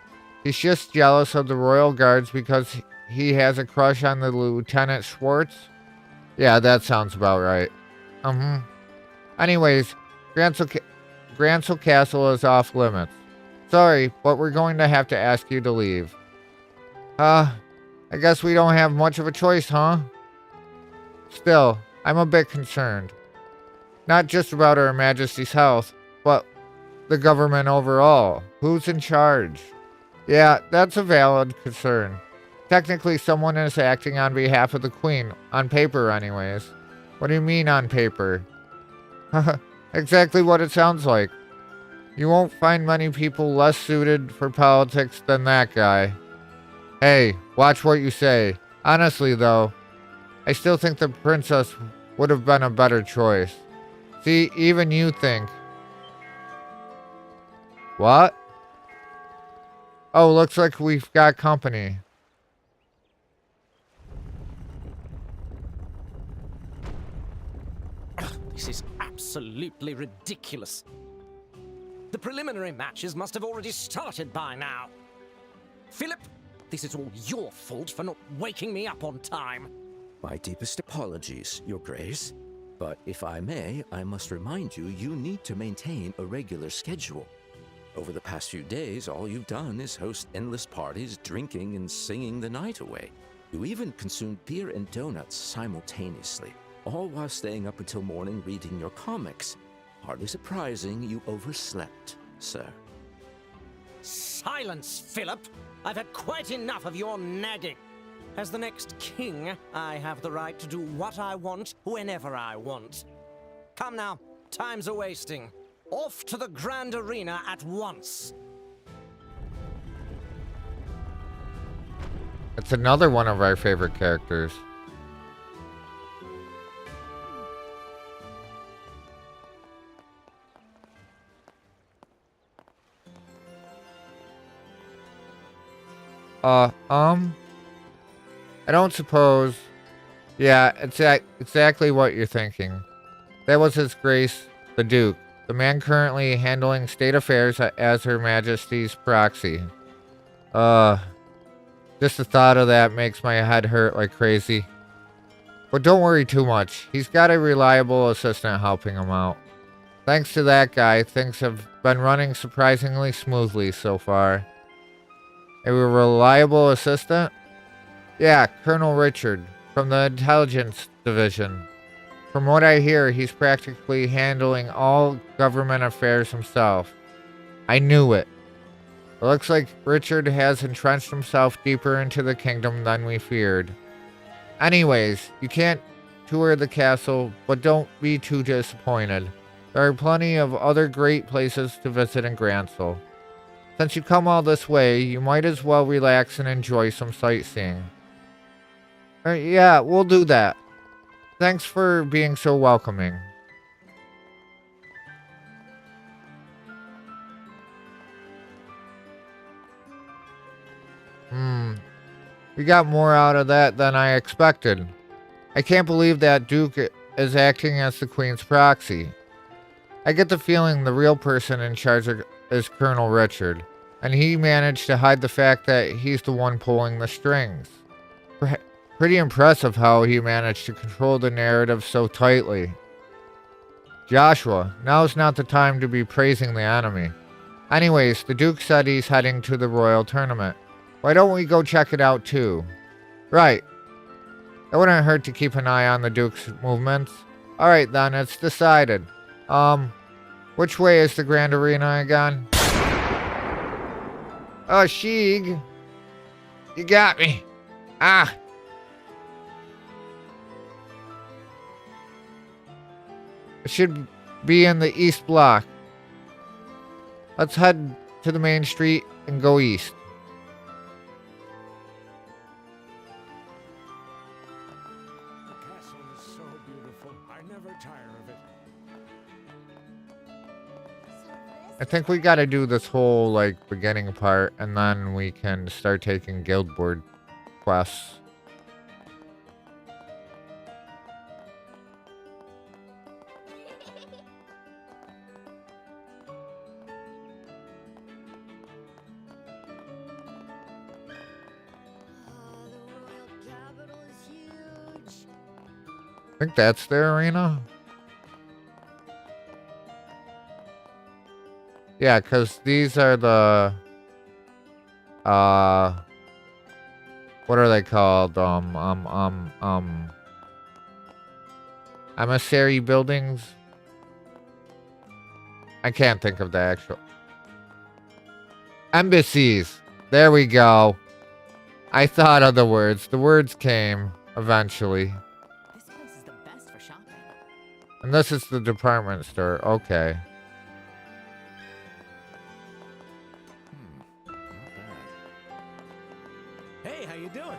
He's just jealous of the Royal Guards because he has a crush on the Lieutenant Schwartz? Yeah, that sounds about right. Anyways, Grancel Castle is off limits. Sorry, but we're going to have to ask you to leave. I guess we don't have much of a choice, huh? Still, I'm a bit concerned. Not just about Her Majesty's health, but the government overall. Who's in charge? Yeah, that's a valid concern. Technically, someone is acting on behalf of the Queen, on paper anyways. What do you mean on paper? Exactly what it sounds like. You won't find many people less suited for politics than that guy. Hey, watch what you say. Honestly, though, I still think the princess would have been a better choice. See, even you think. What? Oh, looks like we've got company. This is absolutely ridiculous. The preliminary matches must have already started by now. Philip, this is all your fault for not waking me up on time. My deepest apologies, Your Grace. But if I may, I must remind you, you need to maintain a regular schedule. Over the past few days, all you've done is host endless parties, drinking and singing the night away. You even consumed beer and donuts simultaneously, all while staying up until morning reading your comics. Hardly surprising you overslept, sir. Silence, Philip! I've had quite enough of your nagging. As the next king, I have the right to do what I want, whenever I want. Come now, time's a-wasting. Off to the Grand Arena at once. It's another one of our favorite characters. I don't suppose. Yeah, it's exactly what you're thinking. That was His Grace, the Duke, the man currently handling state affairs as Her Majesty's proxy. Just the thought of that makes my head hurt like crazy. But don't worry too much. He's got a reliable assistant helping him out. Thanks to that guy, things have been running surprisingly smoothly so far. A reliable assistant? Yeah, Colonel Richard, from the Intelligence Division. From what I hear, he's practically handling all government affairs himself. I knew it. It looks like Richard has entrenched himself deeper into the kingdom than we feared. Anyways, you can't tour the castle, but don't be too disappointed. There are plenty of other great places to visit in Grancel. Since you come all this way, you might as well relax and enjoy some sightseeing. Yeah, we'll do that. Thanks for being so welcoming. We got more out of that than I expected. I can't believe that Duke is acting as the Queen's proxy. I get the feeling the real person in charge is Colonel Richard, and he managed to hide the fact that he's the one pulling the strings. Pretty impressive how he managed to control the narrative so tightly. Joshua, now's not the time to be praising the enemy. Anyways, the Duke said he's heading to the Royal Tournament. Why don't we go check it out too? Right. It wouldn't hurt to keep an eye on the Duke's movements. Alright then, it's decided. Which way is the Grand Arena again? Oh, Sheeg. You got me. Ah. It should be in the east block. Let's head to the main street and go east. The castle is so beautiful. I never tire of it. I think we gotta do this whole, like, beginning part, and then we can start taking guild board quests. I think that's the arena. Yeah, because these are the what are they called? Emissary buildings. I can't think of the actual embassies. There we go. I thought of the words. The words came eventually. This place is the best for shopping. And this is the department store. Okay. Hey, how you doing?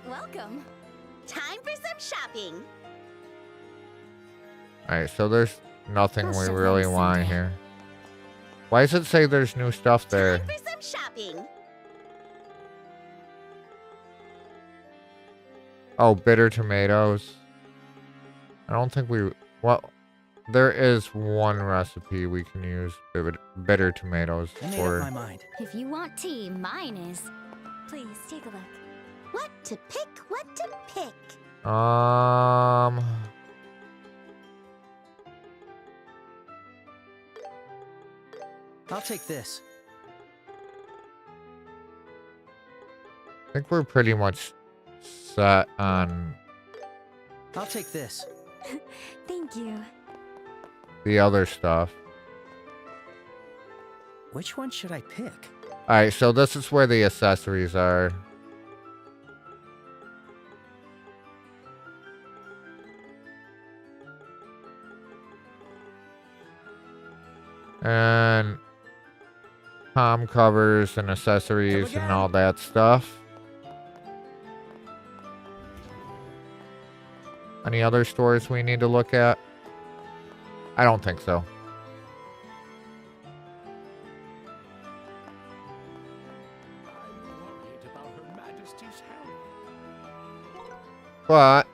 Welcome. Time for some shopping. Alright, so there's nothing I'll we show really them want someday. here. Why does it say there's new stuff there? Time for some shopping. Oh, bitter tomatoes. I don't think we... Well, there is one recipe we can use bitter tomatoes I made for. up my mind. If you want tea, mine is. Please take a look. What to pick? What to pick? I'll take this. I think we're pretty much set on I'll take this. Thank you. the other stuff. Which one should I pick? Alright, so this is where the accessories are. And palm covers and accessories and all that stuff. Any other stores we need to look at? I don't think so. But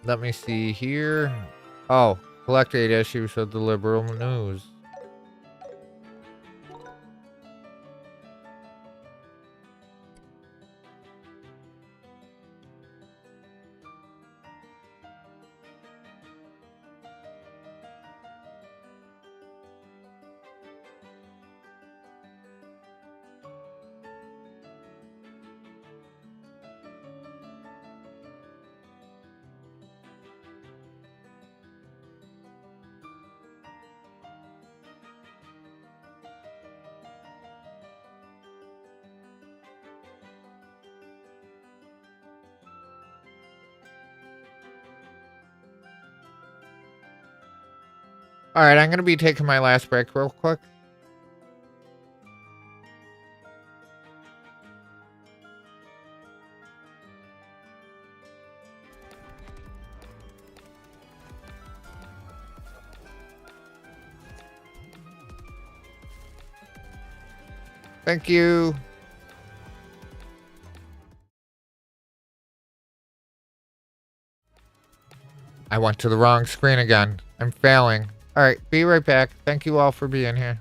let me see here. Oh, collect 8 issues of the Liberal News. Alright, I'm going to be taking my last break real quick. Thank you. I went to the wrong screen again. I'm failing. Alright, be right back. Thank you all for being here.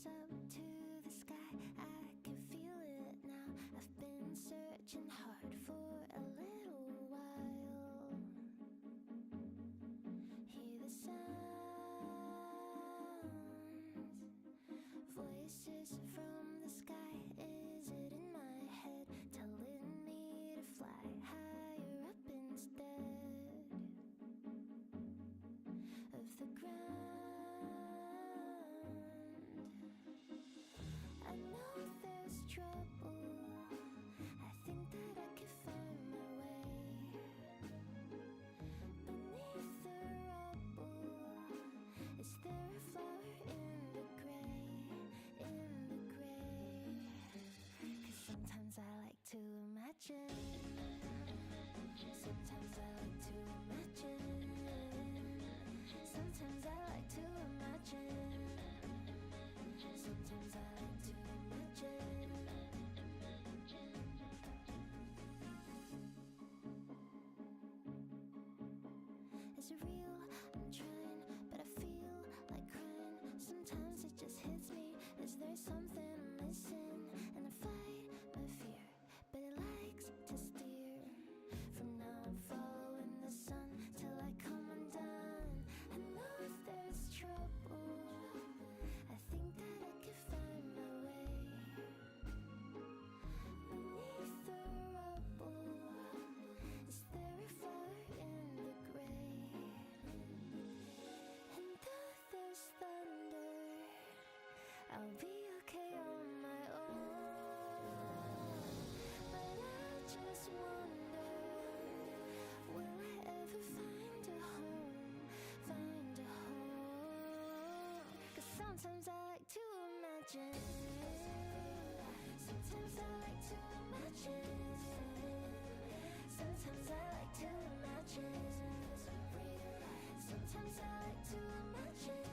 reaches up to the sky. I can feel it now. I've been searching hard for a little while. Hear the sounds, voices from the sky. Is it in my head telling me to fly higher up instead of the ground? I know there's trouble. I think that I can find my way beneath the rubble. Is there a flower in the gray, in the gray? 'Cause sometimes I like to imagine. Sometimes I like to imagine. Sometimes I like to imagine. Sometimes I like to imagine. Is it real? I'm trying, but I feel like crying. Sometimes it just hits me. Is there something I'm missing? And I fight my fear, but it likes to steer. From now I'm following the sun till I come undone. I know if there's trouble, I think that I can find my way beneath the rubble. Is there a flower in the gray? And though there's thunder, I'll be okay on my own. But I just wonder, will I ever find a home? Find a home? 'Cause sometimes I like to imagine. Sometimes I like to imagine. Sometimes I like to imagine. Sometimes I like to imagine.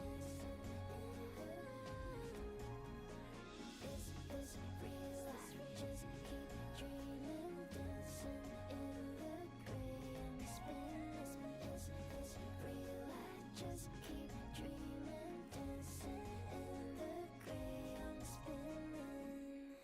Is this real? I just keep dreaming, dancing in the gray. I'm spinning. Is this real? I just keep dreaming, dancing in the gray. I'm spinning.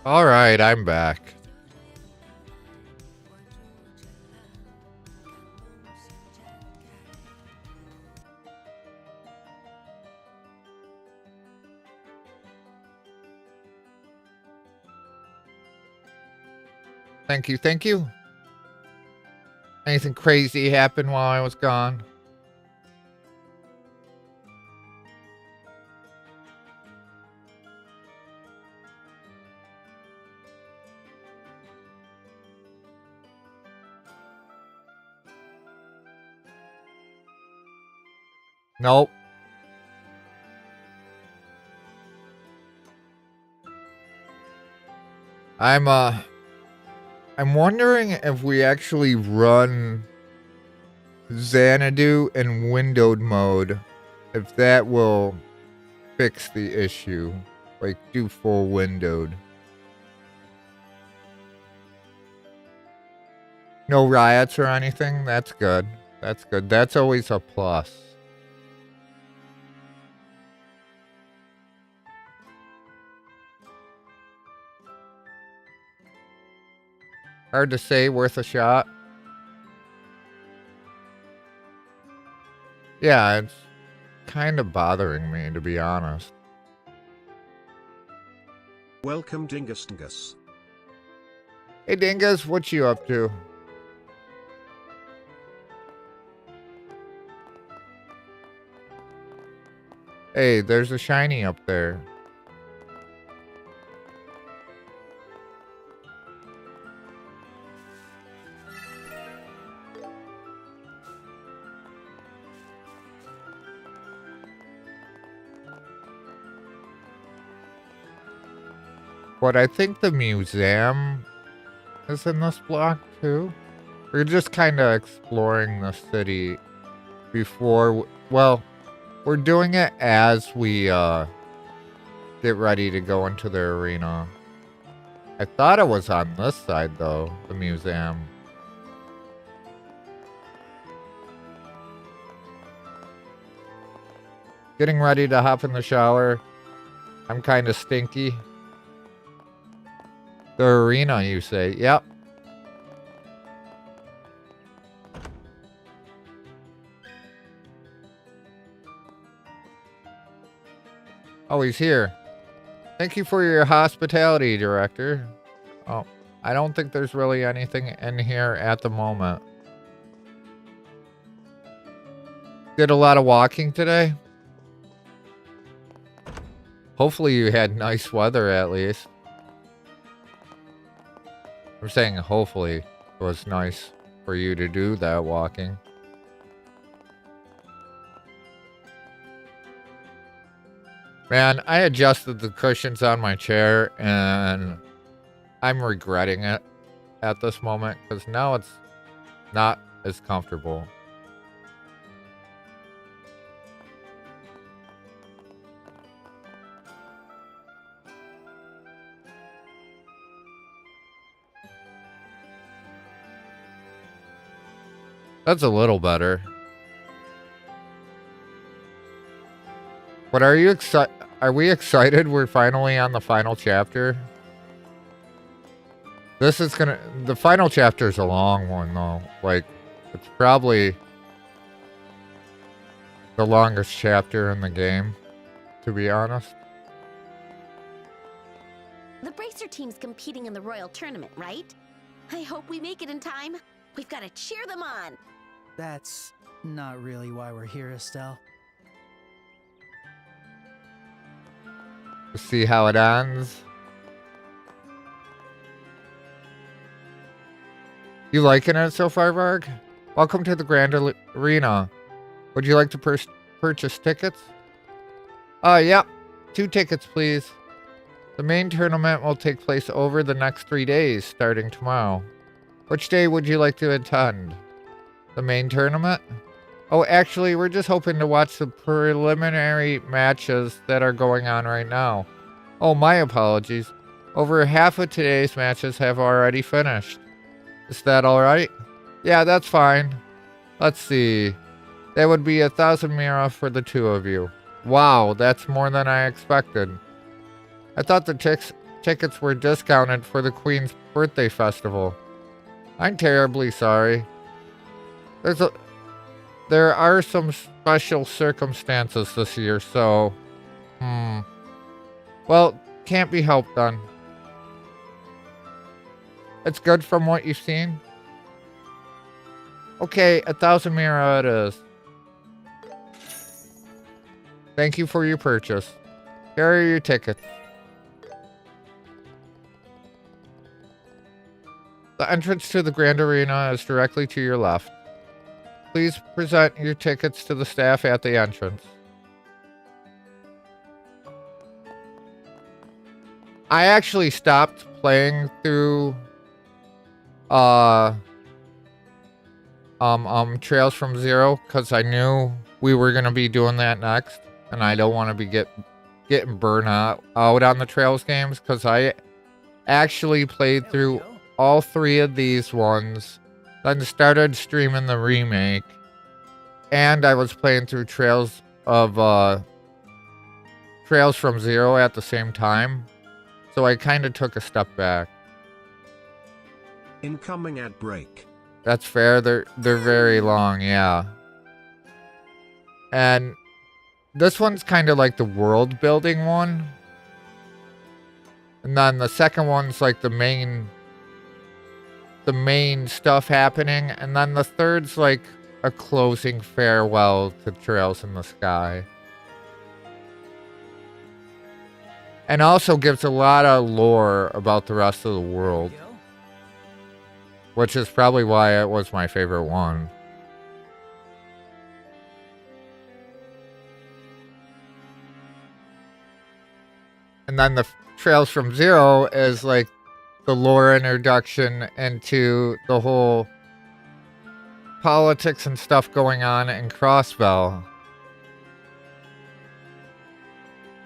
All right, I'm back. Thank you, thank you. Anything crazy happened while I was gone? Nope. I'm wondering if we actually run Xanadu in windowed mode, if that will fix the issue. Like, do full windowed. No riots or anything? That's good. That's good. That's always a plus. Hard to say, worth a shot. Yeah, it's kind of bothering me, to be honest. Welcome, Dingus Dingus. Hey, Dingus, what you up to? Hey, there's a shiny up there. But I think the museum is in this block too. We're just kind of exploring the city before, well, we're doing it as we get ready to go into the arena. I thought it was on this side though, the museum. Getting ready to hop in the shower. I'm kind of stinky. The arena, you say? Yep. Oh, he's here. Thank you for your hospitality, Director. Oh, I don't think there's really anything in here at the moment. Did a lot of walking today? Hopefully you had nice weather at least. I'm saying hopefully it was nice for you to do that walking. Man, I adjusted the cushions on my chair and I'm regretting it at this moment because now it's not as comfortable. That's a little better. But are you excited? Are we excited we're finally on the final chapter? This is gonna... The final chapter is a long one, though. Like, it's probably the longest chapter in the game, to be honest. The Bracer team's competing in the Royal Tournament, right? I hope we make it in time. We've got to cheer them on. That's not really why we're here, Estelle. See how it ends. You liking it so far, Varg? Welcome to the Grand Arena. Would you like to purchase tickets? Yeah. 2 tickets, please. The main tournament will take place over the next 3 days, starting tomorrow. Which day would you like to attend? The main tournament? Oh, actually, we're just hoping to watch the preliminary matches that are going on right now. Oh, my apologies. Over half of today's matches have already finished. Is that alright? Yeah, that's fine. Let's see. That would be 1,000 mira for the 2 of you. Wow, that's more than I expected. I thought the tickets were discounted for the Queen's birthday festival. I'm terribly sorry. There are some special circumstances this year, so... Well, can't be helped then. It's good from what you've seen. Okay, 1,000 mira it is. Thank you for your purchase. Here are your tickets. The entrance to the Grand Arena is directly to your left. Please present your tickets to the staff at the entrance. I actually stopped playing through Trails from Zero because I knew we were gonna be doing that next, and I don't want to be getting burnt out on the Trails games because I actually played through all 3 of these ones, then started streaming the remake, and I was playing through Trails from Zero at the same time, so I kind of took a step back. Incoming ad break. That's fair. They're very long, yeah. And this one's kind of like the world building one, and then the second one's like the main stuff happening, and then the third's like a closing farewell to Trails in the Sky. And also gives a lot of lore about the rest of the world, which is probably why it was my favorite one. And then the Trails from Zero is like the lore introduction into the whole politics and stuff going on in Crossbell.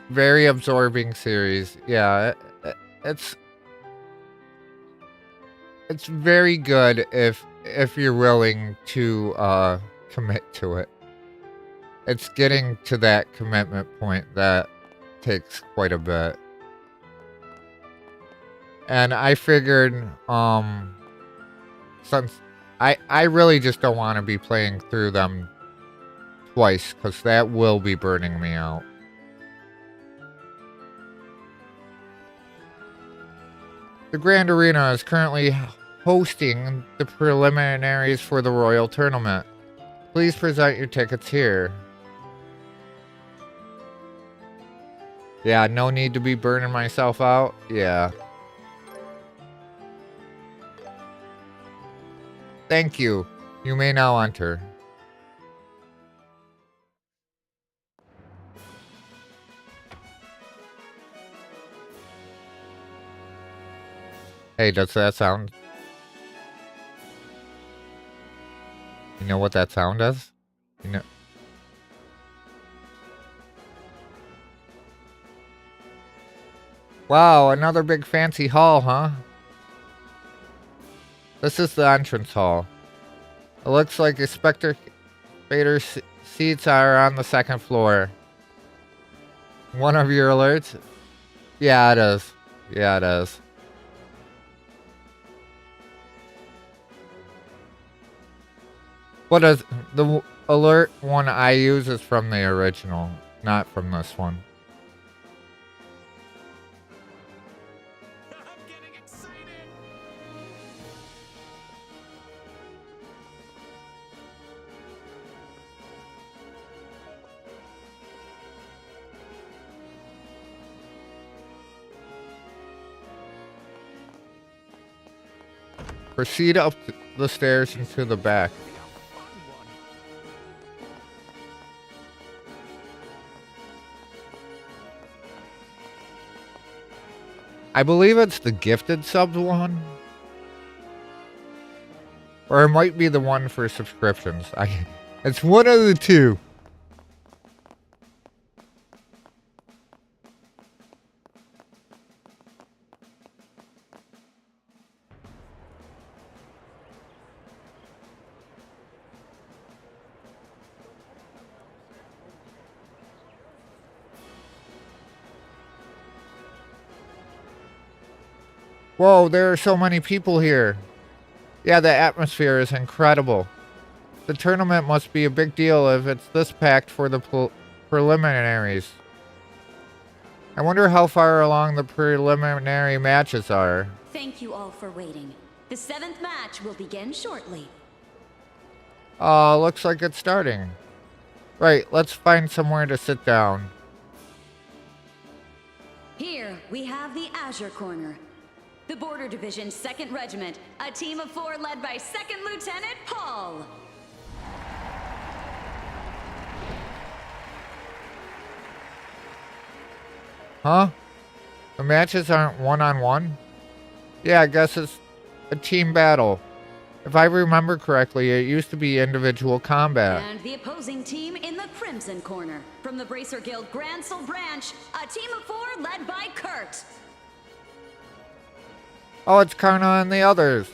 Very absorbing series. Yeah, it's very good if you're willing to commit to it. it's getting to that commitment point that takes quite a bit. And I figured, since I really just don't want to be playing through them twice, because that will be burning me out. The Grand Arena is currently hosting the preliminaries for the Royal Tournament. Please present your tickets here. Yeah, no need to be burning myself out. Yeah. Thank you. You may now enter. Hey, does that sound? You know what that sound is? You know. Wow, another big fancy hall, huh? This is the entrance hall. It looks like the spectator seats are on the second floor. One of your alerts? Yeah, it is. Yeah, it is. What is the alert one I use is from the original, not from this one. Proceed up the stairs into the back. I believe it's the gifted subs one. Or it might be the one for subscriptions. It's one of the two. Whoa, there are so many people here. Yeah, the atmosphere is incredible. The tournament must be a big deal if it's this packed for the preliminaries. I wonder how far along the preliminary matches are. Thank you all for waiting. The 7th match will begin shortly. Looks like it's starting. Right, let's find somewhere to sit down. Here, we have the Azure Corner. The Border Division 2nd Regiment, a team of 4 led by 2nd Lieutenant Paul. Huh? The matches aren't one-on-one? Yeah, I guess it's a team battle. If I remember correctly, it used to be individual combat. And the opposing team in the Crimson Corner. From the Bracer Guild Gransel Branch, a team of 4 led by Kurt. Oh, it's Karna and the others.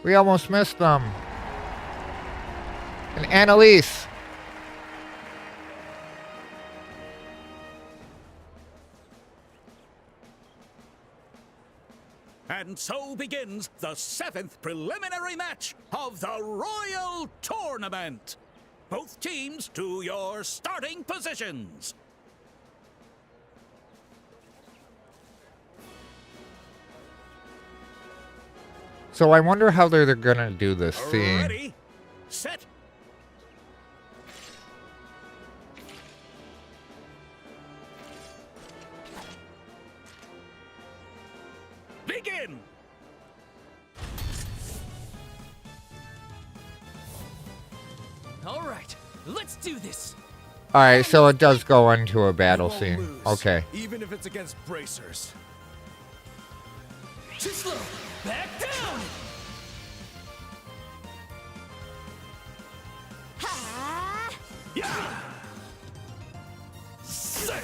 We almost missed them. And Annalise. And so begins the 7th preliminary match of the Royal Tournament. Both teams to your starting positions. So I wonder how they're gonna do this scene. Ready, set, begin. All right, let's do this. All right, so it does go into a battle scene. Okay. Even if it's against bracers. Too slow. Back down. Yeah. Set.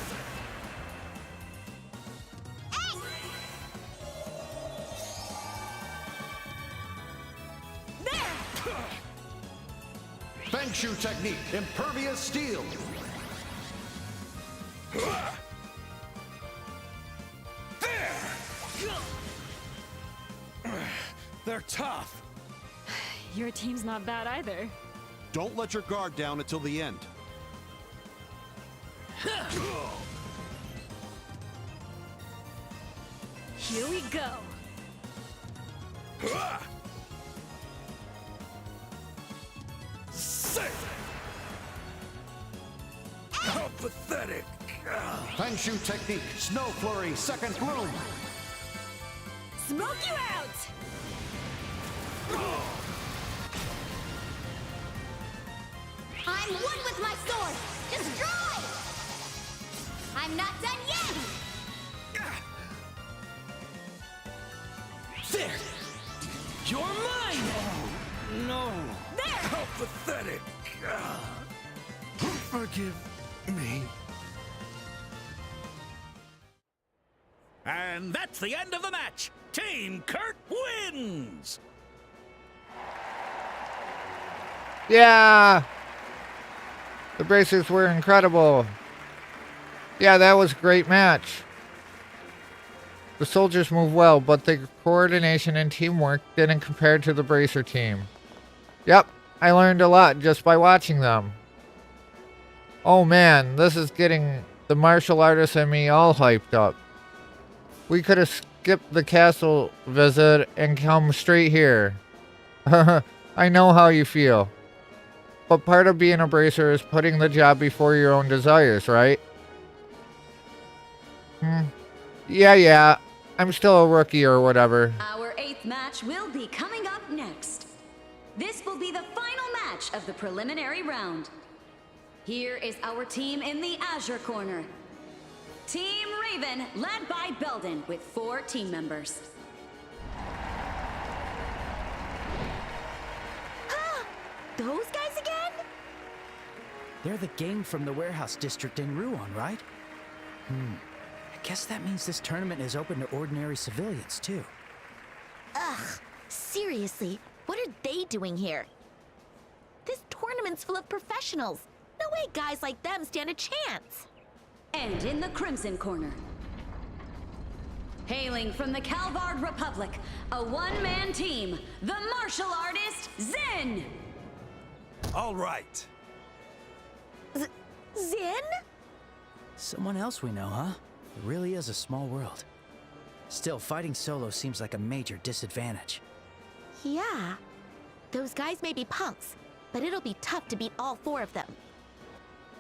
Feng Shu technique, impervious steel. They're tough. Your team's not bad either. Don't let your guard down until the end. Here we go. How pathetic. Feng Shu technique, snow flurry, second bloom. Smoke you out! I'm one with my sword! Destroy! I'm not done yet! There! You're mine! No! There! How pathetic. Forgive me. And that's the end of the match! Team Kurt wins! Yeah! The Bracers were incredible. Yeah, that was a great match. The soldiers moved well, but the coordination and teamwork didn't compare to the Bracer team. Yep, I learned a lot just by watching them. Oh man, this is getting the martial artist and me all hyped up. We could have skipped the castle visit and come straight here. I know how you feel. But part of being a Bracer is putting the job before your own desires, right? Yeah. I'm still a rookie or whatever. Our 8th match will be coming up next. This will be the final match of the preliminary round. Here is our team in the Azure Corner. Team Raven, led by Belden, with 4 team members. Those guys again? They're the gang from the warehouse district in Ruan, right? I guess that means this tournament is open to ordinary civilians, too. Ugh, seriously, what are they doing here? This tournament's full of professionals. No way guys like them stand a chance. And in the Crimson Corner, hailing from the Calvard Republic, a one-man team, the martial artist, Zin! All right. Zin? Someone else we know, huh? It really is a small world. Still, fighting solo seems like a major disadvantage. Yeah. Those guys may be punks, but it'll be tough to beat all 4 of them.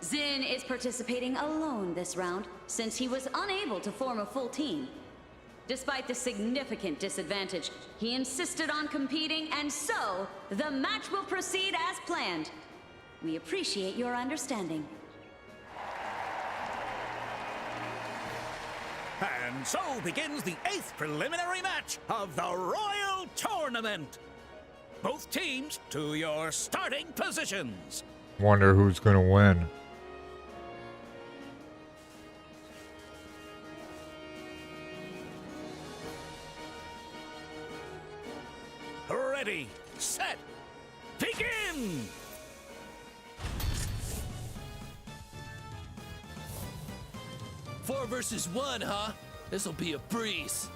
Zin is participating alone this round, since he was unable to form a full team. Despite the significant disadvantage, he insisted on competing, and so, the match will proceed as planned. We appreciate your understanding. And so begins the 8th preliminary match of the Royal Tournament. Both teams to your starting positions. Wonder who's gonna win. Ready, set, begin! Four versus 1, huh? This'll be a breeze.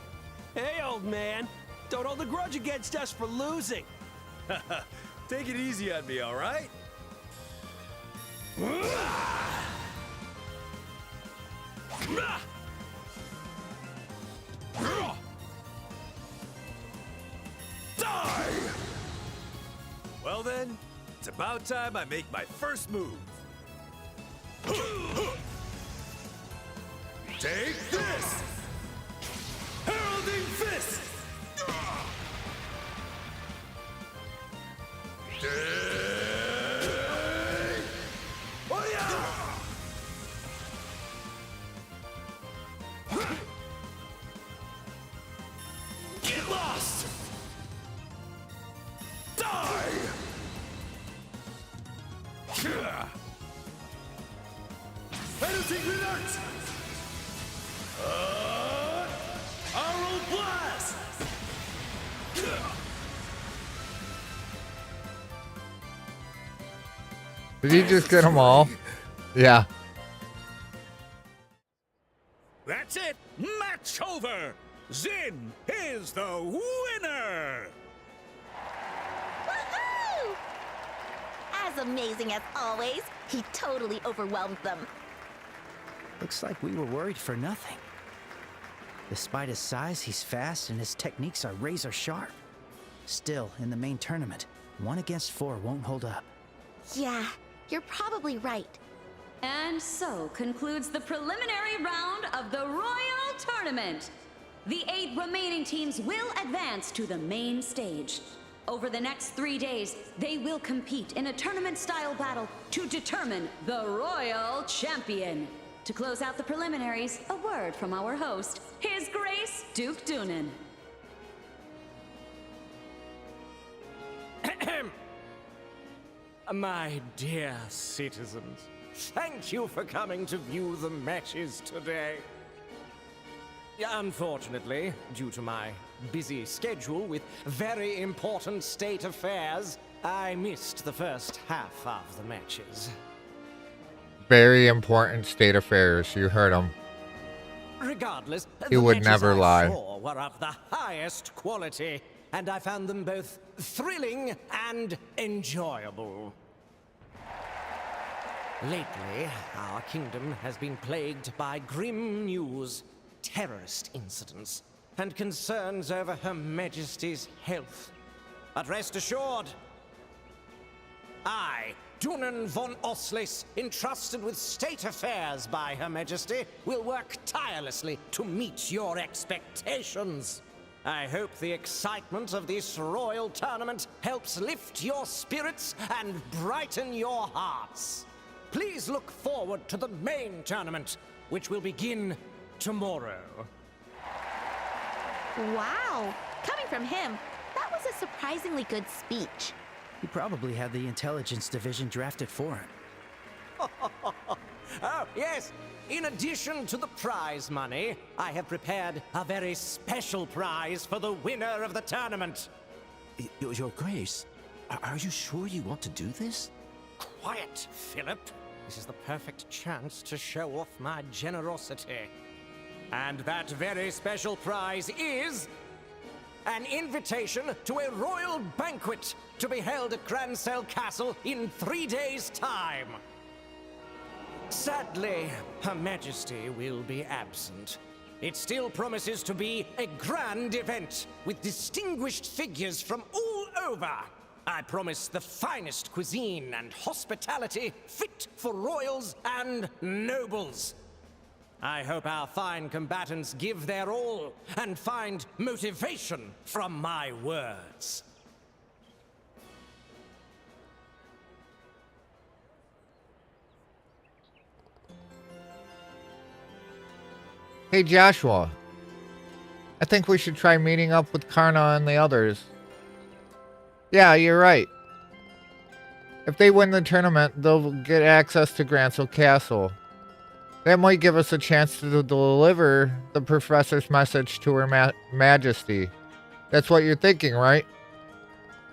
Hey, old man. Don't hold a grudge against us for losing. Take it easy on me, all right? Die! Well then, it's about time I make my first move. Take this! Heralding Fist! Get lost! Die! Penalty Grenade! Arrow Blast! Did he just get them all? Yeah. That's it! Match over! Zin is the winner! Woohoo! As amazing as always, he totally overwhelmed them. Looks like we were worried for nothing. Despite his size, he's fast and his techniques are razor sharp. Still, in the main tournament, 1 against 4 won't hold up. Yeah, you're probably right. And so concludes the preliminary round of the Royal Tournament. The 8 remaining teams will advance to the main stage. Over the next 3 days, they will compete in a tournament-style battle to determine the Royal Champion. To close out the preliminaries, a word from our host, His Grace Duke Doonan. My dear citizens, thank you for coming to view the matches today. Unfortunately, due to my busy schedule with very important state affairs, I missed the first half of the matches. Very important state affairs. You heard him. Regardless, He the would matches never I lie. saw were of the highest quality, and I found them both thrilling and enjoyable. Lately, our kingdom has been plagued by grim news, terrorist incidents, and concerns over Her Majesty's health. But rest assured, I, Dunan von Oslis, entrusted with state affairs by Her Majesty, will work tirelessly to meet your expectations. I hope the excitement of this royal tournament helps lift your spirits and brighten your hearts. Please look forward to the main tournament, which will begin tomorrow. Wow, coming from him, that was a surprisingly good speech. He probably had the intelligence division drafted for him. Oh, yes. In addition to the prize money, I have prepared a very special prize for the winner of the tournament. Your Grace, are you sure you want to do this? Quiet, Philip. This is the perfect chance to show off my generosity. And that very special prize is an invitation to a royal banquet to be held at Grancel Castle in 3 days' time. Sadly, Her Majesty will be absent. It still promises to be a grand event with distinguished figures from all over. I promise the finest cuisine and hospitality fit for royals and nobles. I hope our fine combatants give their all and find motivation from my words. Hey Joshua, I think we should try meeting up with Karna and the others. Yeah, you're right. If they win the tournament, they'll get access to Grancel Castle. That might give us a chance to deliver the professor's message to Her Majesty. That's what you're thinking, right?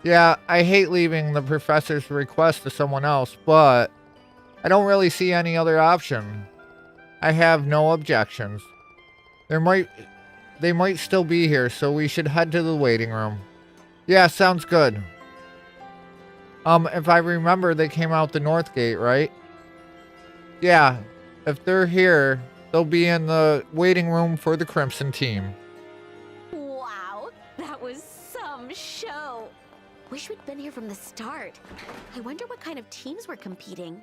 Yeah, I hate leaving the professor's request to someone else, but I don't really see any other option. I have no objections. They might still be here, so we should head to the waiting room. Yeah, sounds good. If I remember, they came out the north gate, right? Yeah, if they're here, they'll be in the waiting room for the Crimson team. Wow, that was some show. Wish we'd been here from the start. I wonder what kind of teams were competing.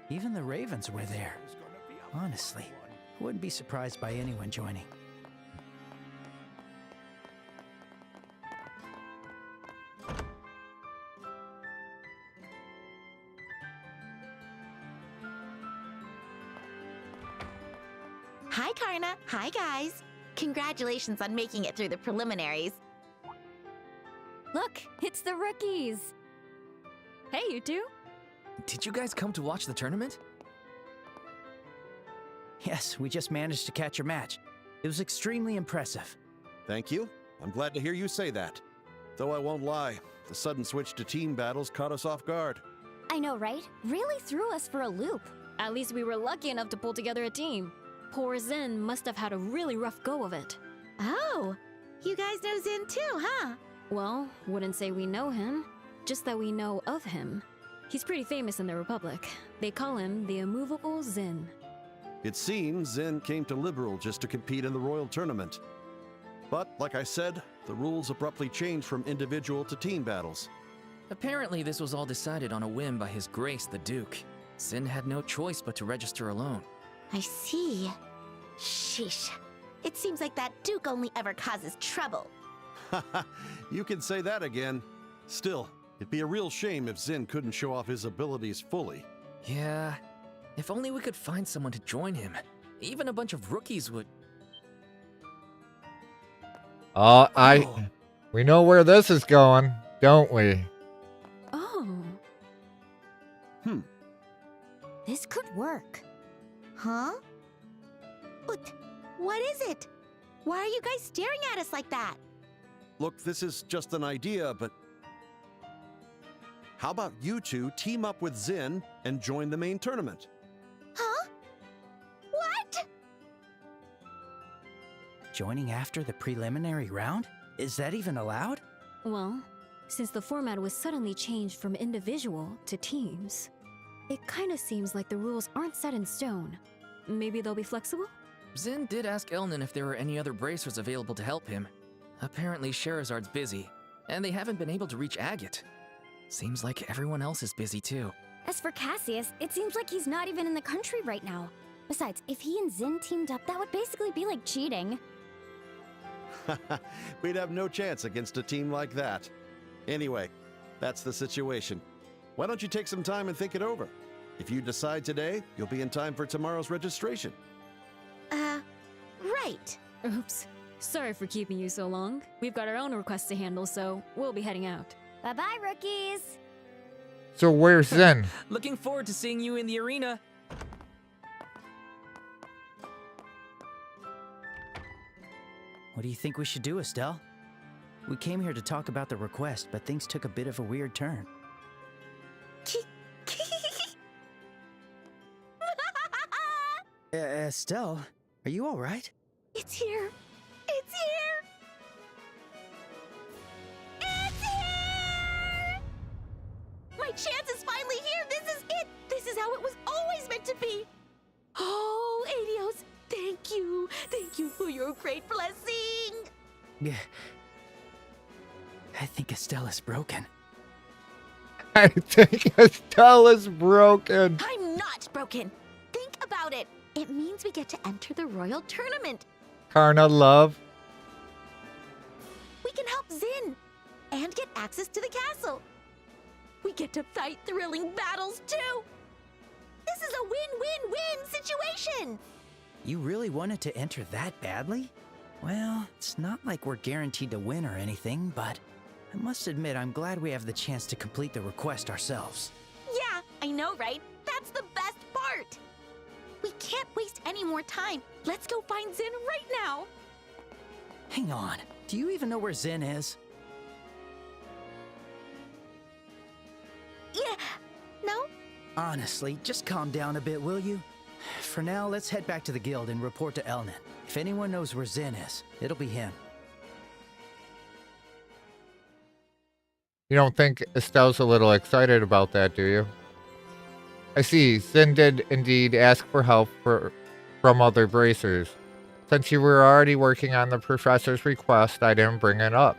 Even the Ravens were there. Honestly, I wouldn't be surprised by anyone joining. Hi, Karna. Hi, guys. Congratulations on making it through the preliminaries. Look, it's the rookies. Hey, you two. Did you guys come to watch the tournament? Yes, we just managed to catch your match. It was extremely impressive. Thank you. I'm glad to hear you say that. Though I won't lie, the sudden switch to team battles caught us off guard. I know, right? Really threw us for a loop. At least we were lucky enough to pull together a team. Poor Zin must have had a really rough go of it. Oh, you guys know Zin too, huh? Well, wouldn't say we know him, just that we know of him. He's pretty famous in the Republic. They call him the Immovable Zin. It seems Zin came to Liberal just to compete in the Royal Tournament. But, like I said, the rules abruptly changed from individual to team battles. Apparently, this was all decided on a whim by His Grace the Duke. Zin had no choice but to register alone. I see. Sheesh. It seems like that Duke only ever causes trouble. Haha, you can say that again. Still, it'd be a real shame if Zin couldn't show off his abilities fully. Yeah, if only we could find someone to join him. Even a bunch of rookies would... We know where this is going, don't we? Oh. This could work. Huh? But what is it? Why are you guys staring at us like that? Look, this is just an idea, but how about you two team up with Zin and join the main tournament? Huh? What? Joining after the preliminary round? Is that even allowed? Well, since the format was suddenly changed from individual to teams, it kind of seems like the rules aren't set in stone. Maybe they'll be flexible? Zin did ask Elnan if there were any other bracers available to help him. Apparently Sherazard's busy, and they haven't been able to reach Agate. Seems like everyone else is busy too. As for Cassius, it seems like he's not even in the country right now. Besides, if he and Zin teamed up, that would basically be like cheating. We'd have no chance against a team like that. Anyway, that's the situation. Why don't you take some time and think it over? If you decide today, you'll be in time for tomorrow's registration. Right. Oops. Sorry for keeping you so long. We've got our own requests to handle, so we'll be heading out. Bye-bye, rookies! So where's Zin? Looking forward to seeing you in the arena. What do you think we should do, Estelle? We came here to talk about the request, but things took a bit of a weird turn. Estelle, are you all right? It's here. It's here. It's here! My chance is finally here. This is it. This is how it was always meant to be. Oh, Adios, thank you. Thank you for your great blessing. Yeah. I think Estelle is broken. I think Estelle is broken. I'm not broken. Think about it. It means we get to enter the Royal Tournament. Karna, love. We can help Zin and get access to the castle. We get to fight thrilling battles too. This is a win-win-win situation. You really wanted to enter that badly? Well, it's not like we're guaranteed to win or anything, but I must admit I'm glad we have the chance to complete the request ourselves. Yeah, I know, right? That's the best part. We can't waste any more time. Let's go find Zin right now. Hang on. Do you even know where Zin is? Yeah. No? Honestly, just calm down a bit, will you? For now, let's head back to the guild and report to Elnan. If anyone knows where Zin is, it'll be him. You don't think Estelle's a little excited about that, do you? I see. Zin did indeed ask for help from other bracers. Since you were already working on the professor's request, I didn't bring it up.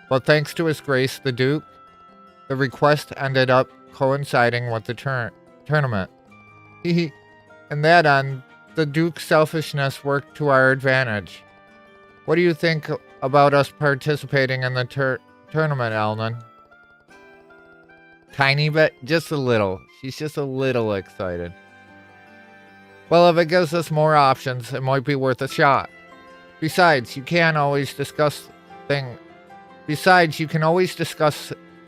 But thanks to His Grace the Duke, the request ended up coinciding with the tournament. And that on the Duke's selfishness worked to our advantage. What do you think about us participating in the tournament, Elnan? Tiny bit? Just a little. She's just a little excited. Well, if it gives us more options, it might be worth a shot. Besides, you can always discuss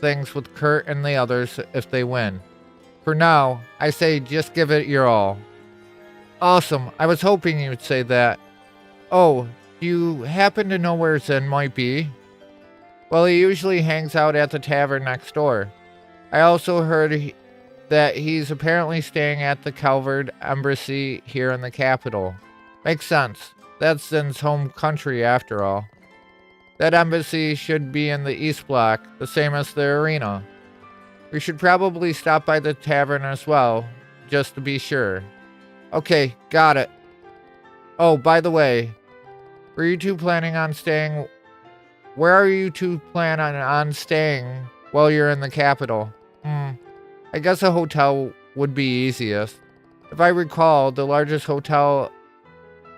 things with Kurt and the others if they win. For now, I say just give it your all. Awesome. I was hoping you'd say that. Oh, do you happen to know where Zin might be? Well, he usually hangs out at the tavern next door. I also heard that he's apparently staying at the Calvard Embassy here in the capital. Makes sense. That's Zin's home country after all. That embassy should be in the East Block, the same as the arena. We should probably stop by the tavern as well, just to be sure. Okay, got it. Oh, by the way, were you two planning on staying... Where are you two planning on staying while you're in the capital? I guess a hotel would be easiest. If I recall, the largest hotel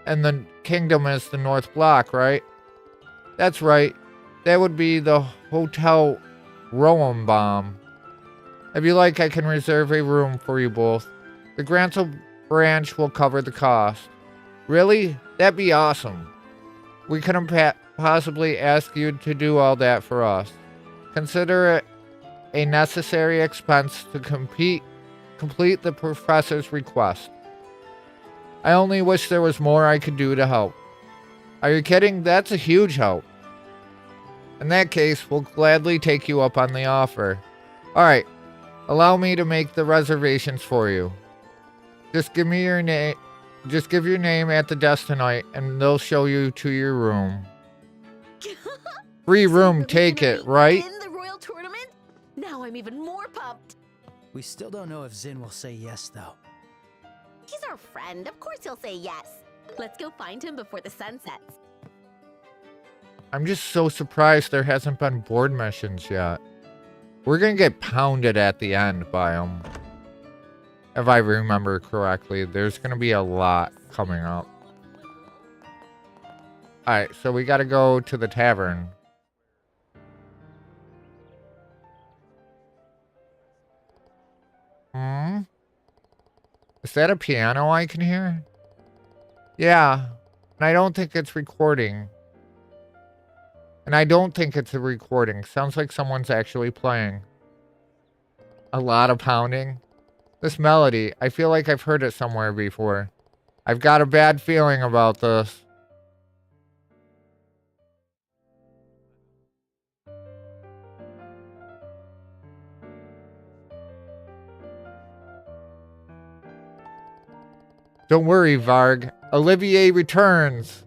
in the kingdom is the North Block, right? That's right. That would be the Hotel Roambom. If you like, I can reserve a room for you both. The Grantle branch will cover the cost. Really? That'd be awesome. We couldn't possibly ask you to do all that for us. Consider it a necessary expense to complete the professor's request. I only wish there was more I could do to help. Are you kidding? That's a huge help. In that case, we'll gladly take you up on the offer. Alright, allow me to make the reservations for you. Just give me your name. Just give your name at the desk tonight, and they'll show you to your room. Free room, take it, right? In the royal tournament? Now I'm even more pumped. We still don't know if Zin will say yes, though. He's our friend. Of course he'll say yes. Let's go find him before the sun sets. I'm just so surprised there hasn't been board missions yet. We're gonna get pounded at the end by them. If I remember correctly, there's gonna be a lot coming up. Alright, so we gotta go to the tavern. Is that a piano I can hear? Yeah, and I don't think it's recording. And I don't think it's a recording. Sounds like someone's actually playing. A lot of pounding. This melody, I feel like I've heard it somewhere before. I've got a bad feeling about this. Don't worry, Varg. Olivier returns.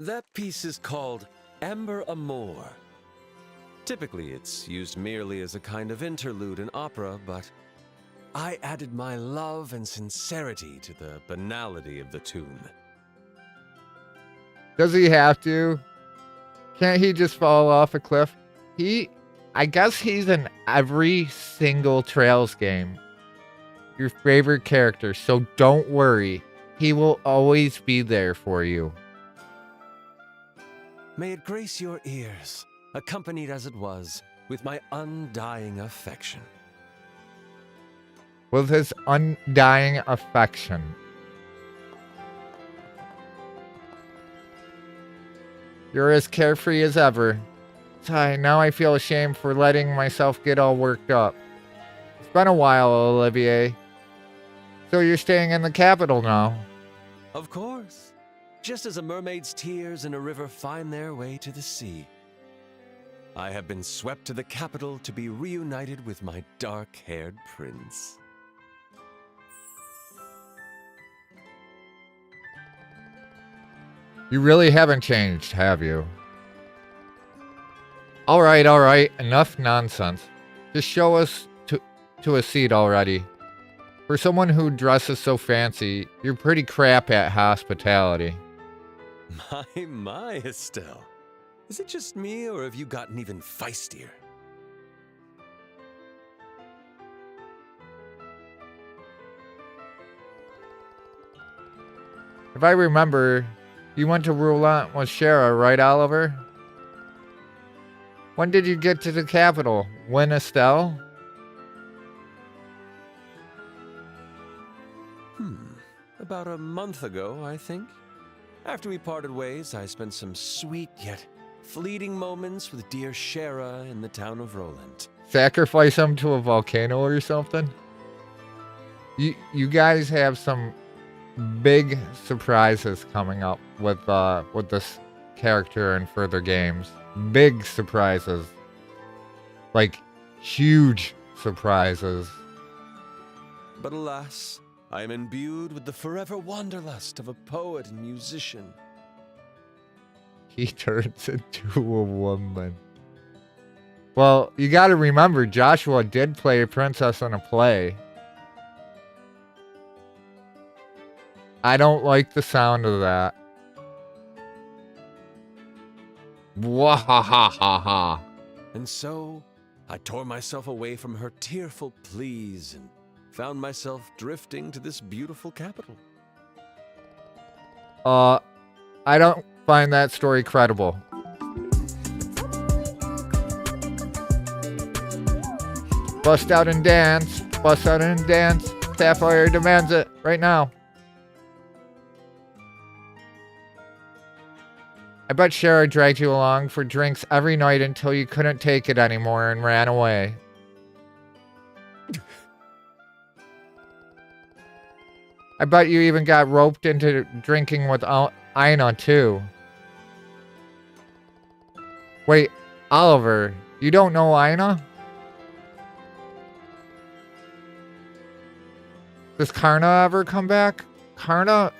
That piece is called Amber Amour. Typically, it's used merely as a kind of interlude in opera, but I added my love and sincerity to the banality of the tune. Does he have to? Can't he just fall off a cliff? I guess he's in every single Trails game. Your favorite character, so don't worry. He will always be there for you. May it grace your ears, accompanied as it was, with my undying affection. With his undying affection. You're as carefree as ever. Sigh, now I feel ashamed for letting myself get all worked up. It's been a while, Olivier. So you're staying in the capital now? Of course. Just as a mermaid's tears in a river find their way to the sea. I have been swept to the capital to be reunited with my dark-haired prince. You really haven't changed, have you? Alright, enough nonsense. Just show us to a seat already. For someone who dresses so fancy, you're pretty crap at hospitality. My, Estelle. Is it just me, or have you gotten even feistier? If I remember, you went to Roulette with Shara, right, Oliver? When did you get to the capital? When, Estelle? About a month ago, I think. After we parted ways, I spent some sweet yet fleeting moments with dear Shara in the town of Roland. Sacrifice him to a volcano or something? You guys have some big surprises coming up with this character in further games. Big surprises. Like, huge surprises. But alas, I am imbued with the forever wanderlust of a poet and musician. He turns into a woman. Well, you gotta remember, Joshua did play a princess in a play. I don't like the sound of that. Wahahaha. And so, I tore myself away from her tearful pleas and found myself drifting to this beautiful capital. I don't find that story credible. Bust out and dance. Bust out and dance. Sapphire demands it right now. I bet Shara dragged you along for drinks every night until you couldn't take it anymore and ran away. I bet you even got roped into drinking with Aina too. Wait, Oliver, you don't know Aina? Does Karna ever come back? Karna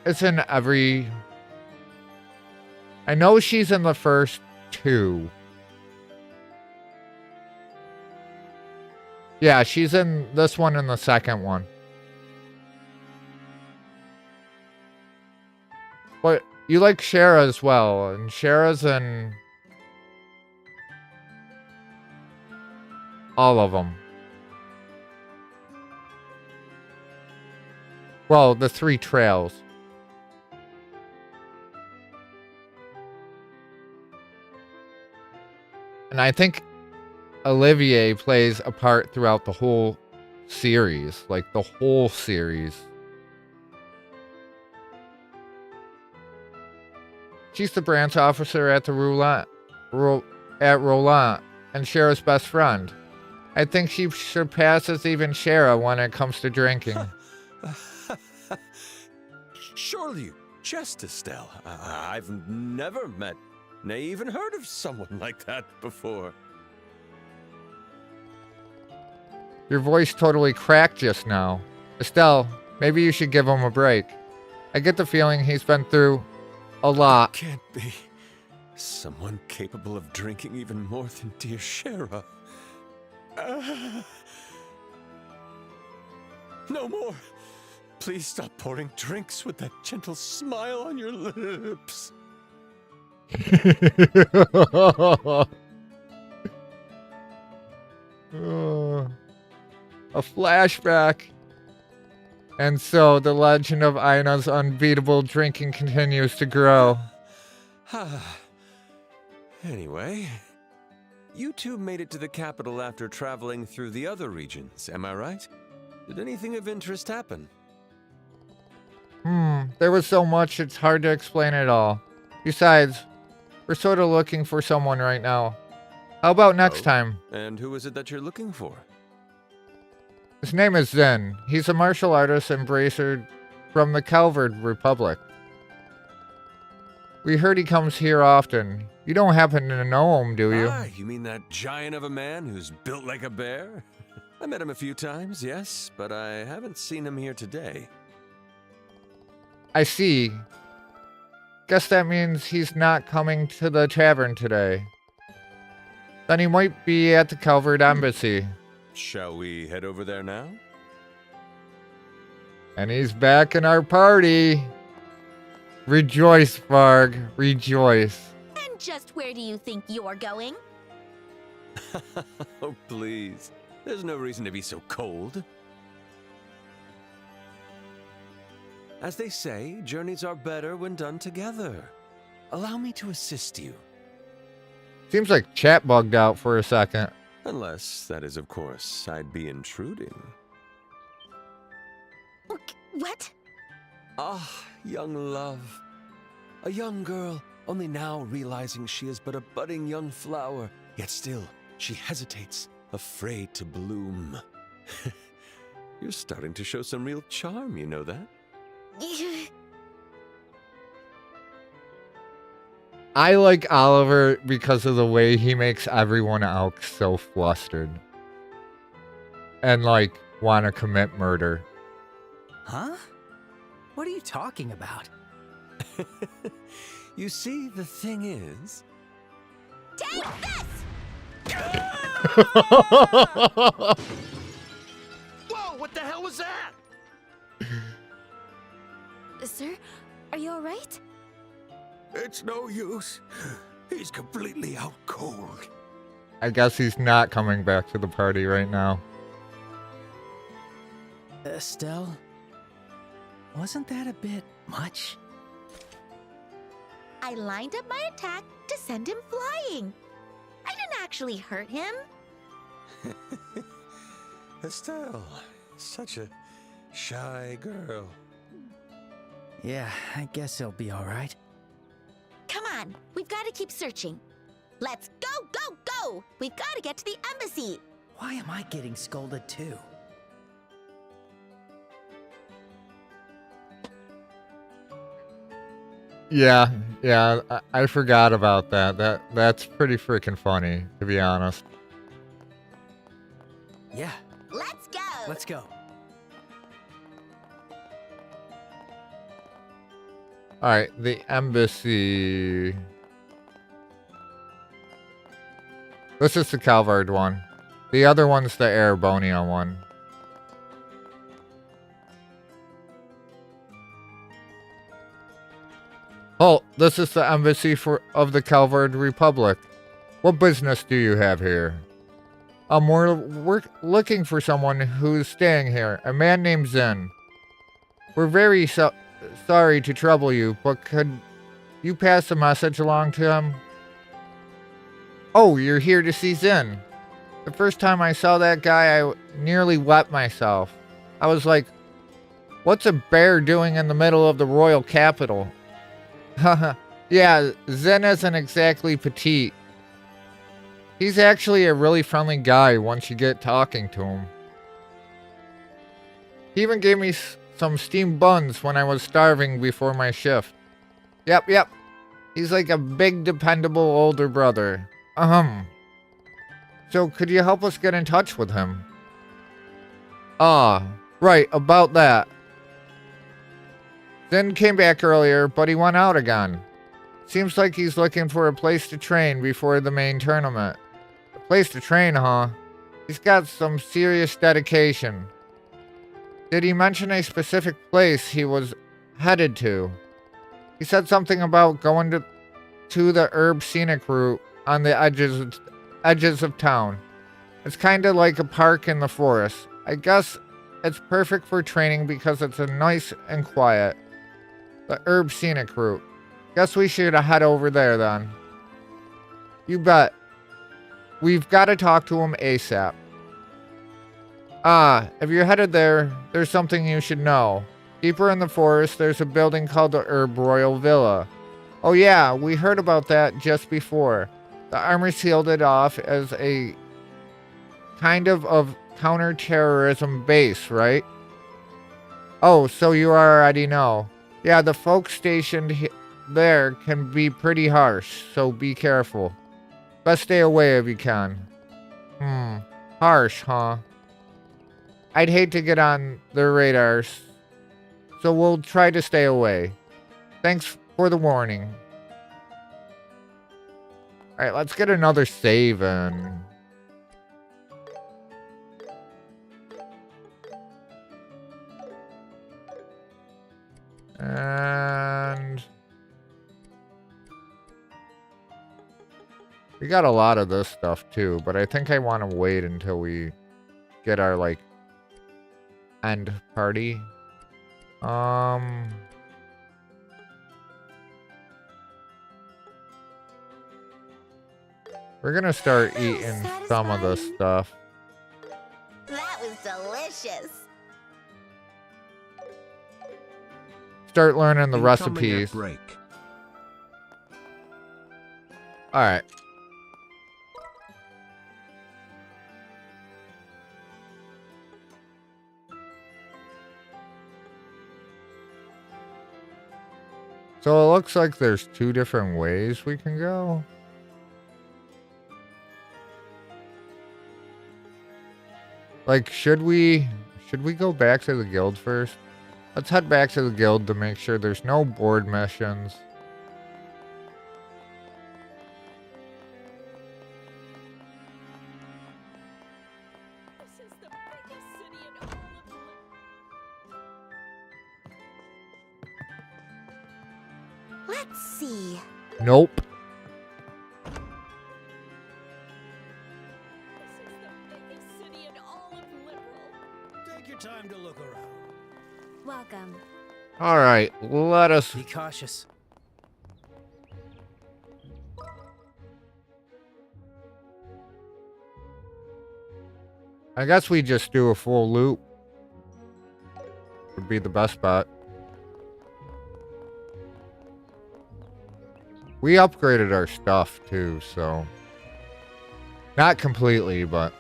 is in every... I know she's in the first two. Yeah, she's in this one and the second one. But you like Shara as well, and Shara's in all of them. Well, the three trails. And I think Olivier plays a part throughout the whole series. Like, the whole series. She's the branch officer at the Roland, and Shara's best friend. I think she surpasses even Shara when it comes to drinking. Surely you jest, Estelle. I've never met, nay even heard of someone like that before. Your voice totally cracked just now. Estelle, maybe you should give him a break. I get the feeling he's been through a lot. It can't be. Someone capable of drinking even more than dear Shara. No more. Please stop pouring drinks with that gentle smile on your lips. A flashback. And so the legend of Aina's unbeatable drinking continues to grow. Anyway, you two made it to the capital after traveling through the other regions, am I right? Did anything of interest happen? There was so much, it's hard to explain it all. Besides, we're sort of looking for someone right now. How about next time? And who is it that you're looking for? His name is Zen. He's a martial artist and bracer from the Calvard Republic. We heard he comes here often. You don't happen to know him, do you? Ah, you mean that giant of a man who's built like a bear? I met him a few times, yes, but I haven't seen him here today. I see. Guess that means he's not coming to the tavern today. Then he might be at the Calvard Embassy. Shall we head over there now? And he's back in our party. Rejoice, Varg. Rejoice. And just where do you think you're going? Oh, please. There's no reason to be so cold. As they say, journeys are better when done together. Allow me to assist you. Seems like chat bugged out for a second. Unless, that is, of course, I'd be intruding. What? Ah, young love. A young girl, only now realizing she is but a budding young flower, yet still she hesitates, afraid to bloom. You're starting to show some real charm, you know that? I like Oliver because of the way he makes everyone else so flustered. And, like, want to commit murder. Huh? What are you talking about? You see, the thing is... Take this! Whoa, what the hell was that? Sir, are you alright? It's no use. He's completely out cold. I guess he's not coming back to the party right now. Estelle, wasn't that a bit much? I lined up my attack to send him flying. I didn't actually hurt him. Estelle, such a shy girl. Yeah, I guess he'll be alright. Come on, we've got to keep searching. Let's go, go, go! We've got to get to the embassy. Why am I getting scolded too? Yeah, I forgot about that. That's pretty freaking funny, to be honest. Yeah. Let's go. Let's go. Alright, the embassy. This is the Calvard one. The other one's the Erebonia one. Oh, this is the embassy of the Calvard Republic. What business do you have here? We're looking for someone who's staying here. A man named Zen. We're very sorry to trouble you, but could you pass the message along to him? Oh, you're here to see Zen. The first time I saw that guy, I nearly wet myself. I was like, what's a bear doing in the middle of the royal capital? Haha, yeah, Zen isn't exactly petite. He's actually a really friendly guy once you get talking to him. He even gave me some steamed buns when I was starving before my shift. Yep. He's like a big, dependable older brother. So could you help us get in touch with him? Right, about that. Zen came back earlier, but he went out again. Seems like he's looking for a place to train before the main tournament. A place to train, huh? He's got some serious dedication. Did he mention a specific place he was headed to? He said something about going to the herb scenic route on the edges of town. It's kind of like a park in the forest. I guess it's perfect for training because it's a nice and quiet. The herb scenic route. Guess we should head over there then. You bet. We've got to talk to him ASAP. If you're headed there, there's something you should know. Deeper in the forest, there's a building called the Herb Royal Villa. Oh yeah, we heard about that just before. The army sealed it off as a kind of counter-terrorism base, right? Oh, so you already know. Yeah, the folks stationed there can be pretty harsh, so be careful. Best stay away if you can. Harsh, huh? I'd hate to get on their radars, so we'll try to stay away. Thanks for the warning. Alright, let's get another save in. And we got a lot of this stuff too, but I think I want to wait until we get our like end party. We're gonna start eating some of this stuff. That was delicious. Start learning the Incoming at recipes. break. Alright. So it looks like there's 2 different ways we can go. Like, should we go back to the guild first? Let's head back to the guild to make sure there's no board missions. Let's see. Nope. Take your time to look around. Welcome. Alright, let us... Be cautious. I guess we just do a full loop. Would be the best bet. We upgraded our stuff too, so... Not completely, but...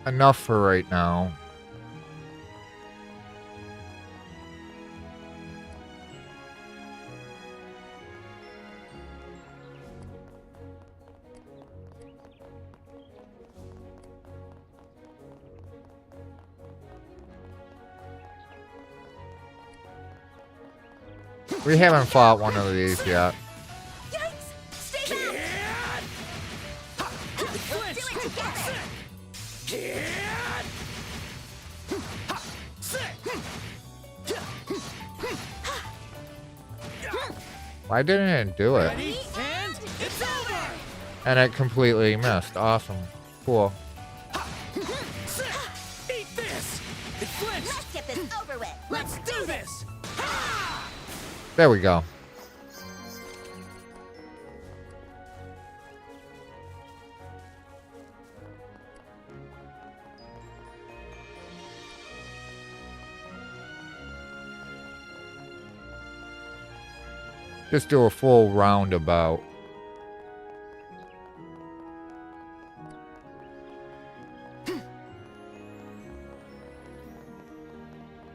enough for right now. We haven't fought one of these yet. Why didn't it do it? And it completely missed. Awesome. Cool. Eat this! It flinched! Let's get this over with! Let's do this! There we go. Just do a full roundabout.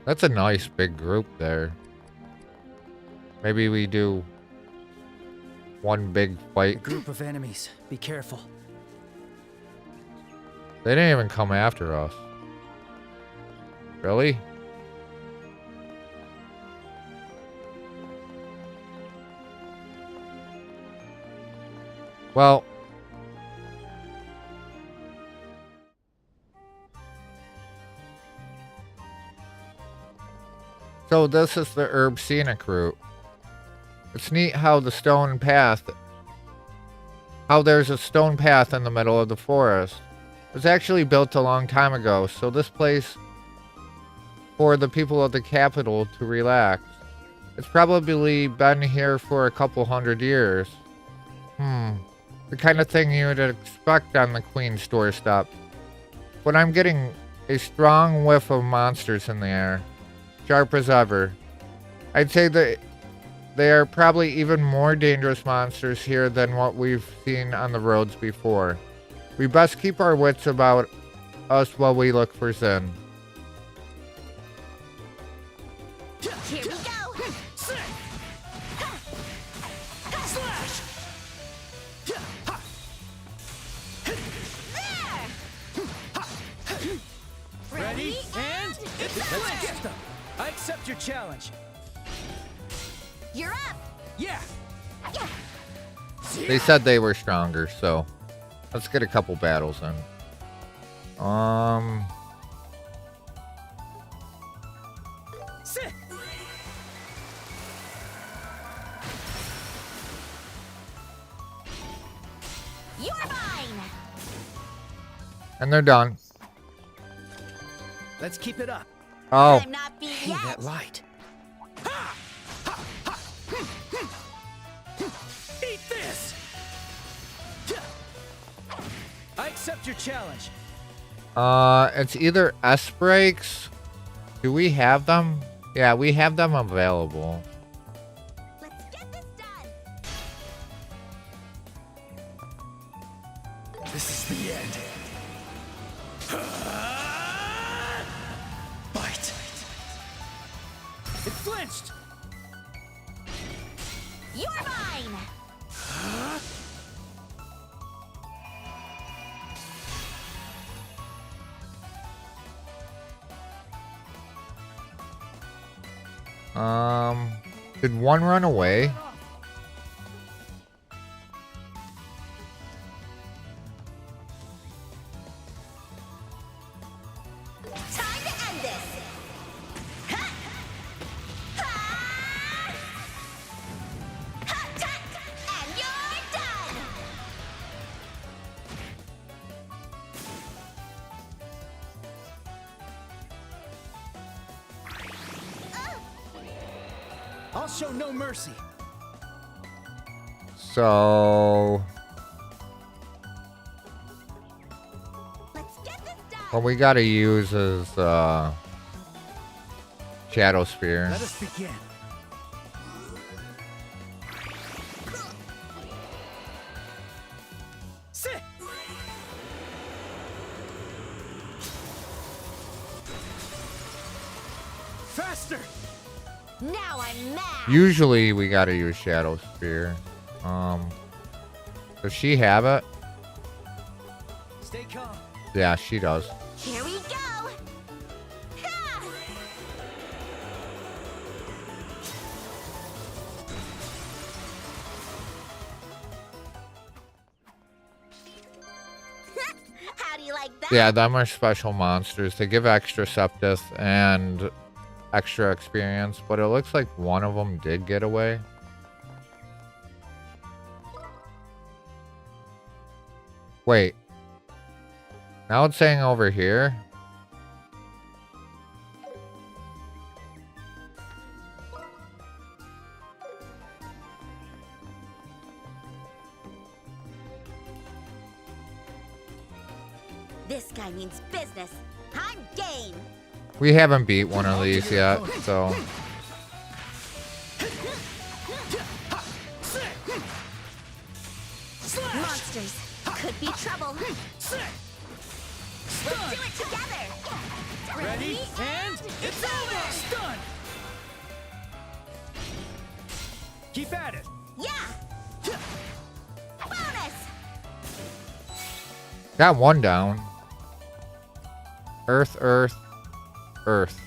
That's a nice big group there. Maybe we do one big fight. A group of enemies. Be careful. They didn't even come after us. Really? Well, so this is the herb scenic route. It's neat how there's a stone path in the middle of the forest. It was actually built a long time ago, so this place for the people of the capital to relax. It's probably been here for a couple 100 years. The kind of thing you would expect on the Queen's doorstep. But I'm getting a strong whiff of monsters in the air. Sharp as ever. I'd say that they are probably even more dangerous monsters here than what we've seen on the roads before. We best keep our wits about us while we look for Zin. Here we go! Slash! Ready? And let's get them! I accept your challenge. You're up! Yeah! They said they were stronger, so let's get a couple battles in. Sit! You're mine! And they're done. Let's keep it up. Oh. I'm not beat Hey, yet. that light. Eat this! I accept your challenge. It's either S brakes. Do we have them? Yeah, we have them available. Let's get this done. This is the end. Bite. It flinched! You're mine! Did one run away? Time to end this! Ha! Ha! Ha! Ta! And you're done! I'll show no mercy. So what we gotta use is Shadow Sphere. Let us begin. Sit. Faster. Now I'm mad! Usually we gotta use Shadow Sphere. Does she have it? Stay calm. Yeah, she does. Here we go! Ha! How do you like that? Yeah, them are special monsters. They give extra Septus and extra experience, but it looks like one of them did get away. Wait. Now it's saying over here. This guy means business. I'm game. We haven't beat one of these yet, so. Monsters could be trouble. Let's do it together. Ready? And it's over! Stun! Keep at it. Yeah. Bonus. Got one down. Earth, earth, earth.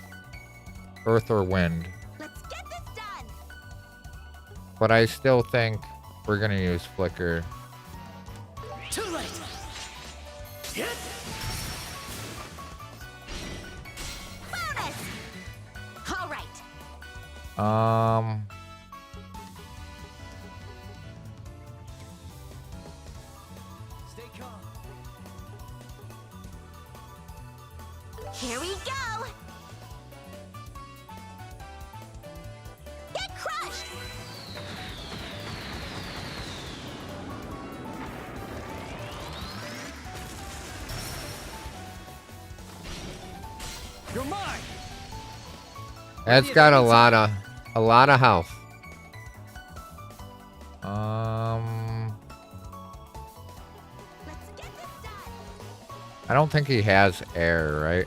Earth or wind. Let's get this done. But I still think we're gonna use Flicker. Too late. Hit. Bonus. All right. Stay calm. Here we go. Get crushed. You're mine. It's got a lot of health. I don't think he has air, right?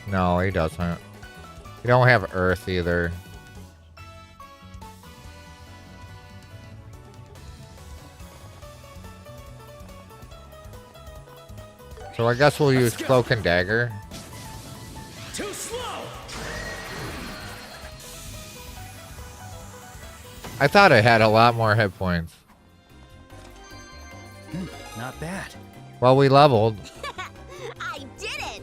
No, he doesn't. He don't have earth either. So I guess we'll use Cloak and Dagger. Too slow. I thought it had a lot more hit points. Not bad. Well, we leveled. I did it.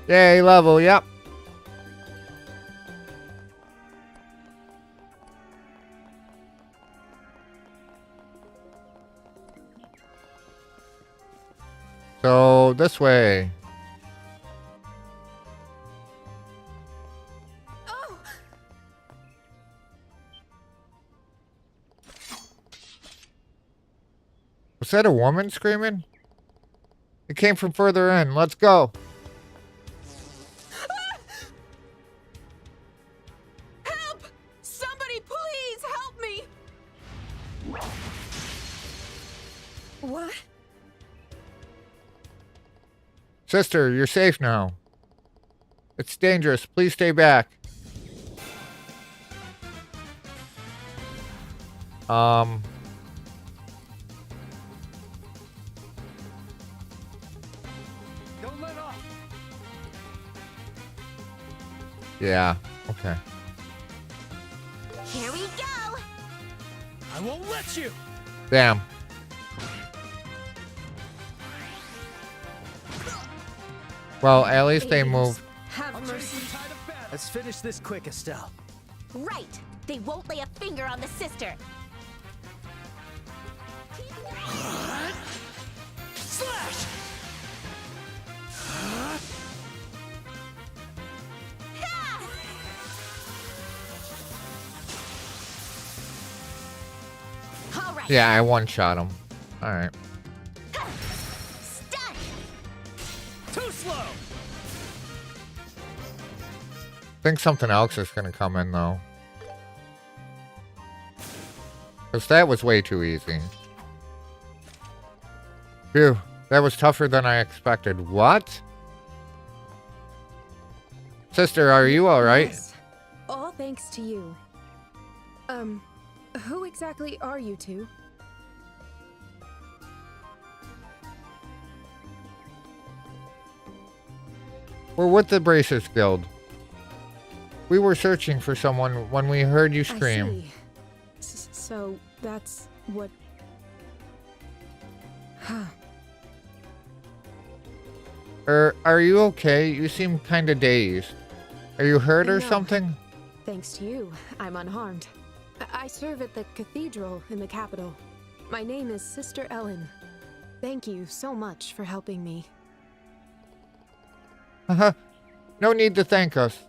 Yay, level, yep. So, this way. Was that a woman screaming? It came from further in. Let's go. Sister, you're safe now. It's dangerous. Please stay back. Don't let off. Yeah, okay. Here we go. I won't let you. Damn. Well, at least they moved. Have mercy. Let's finish this quick, Estelle. Right. They won't lay a finger on the sister. Slash! All right. Yeah, I one-shot him. Alright. Stun. Too slow. Think something else is gonna come in, though. Because that was way too easy. Phew, that was tougher than I expected. What? Sister, are you alright? Yes. All thanks to you. Who exactly are you two? We're with the Bracers Guild. We were searching for someone when we heard you scream. I see. So that's what... Are you okay? You seem kinda dazed. Are you hurt or No. something? Thanks to you, I'm unharmed. I serve at the cathedral in the capital. My name is Sister Ellen. Thank you so much for helping me. No need to thank us.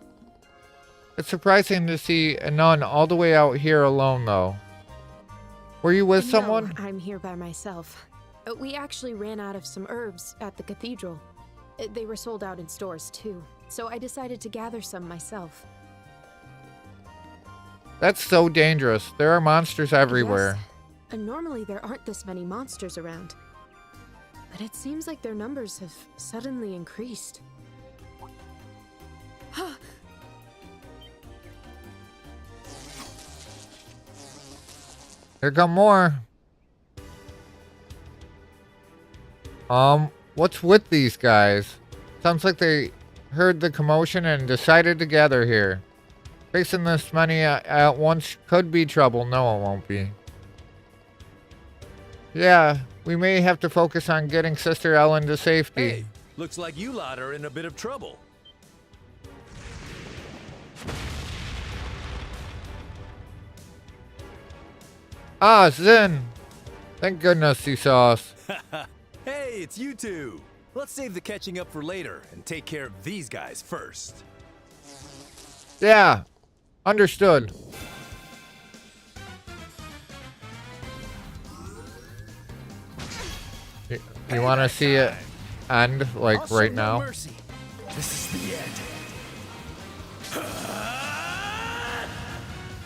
It's surprising to see a nun all the way out here alone, though. Were you with someone? No, I'm here by myself. We actually ran out of some herbs at the cathedral. They were sold out in stores, too. So I decided to gather some myself. That's so dangerous. There are monsters everywhere. Yes. Normally there aren't this many monsters around. But it seems like their numbers have suddenly increased. Here come more. What's with these guys? Sounds like they heard the commotion and decided to gather here. Facing this many at once could be trouble. No, it won't be. Yeah, we may have to focus on getting Sister Ellen to safety. Hey, looks like you lot are in a bit of trouble. Ah, Zin! Thank goodness he saw us. Hey, it's you two. Let's save the catching up for later and take care of these guys first. Yeah, understood. You want to see it end, like, right now? Mercy. This is the end.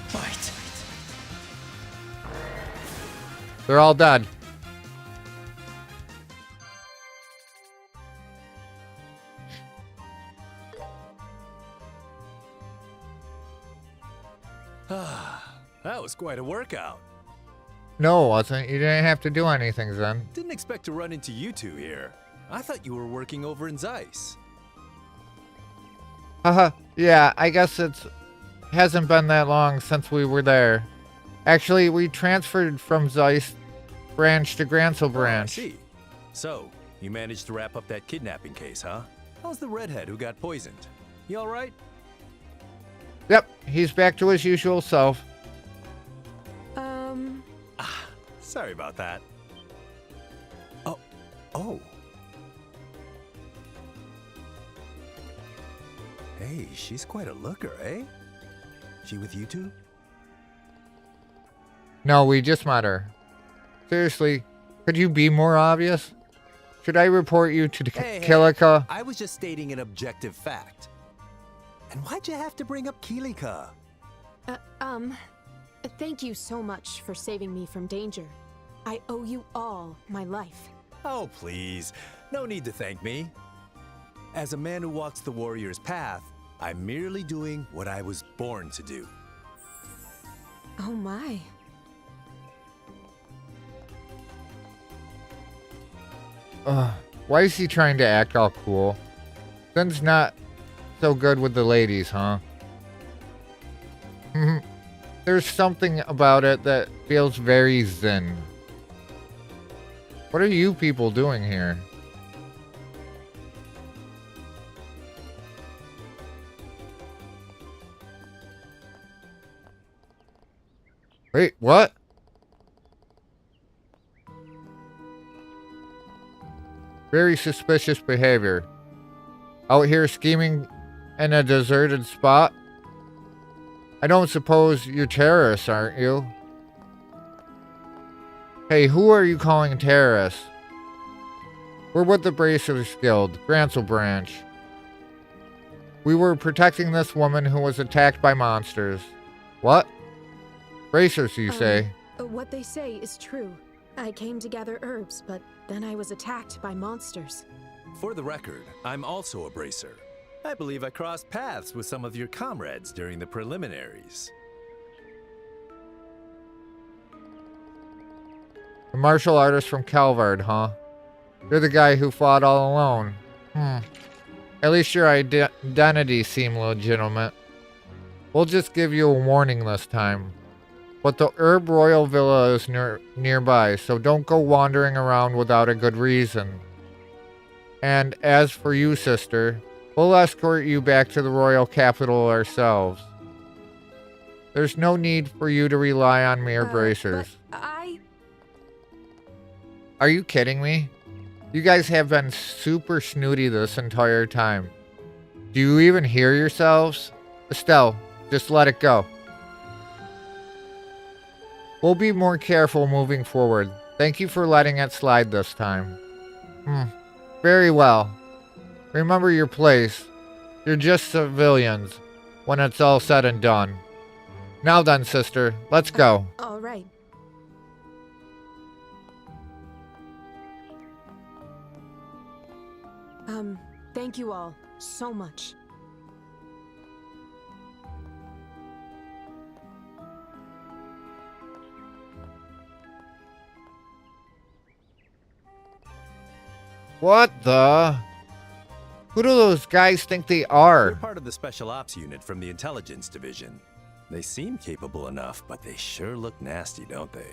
Fight. They're all dead. That was quite a workout. No, it wasn't. You didn't have to do anything, Zen. Didn't expect to run into you two here. I thought you were working over in Zeiss. Haha, yeah, I guess hasn't been that long since we were there. Actually, we transferred from Zeiss branch to Gransel branch. I see. So, you managed to wrap up that kidnapping case, huh? How's the redhead who got poisoned? He all right? Yep, he's back to his usual self. Sorry about that. Oh. Hey, she's quite a looker, eh? She with you two? No, we just met her. Seriously, could you be more obvious? Should I report you to the Kilika? I was just stating an objective fact. And why'd you have to bring up Kilika? Thank you so much for saving me from danger. I owe you all my life. Oh, please. No need to thank me. As a man who walks the warrior's path, I'm merely doing what I was born to do. Oh my. Why is he trying to act all cool? Zen's not so good with the ladies, huh? There's something about it that feels very Zen. What are you people doing here? Wait, what? Very suspicious behavior. Out here scheming in a deserted spot? I don't suppose you're terrorists, aren't you? Hey, who are you calling terrorists? We're with the Bracers Guild, Grancel Branch. We were protecting this woman who was attacked by monsters. What? Bracers, you say? What they say is true. I came to gather herbs, but then I was attacked by monsters. For the record, I'm also a bracer. I believe I crossed paths with some of your comrades during the preliminaries. A martial artist from Calvard, huh? You're the guy who fought all alone. At least your identity seemed legitimate. We'll just give you a warning this time. But the Herb Royal Villa is nearby, so don't go wandering around without a good reason. And as for you, sister, we'll escort you back to the royal capital ourselves. There's no need for you to rely on mere bracers. Are you kidding me? You guys have been super snooty this entire time. Do you even hear yourselves? Estelle, just let it go. We'll be more careful moving forward. Thank you for letting it slide this time. Very well. Remember your place. You're just civilians when it's all said and done. Now then, sister, let's go. All right. Thank you all so much. What the? Who do those guys think they are? They're part of the Special Ops unit from the Intelligence Division. They seem capable enough, but they sure look nasty, don't they?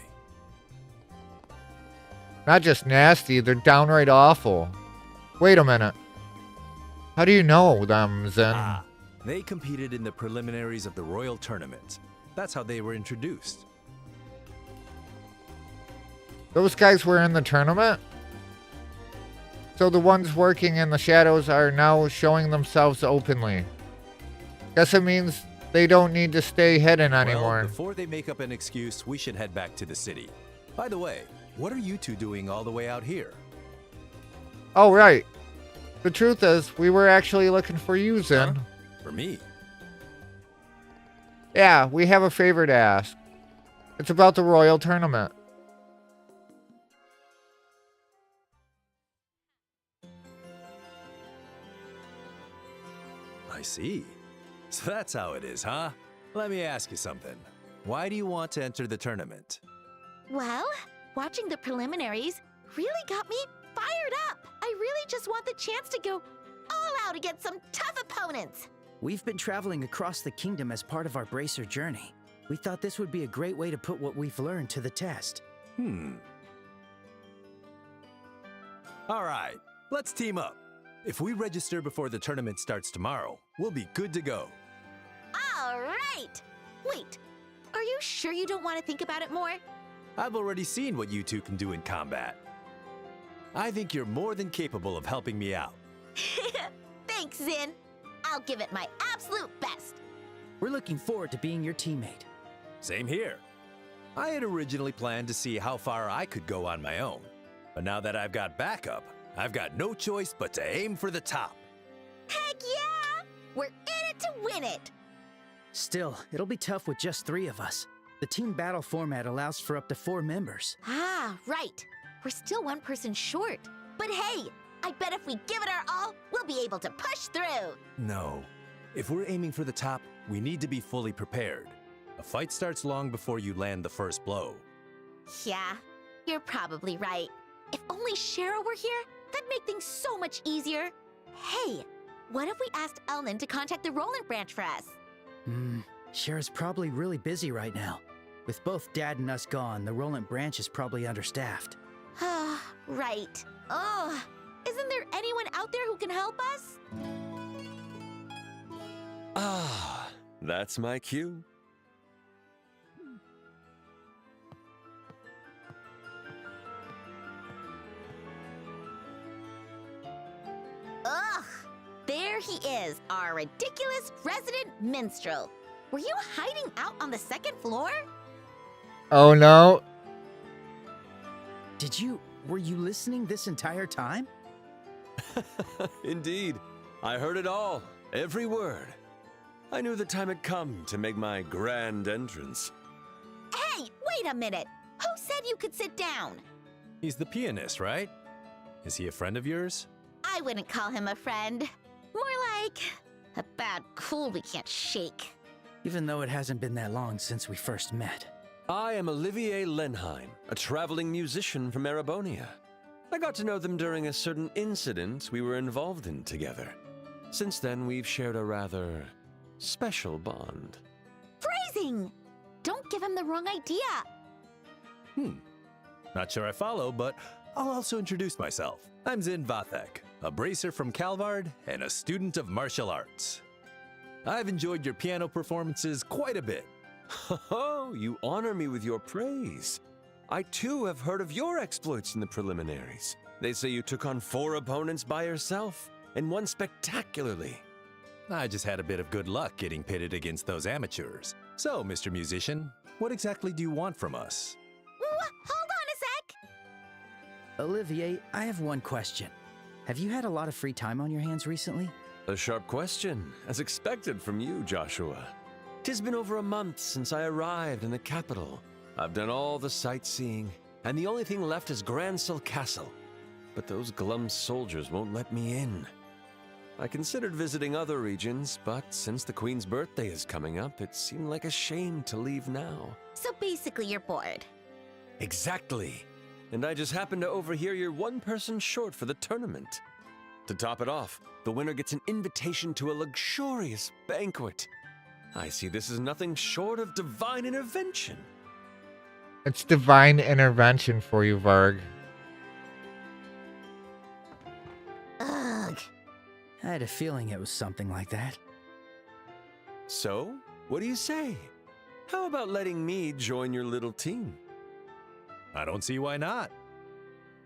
Not just nasty, they're downright awful. Wait a minute. How do you know them, Zen? They competed in the preliminaries of the Royal Tournament. That's how they were introduced. Those guys were in the tournament? So the ones working in the shadows are now showing themselves openly. Guess it means they don't need to stay hidden anymore. Well, before they make up an excuse, we should head back to the city. By the way, what are you two doing all the way out here? Oh, right. The truth is, we were actually looking for you, Zen. Huh? For me? Yeah, we have a favor to ask. It's about the Royal Tournament. I see. So that's how it is, huh? Let me ask you something. Why do you want to enter the tournament? Well, watching the preliminaries really got me fired up. I really just want the chance to go all out against some tough opponents. We've been traveling across the kingdom as part of our bracer journey. We thought this would be a great way to put what we've learned to the test. All right, let's team up. If we register before the tournament starts tomorrow, we'll be good to go. All right. Wait, are you sure you don't want to think about it more? I've already seen what you two can do in combat. I think you're more than capable of helping me out. Thanks, Zin. I'll give it my absolute best. We're looking forward to being your teammate. Same here. I had originally planned to see how far I could go on my own. But now that I've got backup, I've got no choice but to aim for the top. Heck yeah! We're in it to win it! Still, it'll be tough with just 3 of us. The team battle format allows for up to 4 members. Ah, right. We're still 1 person short. But hey, I bet if we give it our all, we'll be able to push through. No. If we're aiming for the top, we need to be fully prepared. A fight starts long before you land the first blow. Yeah, you're probably right. If only Shara were here, that'd make things so much easier. Hey, what if we asked Elnan to contact the Roland branch for us? Shara's probably really busy right now. With both Dad and us gone, the Roland branch is probably understaffed. Right. Oh, isn't there anyone out there who can help us? Ah, that's my cue. Ugh! There he is, our ridiculous resident minstrel. Were you hiding out on the second floor? Oh no. Were you listening this entire time? Indeed. I heard it all, every word. I knew the time had come to make my grand entrance. Hey, wait a minute. Who said you could sit down? He's the pianist, right? Is he a friend of yours? I wouldn't call him a friend. More like a bad cool we can't shake. Even though it hasn't been that long since we first met. I am Olivier Lenheim, a traveling musician from Erebonia. I got to know them during a certain incident we were involved in together. Since then, we've shared a rather special bond. Phrasing! Don't give him the wrong idea. Not sure I follow, but I'll also introduce myself. I'm Zin Vathek, a bracer from Calvard and a student of martial arts. I've enjoyed your piano performances quite a bit. Oh, you honor me with your praise. I too have heard of your exploits in the preliminaries. They say you took on 4 opponents by yourself, and won spectacularly. I just had a bit of good luck getting pitted against those amateurs. So, Mr. Musician, what exactly do you want from us? Hold on a sec! Olivier, I have one question. Have you had a lot of free time on your hands recently? A sharp question, as expected from you, Joshua. 'Tis been over a month since I arrived in the capital. I've done all the sightseeing, and the only thing left is Gransel Castle. But those glum soldiers won't let me in. I considered visiting other regions, but since the Queen's birthday is coming up, it seemed like a shame to leave now. So basically you're bored. Exactly. And I just happened to overhear you're 1 person short for the tournament. To top it off, the winner gets an invitation to a luxurious banquet. I see this as nothing short of divine intervention. It's divine intervention for you, Varg. Ugh. I had a feeling it was something like that. So, what do you say? How about letting me join your little team? I don't see why not.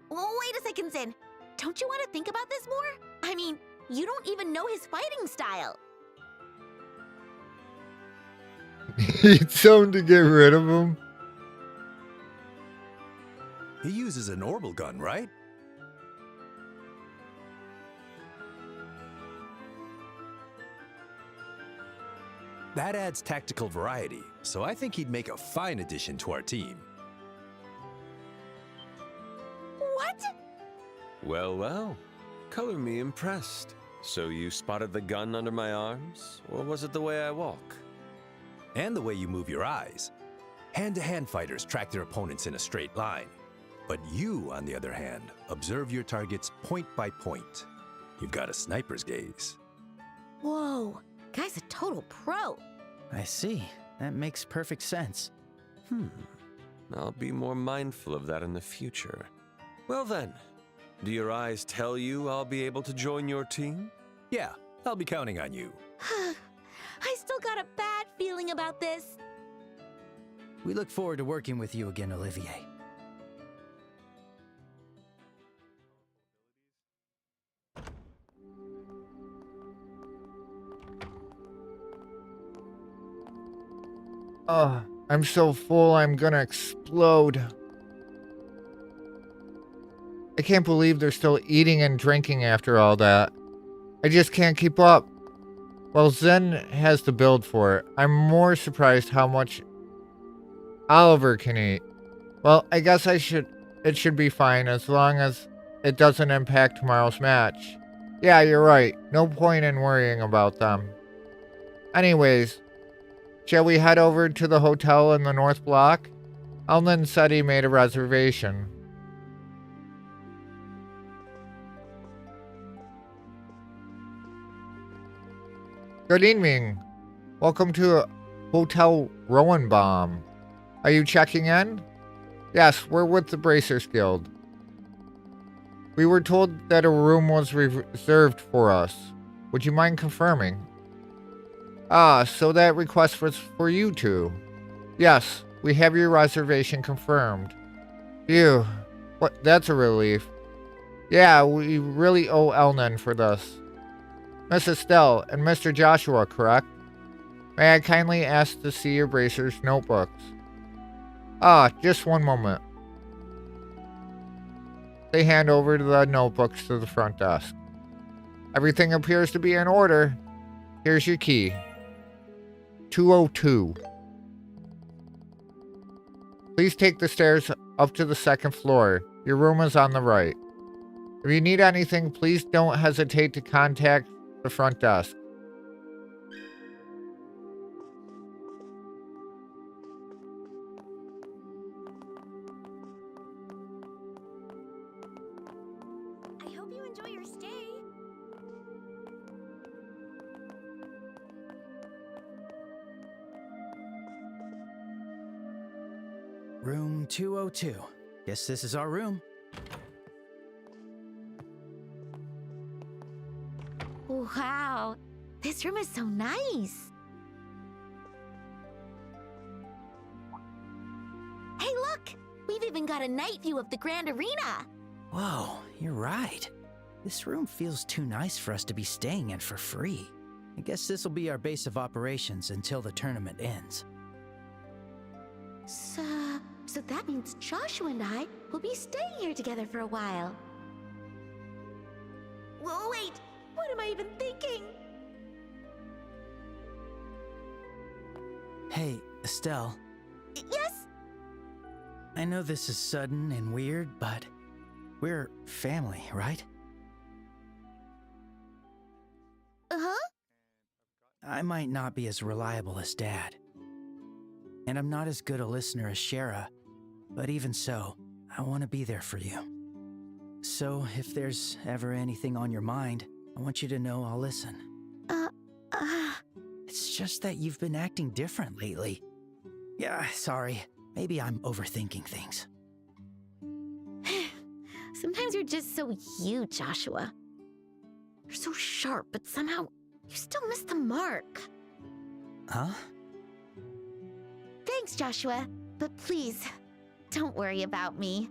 Oh, wait a second, Zin. Don't you want to think about this more? I mean, you don't even know his fighting style. Need someone to get rid of him. He uses an orbital gun, right? That adds tactical variety, so I think he'd make a fine addition to our team. What? Well, well. Color me impressed. So you spotted the gun under my arms? Or was it the way I walk? And the way you move your eyes. Hand-to-hand fighters track their opponents in a straight line. But you, on the other hand, observe your targets point by point. You've got a sniper's gaze. Whoa, guy's a total pro. I see. That makes perfect sense. I'll be more mindful of that in the future. Well then, do your eyes tell you I'll be able to join your team? Yeah, I'll be counting on you. I still got a bad feeling about this. We look forward to working with you again, Olivier. I'm so full I'm gonna explode. I can't believe they're still eating and drinking after all that. I just can't keep up. Well, Zen has the build for it. I'm more surprised how much Oliver can eat. Well, I guess it should be fine as long as it doesn't impact tomorrow's match. Yeah, you're right. No point in worrying about them. Anyways, shall we head over to the hotel in the North Block? Elnan said he made a reservation. Good evening. Welcome to Hotel Rowenbaum. Are you checking in? Yes, we're with the Bracers Guild. We were told that a room was reserved for us. Would you mind confirming? Ah, so that request was for you two. Yes, we have your reservation confirmed. Phew. What? That's a relief. Yeah, we really owe Elnan for this. Miss Estelle and Mr. Joshua, correct? May I kindly ask to see your Bracers notebooks? Ah, just one moment. They hand over the notebooks to the front desk. Everything appears to be in order. Here's your key. 202. Please take the stairs up to the second floor. Your room is on the right. If you need anything, please don't hesitate to contact the front desk. I hope you enjoy your stay. Room 202. Guess this is our room. Wow, this room is so nice. Hey, look! We've even got a night view of the Grand Arena. Whoa, you're right. This room feels too nice for us to be staying in for free. I guess this will be our base of operations until the tournament ends. So that means Joshua and I will be staying here together for a while. Whoa, wait! What am I even thinking? Hey, Estelle. Yes? I know this is sudden and weird, but we're family, right? Uh-huh. I might not be as reliable as Dad. And I'm not as good a listener as Shara, but even so, I want to be there for you. So if there's ever anything on your mind, I want you to know I'll listen. It's just that you've been acting different lately. Yeah, sorry. Maybe I'm overthinking things. Sometimes you're just so you, Joshua. You're so sharp, but somehow you still miss the mark. Huh? Thanks, Joshua, but please, don't worry about me.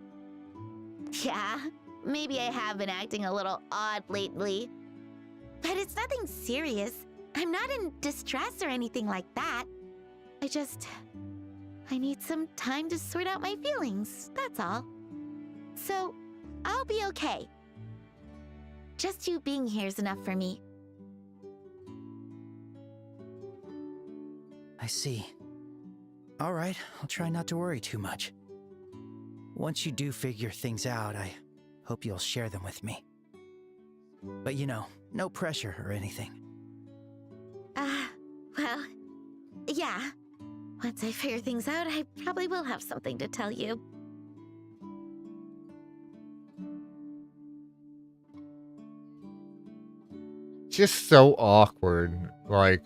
Yeah, maybe I have been acting a little odd lately. But it's nothing serious. I'm not in distress or anything like that. I need some time to sort out my feelings, that's all. So, I'll be okay. Just you being here is enough for me. I see. All right, I'll try not to worry too much. Once you do figure things out, I hope you'll share them with me. But you know, no pressure or anything. Well, yeah. Once I figure things out, I probably will have something to tell you. Just so awkward. Like,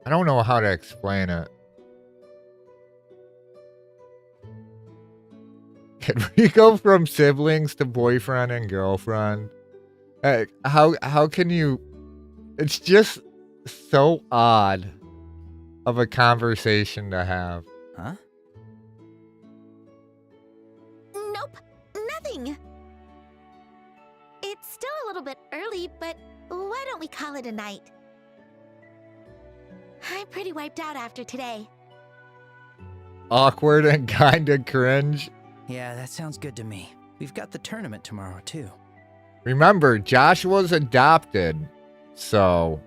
I don't know how to explain it. Can we go from siblings to boyfriend and girlfriend? How can you? It's just so odd of a conversation to have. Huh? Nope, nothing. It's still a little bit early, but why don't we call it a night? I'm pretty wiped out after today. Awkward and kinda cringe. Yeah, that sounds good to me. We've got the tournament tomorrow, too. Remember, Joshua's adopted, so...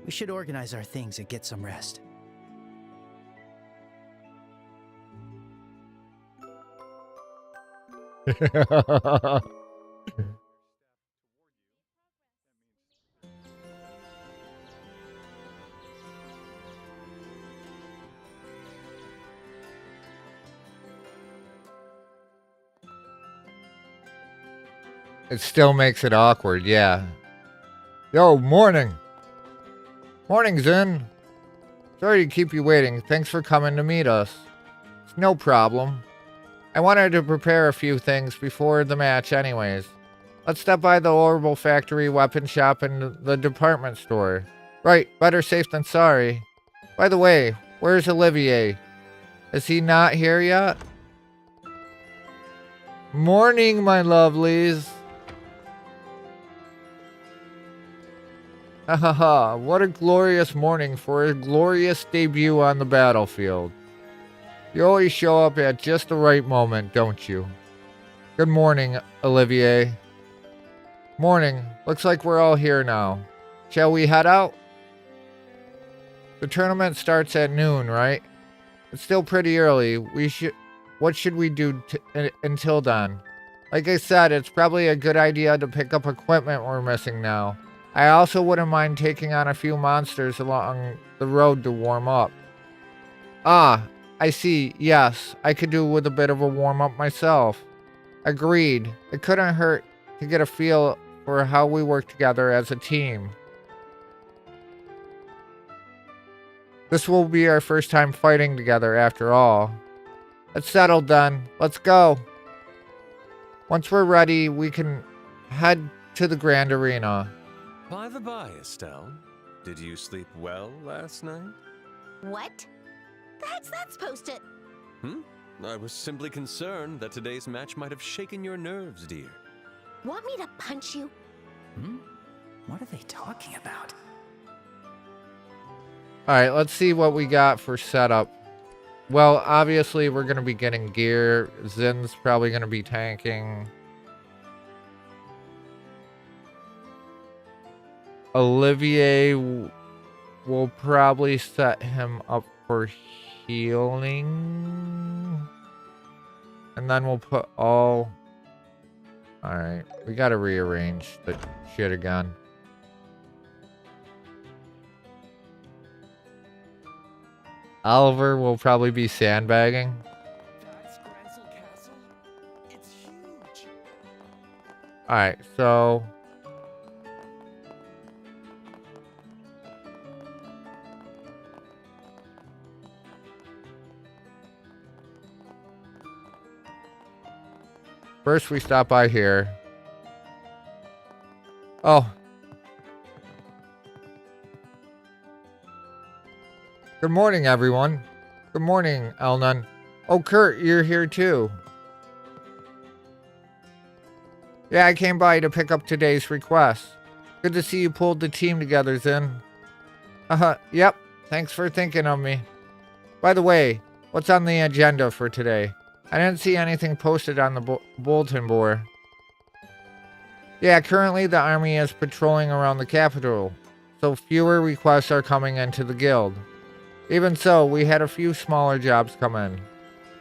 We should organize our things and get some rest. It still makes it awkward, yeah. Yo, morning. Morning, Zin. Sorry to keep you waiting. Thanks for coming to meet us. It's no problem. I wanted to prepare a few things before the match anyways. Let's stop by the Orbital Factory, weapon shop, and the department store. Right, better safe than sorry. By the way, where's Olivier? Is he not here yet? Morning, my lovelies. Ha ha ha, what a glorious morning for a glorious debut on the battlefield. You always show up at just the right moment, don't you? Good morning, Olivier. Morning. Looks like we're all here now. Shall we head out? The tournament starts at noon, right? It's still pretty early. What should we do until then? Like I said, it's probably a good idea to pick up equipment we're missing now. I also wouldn't mind taking on a few monsters along the road to warm up. Ah, I see. Yes, I could do with a bit of a warm-up myself. Agreed. It couldn't hurt to get a feel for how we work together as a team. This will be our first time fighting together after all. It's settled then. Let's go. Once we're ready, we can head to the Grand Arena. By the by, Estelle, did you sleep well last night? What? The heck's that supposed to... I was simply concerned that today's match might have shaken your nerves, dear. Want me to punch you? What are they talking about? Alright, let's see what we got for setup. Well, obviously we're going to be getting gear. Zin's probably going to be tanking. Olivier will probably set him up for healing. And then we'll put all... Alright, we gotta rearrange the shit again. Oliver will probably be sandbagging. Alright, so... First, we stop by here. Oh. Good morning, everyone. Good morning, Elnan. Oh, Kurt, you're here too. Yeah, I came by to pick up today's request. Good to see you pulled the team together, Zin. Yep. Thanks for thinking of me. By the way, what's on the agenda for today? I didn't see anything posted on the bulletin board. Yeah, currently the army is patrolling around the capital, so fewer requests are coming into the guild. Even so, we had a few smaller jobs come in.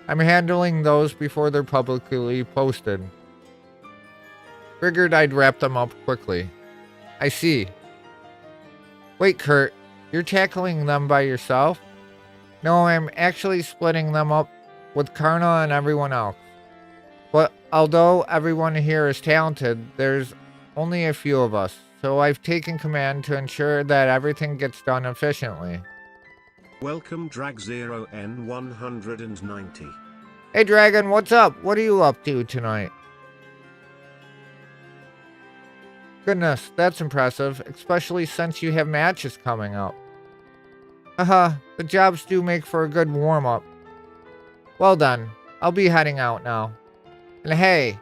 I'm handling those before they're publicly posted. Figured I'd wrap them up quickly. I see. Wait, Kurt, you're tackling them by yourself? No, I'm actually splitting them up with Karna and everyone else. But although everyone here is talented, there's only a few of us, so I've taken command to ensure that everything gets done efficiently. Welcome Drag0N190. Hey Dragon, what's up? What are you up to tonight? Goodness, that's impressive, especially since you have matches coming up. Haha, the jobs do make for a good warm-up. Well done. I'll be heading out now. And hey,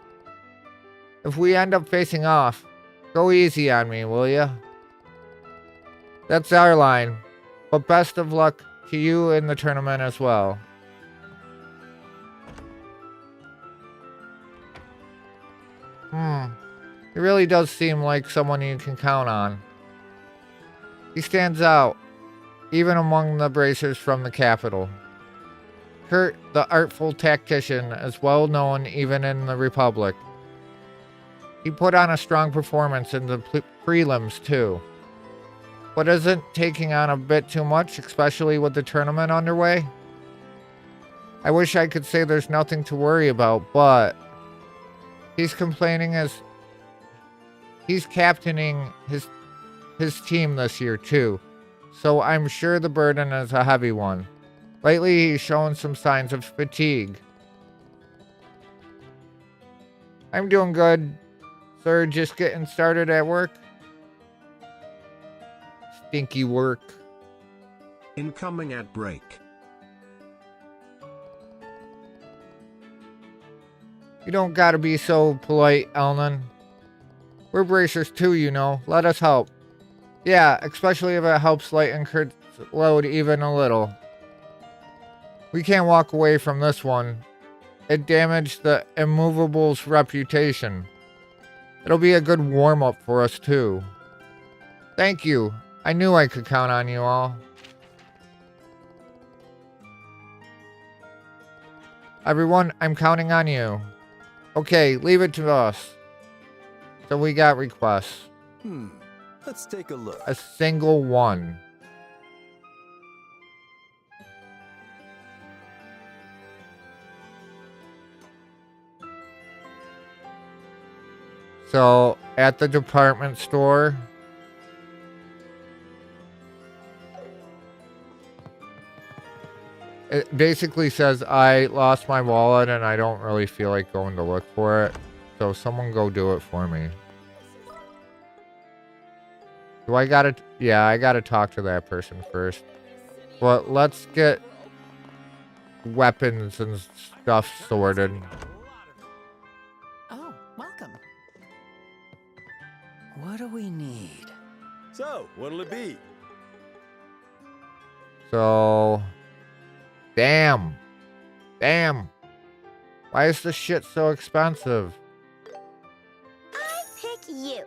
if we end up facing off, go easy on me, will ya? That's our line. But best of luck to you in the tournament as well. He really does seem like someone you can count on. He stands out, even among the bracers from the capital. Kurt, the artful tactician, is well known even in the Republic. He put on a strong performance in the prelims, too. But isn't taking on a bit too much, especially with the tournament underway? I wish I could say there's nothing to worry about, but he's complaining as he's captaining his team this year too, so I'm sure the burden is a heavy one. Lately, he's shown some signs of fatigue. I'm doing good, sir. Just getting started at work. Stinky work. Incoming at break. You don't gotta be so polite, Elnan. We're bracers too, you know. Let us help. Yeah, especially if it helps lighten Kurt's load even a little. We can't walk away from this one. It damaged the Immovable's reputation. It'll be a good warm-up for us too. Thank you. I knew I could count on you all. Everyone, I'm counting on you. Okay, leave it to us. So we got requests. Let's take a look. A single one. So, at the department store, it basically says I lost my wallet and I don't really feel like going to look for it. So someone go do it for me. Do I gotta... Yeah, I gotta talk to that person first. But let's get weapons and stuff sorted. Oh, welcome. What do we need? So, what'll it be? So... Damn. Damn. Why is this shit so expensive? I pick you.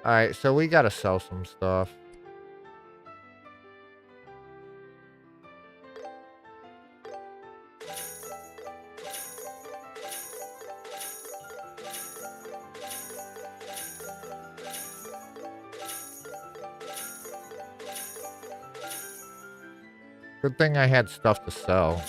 Alright, so we gotta sell some stuff. Good thing I had stuff to sell.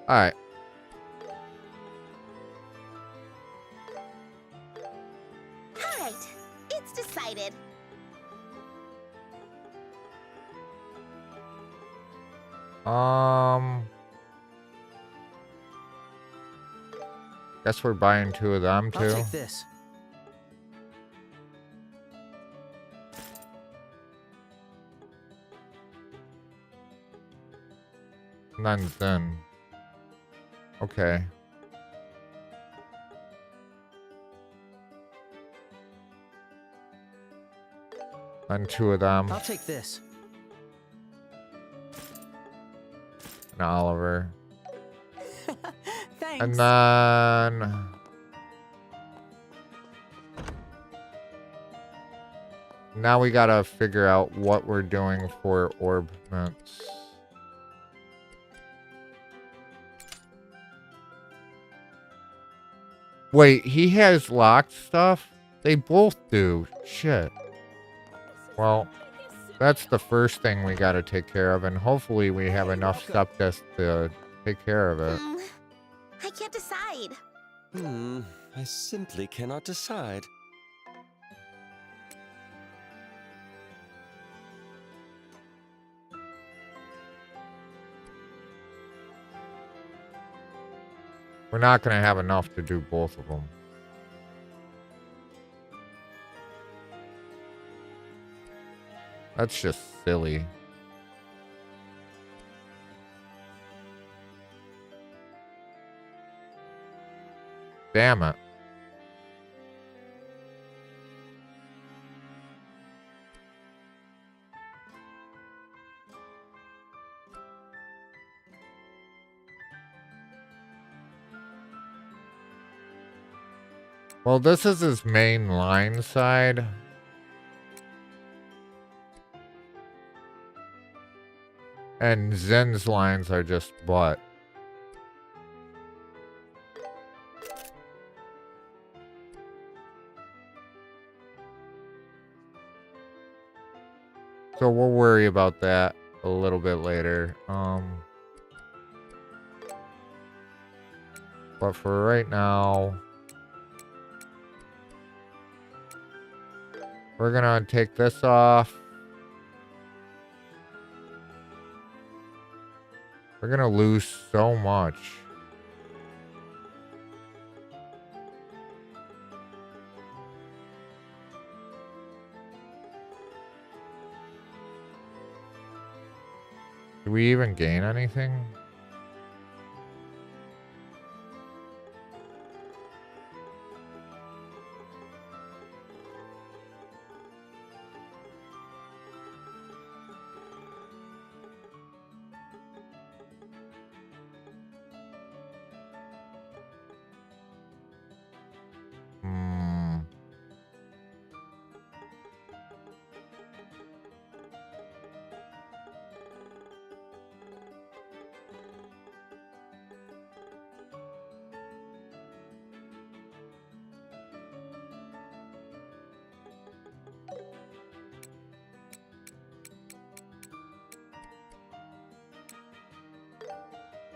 Alright. All right, it's decided. Guess we're buying two of them too. I'll take this. And then. Okay. And two of them. I'll take this. And Oliver. Thanks. And then... Now we gotta figure out what we're doing for orbments. Wait, he has locked stuff? They both do. Shit. Well, that's the first thing we gotta take care of, and hopefully we have enough stuff just to take care of it. I can't decide. I simply cannot decide. We're not gonna have enough to do both of them. That's just silly. Damn it. Well, this is his main line side. And Zen's lines are just butt. So we'll worry about that a little bit later. But for right now, we're gonna take this off. We're gonna lose so much. Do we even gain anything?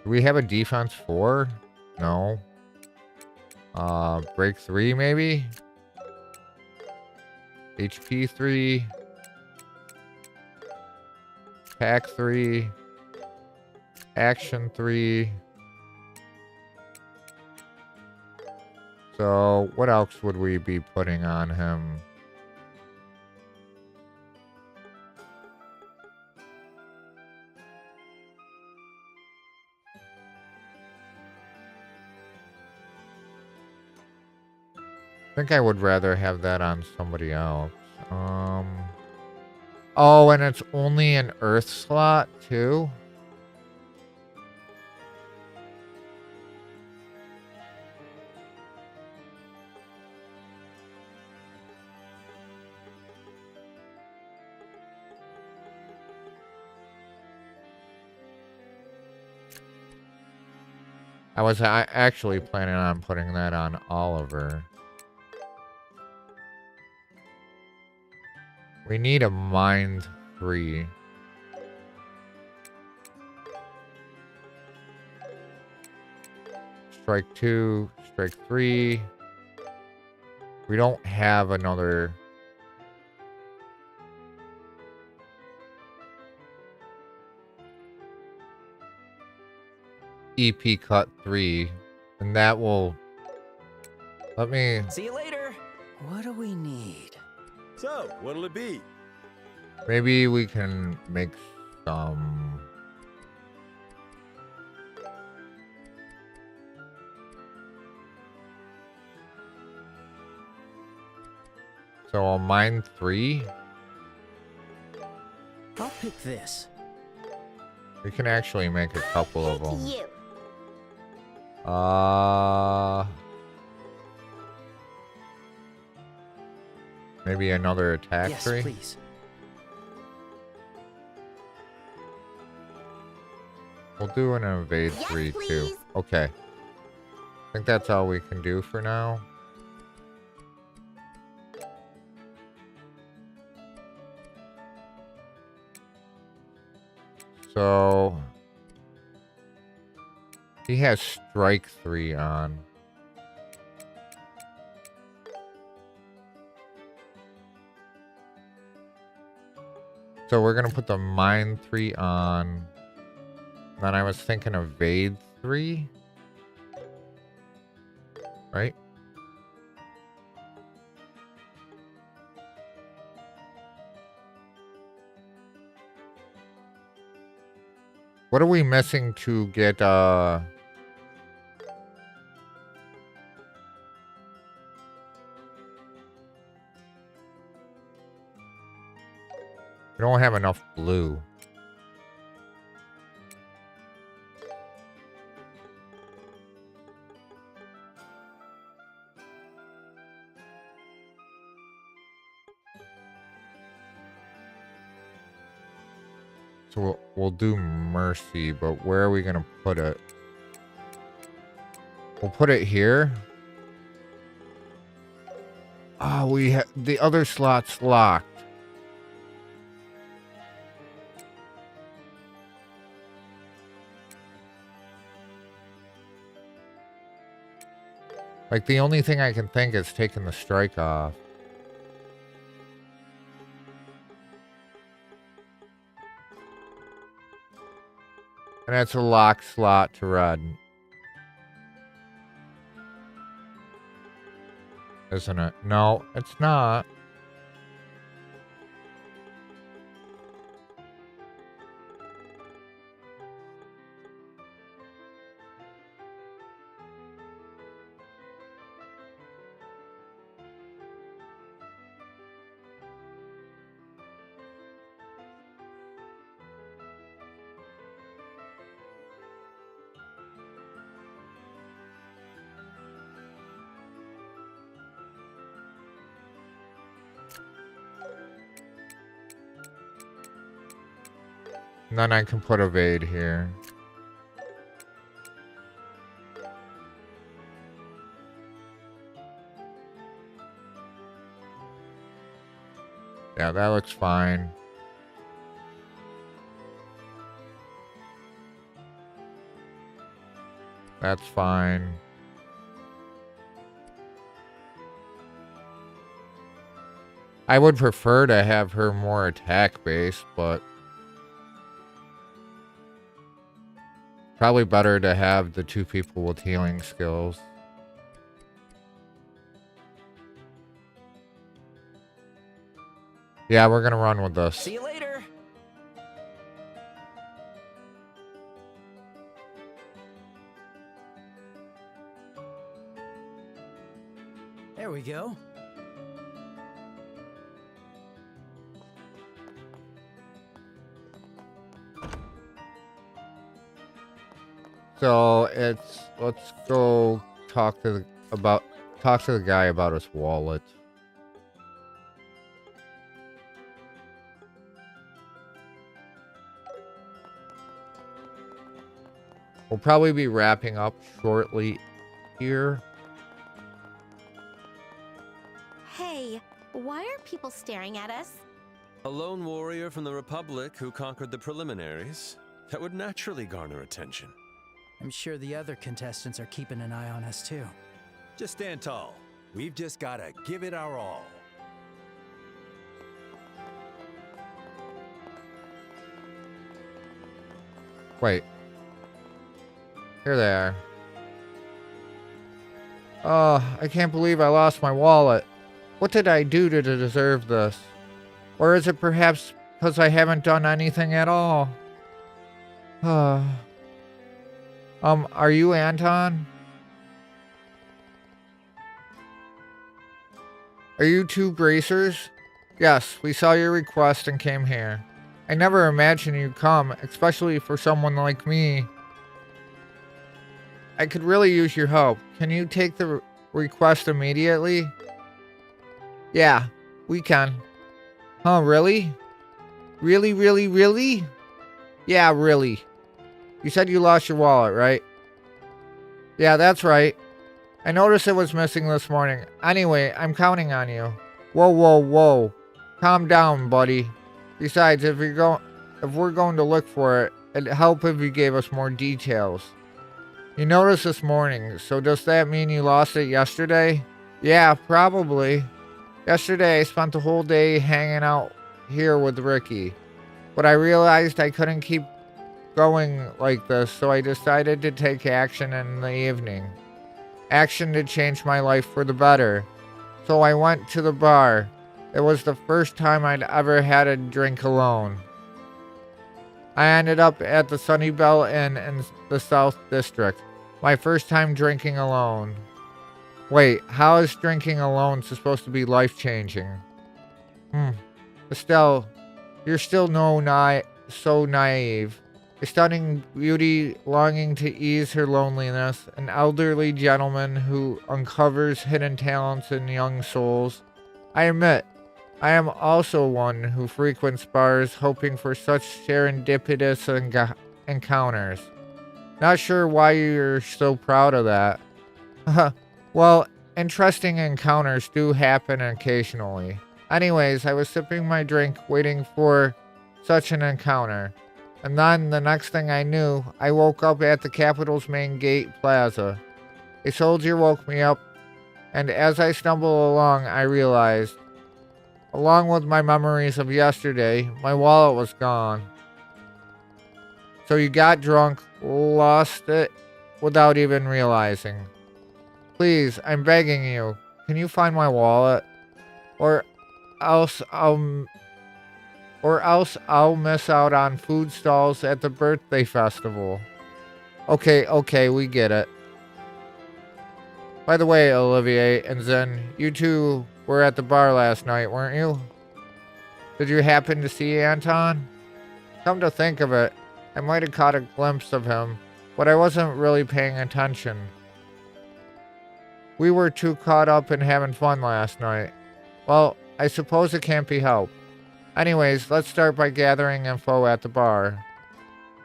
Do we have a defense 4? No. Break 3 maybe? HP 3. Attack 3. Action 3. So, what else would we be putting on him? I think I would rather have that on somebody else. Oh, and it's only an Earth slot, too? I was actually planning on putting that on Oliver. We need a mind 3. Strike 2, strike 3. We don't have another. EP cut 3. And that will. Let me. See you later. What do we need? So, what'll it be? Maybe we can make some. So I'll mine 3. I'll pick this. We can actually make a couple of them. You. Maybe another attack Yes, 3? please. We'll do an evade 3 too. Okay. I think that's all we can do for now. So he has strike 3 on. So we're gonna put the mine 3 on. Then I was thinking evade 3. Right? What are we missing to get we don't have enough blue. So we'll do mercy, but where are we gonna put it? We'll put it here. Oh, we have the other slot's locked. Like, the only thing I can think is taking the strike off. And that's a lock slot to red. Isn't it? No, it's not. And then I can put evade here. Yeah, that looks fine. That's fine. I would prefer to have her more attack based, but probably better to have the two people with healing skills. Yeah, we're gonna run with this. See you later. There we go. So it's, let's go talk to the guy about his wallet. We'll probably be wrapping up shortly here. Hey, why are people staring at us? A lone warrior from the Republic who conquered the preliminaries. That would naturally garner attention. I'm sure the other contestants are keeping an eye on us too. Just stand tall. We've just gotta give it our all. Wait. Here they are. Oh, I can't believe I lost my wallet. What did I do to deserve this? Or is it perhaps because I haven't done anything at all? Are you Anton? Are you two bracers? Yes, we saw your request and came here. I never imagined you'd come, especially for someone like me. I could really use your help. Can you take the request immediately? Yeah, we can. Huh, really? Really, really, really? Yeah, really. You said you lost your wallet, right? Yeah, that's right. I noticed it was missing this morning. Anyway, I'm counting on you. Whoa, whoa, whoa. Calm down, buddy. Besides, if we're going to look for it, it'd help if you gave us more details. You noticed this morning, so does that mean you lost it yesterday? Yeah, probably. Yesterday, I spent the whole day hanging out here with Ricky. But I realized I couldn't keep going like this, so I decided to take action in the evening. Action to change my life for the better. So I went to the bar. It was the first time I'd ever had a drink alone. I ended up at the Sunnybell Inn in the South District. My first time drinking alone. Wait, how is drinking alone supposed to be life-changing? Estelle, you're still so naive. A stunning beauty longing to ease her loneliness, an elderly gentleman who uncovers hidden talents in young souls. I admit, I am also one who frequents bars hoping for such serendipitous encounters. Not sure why you're so proud of that. Well, interesting encounters do happen occasionally. Anyways, I was sipping my drink waiting for such an encounter. And then the next thing I knew, I woke up at the Capitol's main gate plaza. A soldier woke me up, and as I stumbled along, I realized, along with my memories of yesterday, my wallet was gone. So you got drunk, lost it, without even realizing. Please, I'm begging you, can you find my wallet? Or else I'll miss out on food stalls at the birthday festival. Okay, we get it. By the way, Olivier and Zen, you two were at the bar last night, weren't you? Did you happen to see Anton? Come to think of it, I might have caught a glimpse of him, but I wasn't really paying attention. We were too caught up in having fun last night. Well, I suppose it can't be helped. Anyways, let's start by gathering info at the bar.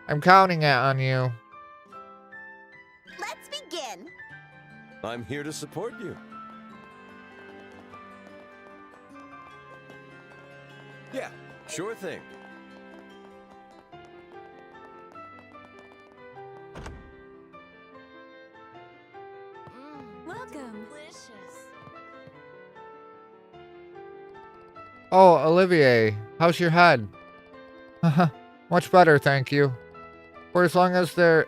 I'm counting it on you. Let's begin. I'm here to support you. Yeah, sure thing. Welcome. Oh, Olivier, how's your head? Much better, thank you. For as long as there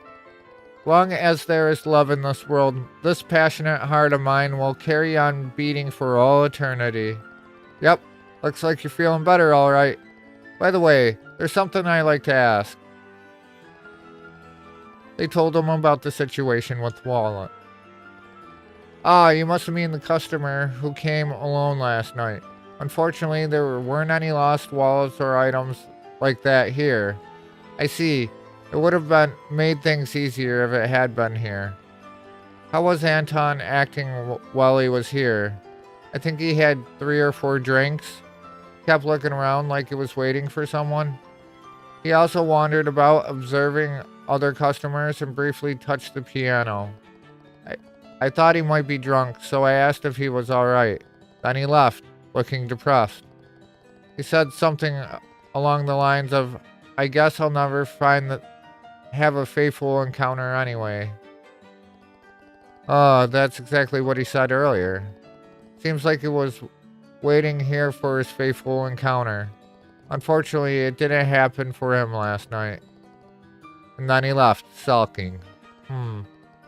is love in this world, this passionate heart of mine will carry on beating for all eternity. Yep, looks like you're feeling better, alright. By the way, there's something I'd like to ask. They told him about the situation with Wallet. Ah, you must mean the customer who came alone last night. Unfortunately, there weren't any lost wallets or items like that here. I see. It would have made things easier if it had been here. How was Anton acting while he was here? I think he had 3 or 4 drinks. Kept looking around like he was waiting for someone. He also wandered about observing other customers and briefly touched the piano. I thought he might be drunk, so I asked if he was alright. Then he left, looking depressed. He said something along the lines of, I guess I'll never have a faithful encounter anyway. That's exactly what he said earlier. Seems like he was waiting here for his faithful encounter. Unfortunately, it didn't happen for him last night. And then he left, sulking.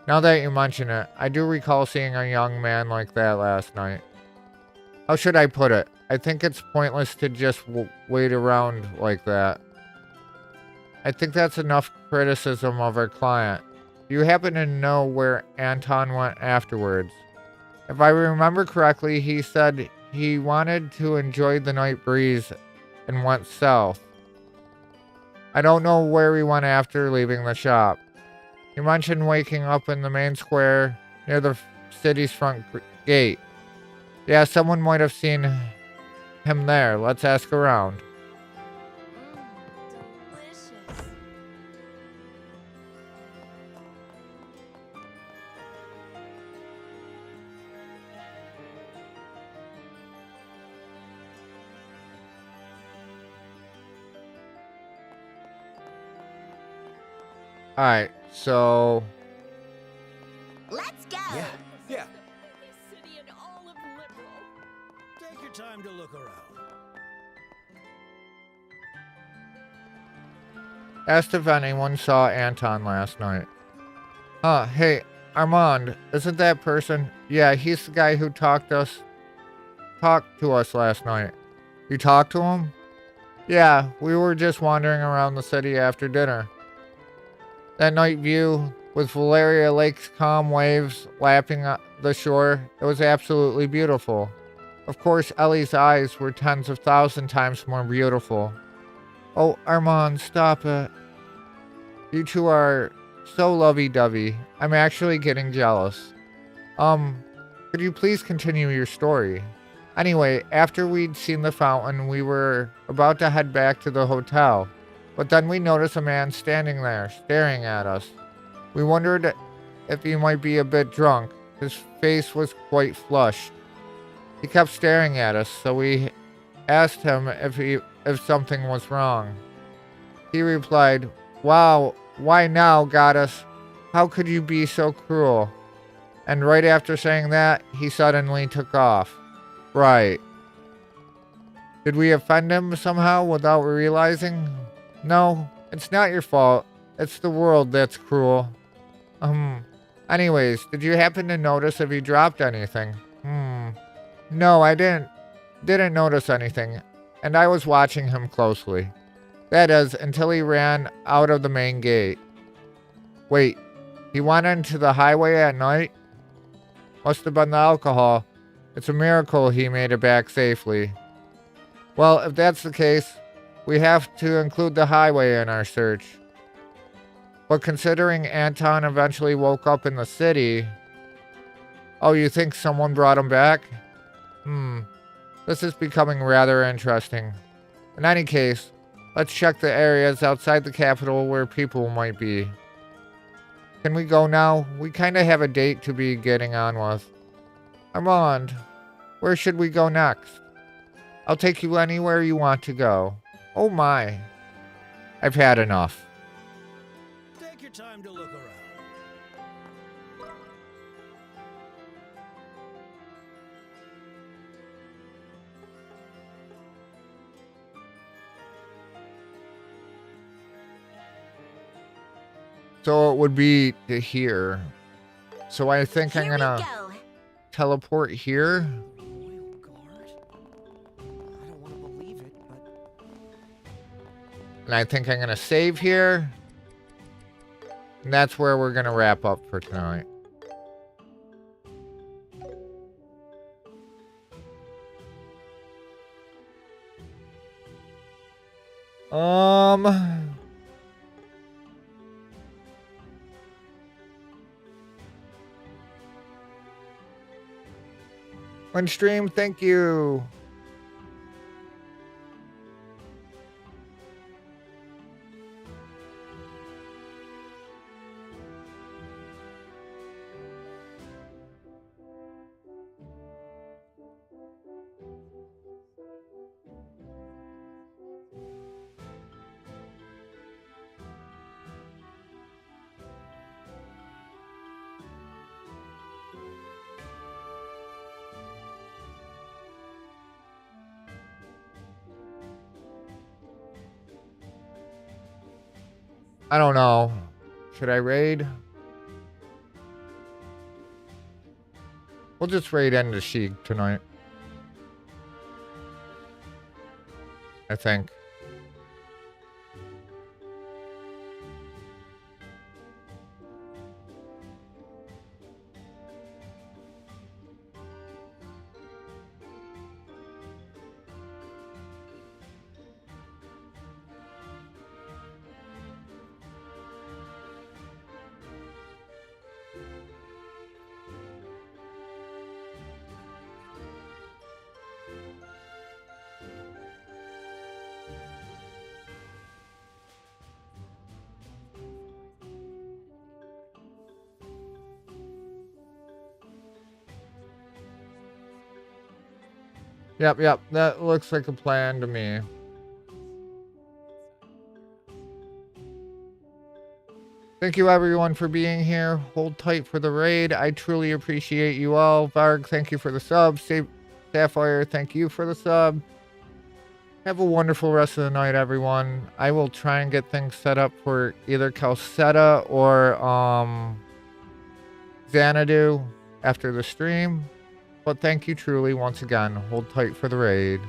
Now that you mention it, I do recall seeing a young man like that last night. How should I put it? I think it's pointless to just wait around like that. I think that's enough criticism of our client. Do you happen to know where Anton went afterwards? If I remember correctly, he said he wanted to enjoy the night breeze and went south. I don't know where he went after leaving the shop. You mentioned waking up in the main square near the city's front gate. Yeah, someone might have seen him there. Let's ask around. Alright, so... Let's go! Yeah. Take your time to look around. Asked if anyone saw Anton last night. Hey, Armand, isn't that person? Yeah, he's the guy who talked to us last night. You talked to him? Yeah, we were just wandering around the city after dinner. That night view with Valeria Lake's calm waves lapping the shore, it was absolutely beautiful. Of course, Ellie's eyes were tens of thousand times more beautiful. Oh, Armand, stop it. You two are so lovey-dovey. I'm actually getting jealous. Could you please continue your story? Anyway, after we'd seen the fountain, we were about to head back to the hotel. But then we noticed a man standing there, staring at us. We wondered if he might be a bit drunk. His face was quite flushed. He kept staring at us, so we asked him if something was wrong. He replied, "Wow, why now, goddess? How could you be so cruel?" And right after saying that, he suddenly took off. Right. Did we offend him somehow without realizing? No, it's not your fault. It's the world that's cruel. Anyways, did you happen to notice if he dropped anything? No, I didn't notice anything, and I was watching him closely. That is, until he ran out of the main gate. Wait, he went into the highway at night? Must have been the alcohol. It's a miracle he made it back safely. Well, if that's the case, we have to include the highway in our search. But considering Anton eventually woke up in the city... Oh, you think someone brought him back? This is becoming rather interesting. In any case, let's check the areas outside the capital where people might be. Can we go now? We kinda have a date to be getting on with. Armand, where should we go next? I'll take you anywhere you want to go. Oh my. I've had enough. Take your time to look around. So it would be to here. So I think I'm gonna teleport here. And I think I'm gonna save here. And that's where we're gonna wrap up for tonight. On stream, thank you. I don't know. Should I raid? We'll just raid Ender Sheik tonight. I think. Yep. That looks like a plan to me. Thank you everyone for being here. Hold tight for the raid. I truly appreciate you all. Varg, thank you for the sub. Sapphire, thank you for the sub. Have a wonderful rest of the night, everyone. I will try and get things set up for either Calcetta or Xanadu after the stream. But thank you truly once again. Hold tight for the raid.